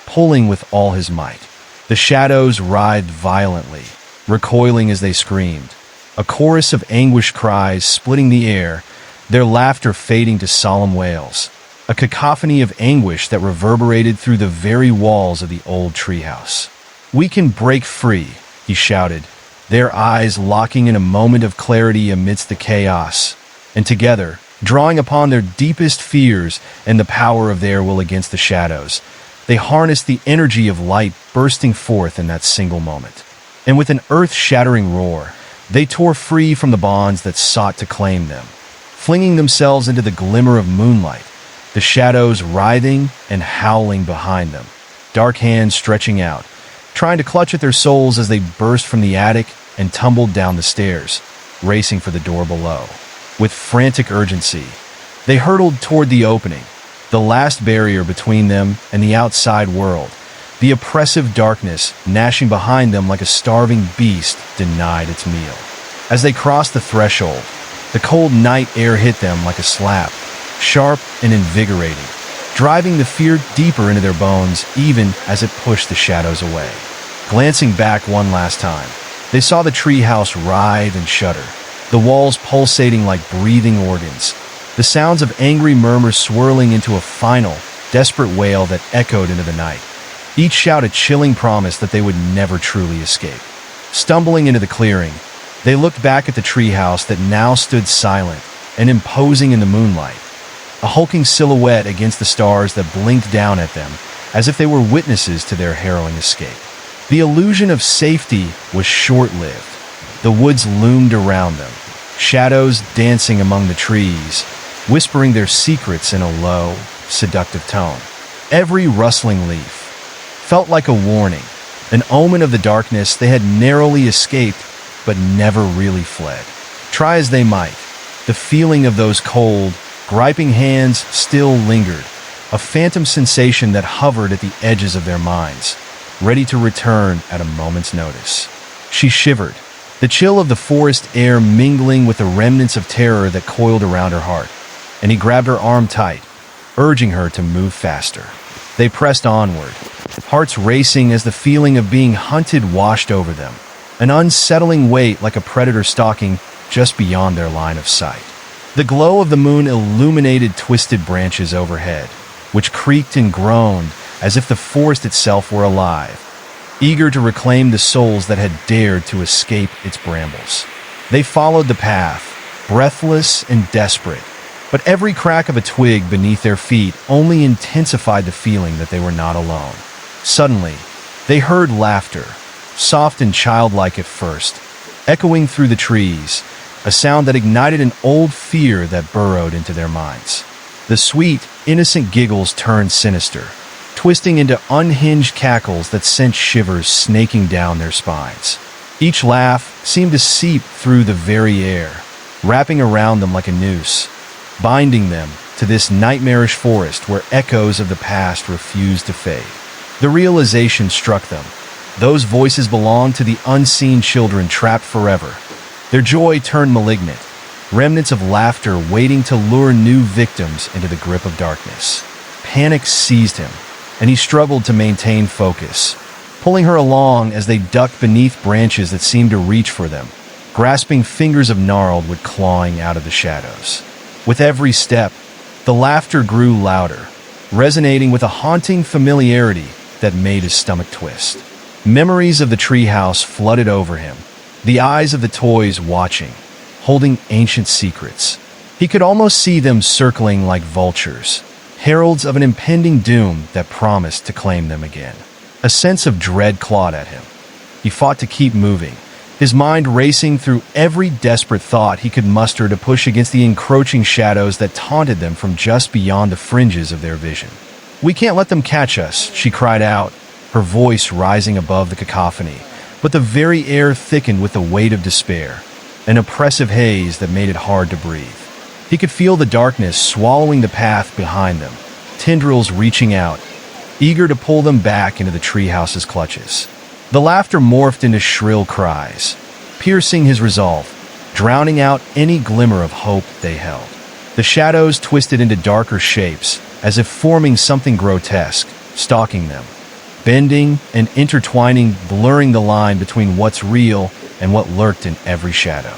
S1: pulling with all his might. The shadows writhed violently, recoiling as they screamed, a chorus of anguished cries splitting the air, their laughter fading to solemn wails, a cacophony of anguish that reverberated through the very walls of the old treehouse. "We can break free," he shouted, their eyes locking in a moment of clarity amidst the chaos, and together, drawing upon their deepest fears and the power of their will against the shadows, they harnessed the energy of light bursting forth in that single moment. And with an earth-shattering roar, they tore free from the bonds that sought to claim them, flinging themselves into the glimmer of moonlight, the shadows writhing and howling behind them, dark hands stretching out, trying to clutch at their souls as they burst from the attic and tumbled down the stairs, racing for the door below. With frantic urgency, they hurtled toward the opening, the last barrier between them and the outside world, the oppressive darkness gnashing behind them like a starving beast denied its meal. As they crossed the threshold, the cold night air hit them like a slap, sharp and invigorating, driving the fear deeper into their bones even as it pushed the shadows away. Glancing back one last time, they saw the treehouse writhe and shudder, the walls pulsating like breathing organs, the sounds of angry murmurs swirling into a final, desperate wail that echoed into the night. Each shout a chilling promise that they would never truly escape. Stumbling into the clearing, they looked back at the treehouse that now stood silent and imposing in the moonlight, a hulking silhouette against the stars that blinked down at them as if they were witnesses to their harrowing escape. The illusion of safety was short-lived. The woods loomed around them, shadows dancing among the trees, whispering their secrets in a low, seductive tone. Every rustling leaf felt like a warning, an omen of the darkness they had narrowly escaped but never really fled. Try as they might, the feeling of those cold, griping hands still lingered, a phantom sensation that hovered at the edges of their minds, ready to return at a moment's notice. She shivered, the chill of the forest air mingling with the remnants of terror that coiled around her heart, and he grabbed her arm tight, urging her to move faster. They pressed onward, hearts racing as the feeling of being hunted washed over them, an unsettling weight like a predator stalking just beyond their line of sight. The glow of the moon illuminated twisted branches overhead, which creaked and groaned as if the forest itself were alive, eager to reclaim the souls that had dared to escape its brambles. They followed the path, breathless and desperate, but every crack of a twig beneath their feet only intensified the feeling that they were not alone. Suddenly, they heard laughter, soft and childlike at first, echoing through the trees, a sound that ignited an old fear that burrowed into their minds. The sweet, innocent giggles turned sinister, twisting into unhinged cackles that sent shivers snaking down their spines. Each laugh seemed to seep through the very air, wrapping around them like a noose, binding them to this nightmarish forest where echoes of the past refused to fade. The realization struck them. Those voices belonged to the unseen children trapped forever. Their joy turned malignant, remnants of laughter waiting to lure new victims into the grip of darkness. Panic seized him, and he struggled to maintain focus, pulling her along as they ducked beneath branches that seemed to reach for them, grasping fingers of gnarled wood clawing out of the shadows. With every step, the laughter grew louder, resonating with a haunting familiarity that made his stomach twist. Memories of the treehouse flooded over him, the eyes of the toys watching, holding ancient secrets. He could almost see them circling like vultures, heralds of an impending doom that promised to claim them again. A sense of dread clawed at him. He fought to keep moving, his mind racing through every desperate thought he could muster to push against the encroaching shadows that taunted them from just beyond the fringes of their vision. "We can't let them catch us," she cried out, her voice rising above the cacophony, but the very air thickened with the weight of despair, an oppressive haze that made it hard to breathe. He could feel the darkness swallowing the path behind them, tendrils reaching out, eager to pull them back into the treehouse's clutches. The laughter morphed into shrill cries, piercing his resolve, drowning out any glimmer of hope they held. The shadows twisted into darker shapes, as if forming something grotesque, stalking them, bending and intertwining, blurring the line between what's real and what lurked in every shadow.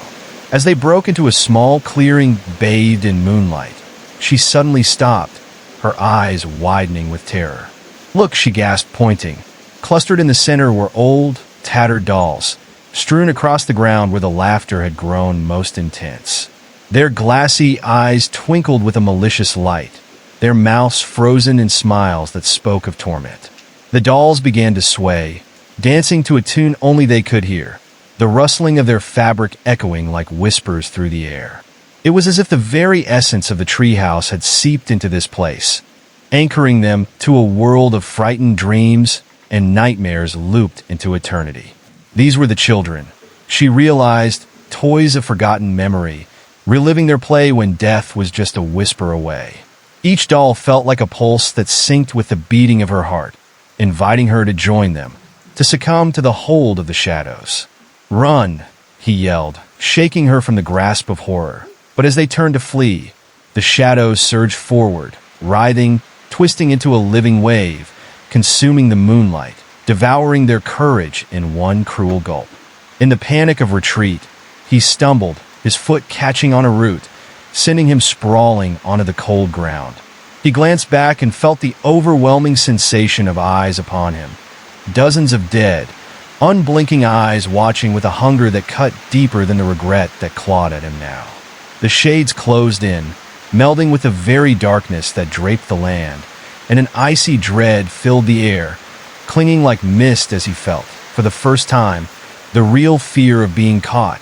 S1: As they broke into a small clearing bathed in moonlight, she suddenly stopped, her eyes widening with terror. "Look," she gasped, pointing. Clustered in the center were old, tattered dolls, strewn across the ground where the laughter had grown most intense. Their glassy eyes twinkled with a malicious light, their mouths frozen in smiles that spoke of torment. The dolls began to sway, dancing to a tune only they could hear, the rustling of their fabric echoing like whispers through the air. It was as if the very essence of the treehouse had seeped into this place, anchoring them to a world of frightened dreams and nightmares looped into eternity. These were the children, she realized, toys of forgotten memory, reliving their play when death was just a whisper away. Each doll felt like a pulse that synced with the beating of her heart, inviting her to join them, to succumb to the hold of the shadows. "Run!" he yelled, shaking her from the grasp of horror. But as they turned to flee, the shadows surged forward, writhing, twisting into a living wave, consuming the moonlight, devouring their courage in one cruel gulp. In the panic of retreat, he stumbled, his foot catching on a root, sending him sprawling onto the cold ground. He glanced back and felt the overwhelming sensation of eyes upon him. Dozens of dead, unblinking eyes watching with a hunger that cut deeper than the regret that clawed at him now. The shades closed in, melding with the very darkness that draped the land, and an icy dread filled the air, clinging like mist as he felt, for the first time, the real fear of being caught.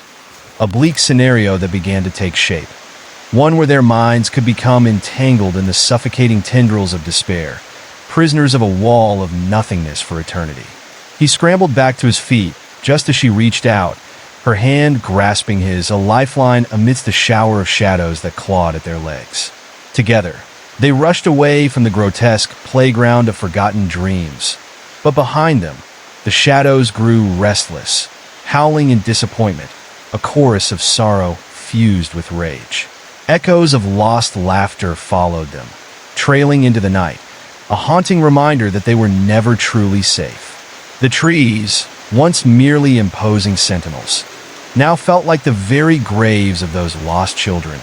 S1: A bleak scenario that began to take shape. One where their minds could become entangled in the suffocating tendrils of despair, prisoners of a wall of nothingness for eternity. He scrambled back to his feet, just as she reached out, her hand grasping his, a lifeline amidst the shower of shadows that clawed at their legs. Together, they rushed away from the grotesque playground of forgotten dreams. But behind them, the shadows grew restless, howling in disappointment, a chorus of sorrow fused with rage. Echoes of lost laughter followed them, trailing into the night, a haunting reminder that they were never truly safe. The trees, once merely imposing sentinels, now felt like the very graves of those lost children,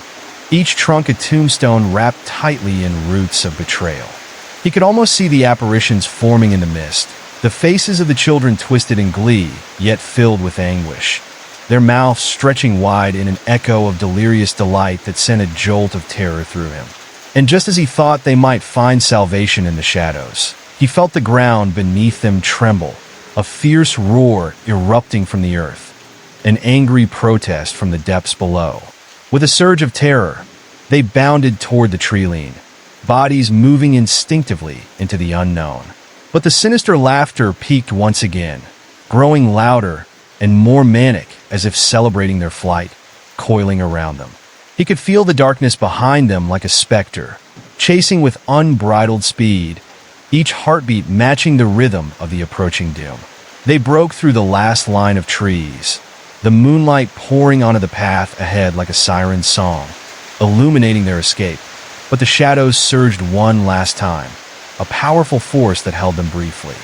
S1: each trunk a tombstone wrapped tightly in roots of betrayal. He could almost see the apparitions forming in the mist, the faces of the children twisted in glee, yet filled with anguish, their mouths stretching wide in an echo of delirious delight that sent a jolt of terror through him. And just as he thought they might find salvation in the shadows, he felt the ground beneath them tremble, a fierce roar erupting from the earth, an angry protest from the depths below. With a surge of terror, they bounded toward the tree-line, bodies moving instinctively into the unknown. But the sinister laughter peaked once again, growing louder and more manic as if celebrating their flight, coiling around them. He could feel the darkness behind them like a specter, chasing with unbridled speed, each heartbeat matching the rhythm of the approaching doom. They broke through the last line of trees, the moonlight pouring onto the path ahead like a siren's song, illuminating their escape. But the shadows surged one last time, a powerful force that held them briefly.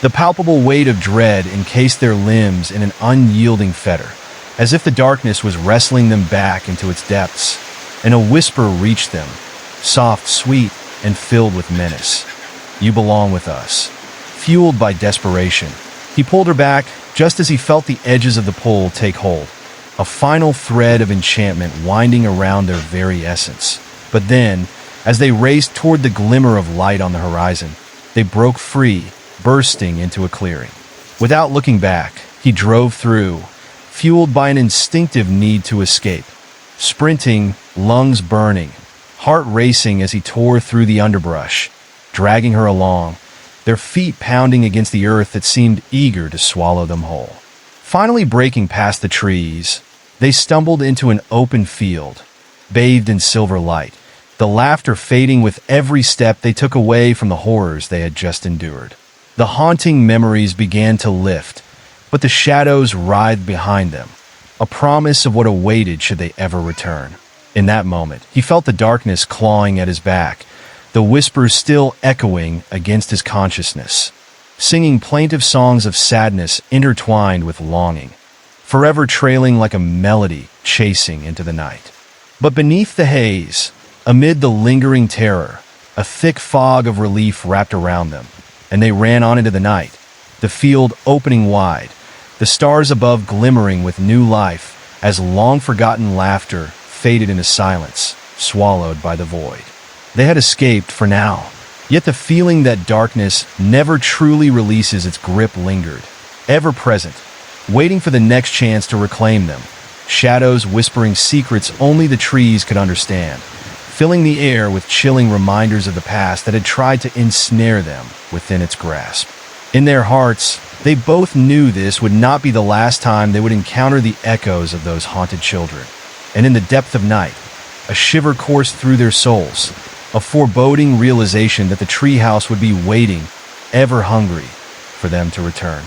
S1: The palpable weight of dread encased their limbs in an unyielding fetter, as if the darkness was wrestling them back into its depths, and a whisper reached them, soft, sweet, and filled with menace. "You belong with us." Fueled by desperation, he pulled her back just as he felt the edges of the pull take hold, a final thread of enchantment winding around their very essence. But then, as they raced toward the glimmer of light on the horizon, they broke free, bursting into a clearing. Without looking back, he drove through, fueled by an instinctive need to escape. Sprinting, lungs burning, heart racing as he tore through the underbrush, dragging her along, their feet pounding against the earth that seemed eager to swallow them whole. Finally breaking past the trees, they stumbled into an open field, bathed in silver light, the laughter fading with every step they took away from the horrors they had just endured. The haunting memories began to lift, but the shadows writhed behind them, a promise of what awaited should they ever return. In that moment, he felt the darkness clawing at his back, the whispers still echoing against his consciousness, singing plaintive songs of sadness intertwined with longing, forever trailing like a melody chasing into the night. But beneath the haze, amid the lingering terror, a thick fog of relief wrapped around them, and they ran on into the night, the field opening wide, the stars above glimmering with new life as long-forgotten laughter faded into silence, swallowed by the void. They had escaped for now, yet the feeling that darkness never truly releases its grip lingered, ever present, waiting for the next chance to reclaim them, shadows whispering secrets only the trees could understand, filling the air with chilling reminders of the past that had tried to ensnare them within its grasp. In their hearts, they both knew this would not be the last time they would encounter the echoes of those haunted children. And in the depth of night, a shiver coursed through their souls, a foreboding realization that the treehouse would be waiting, ever hungry, for them to return.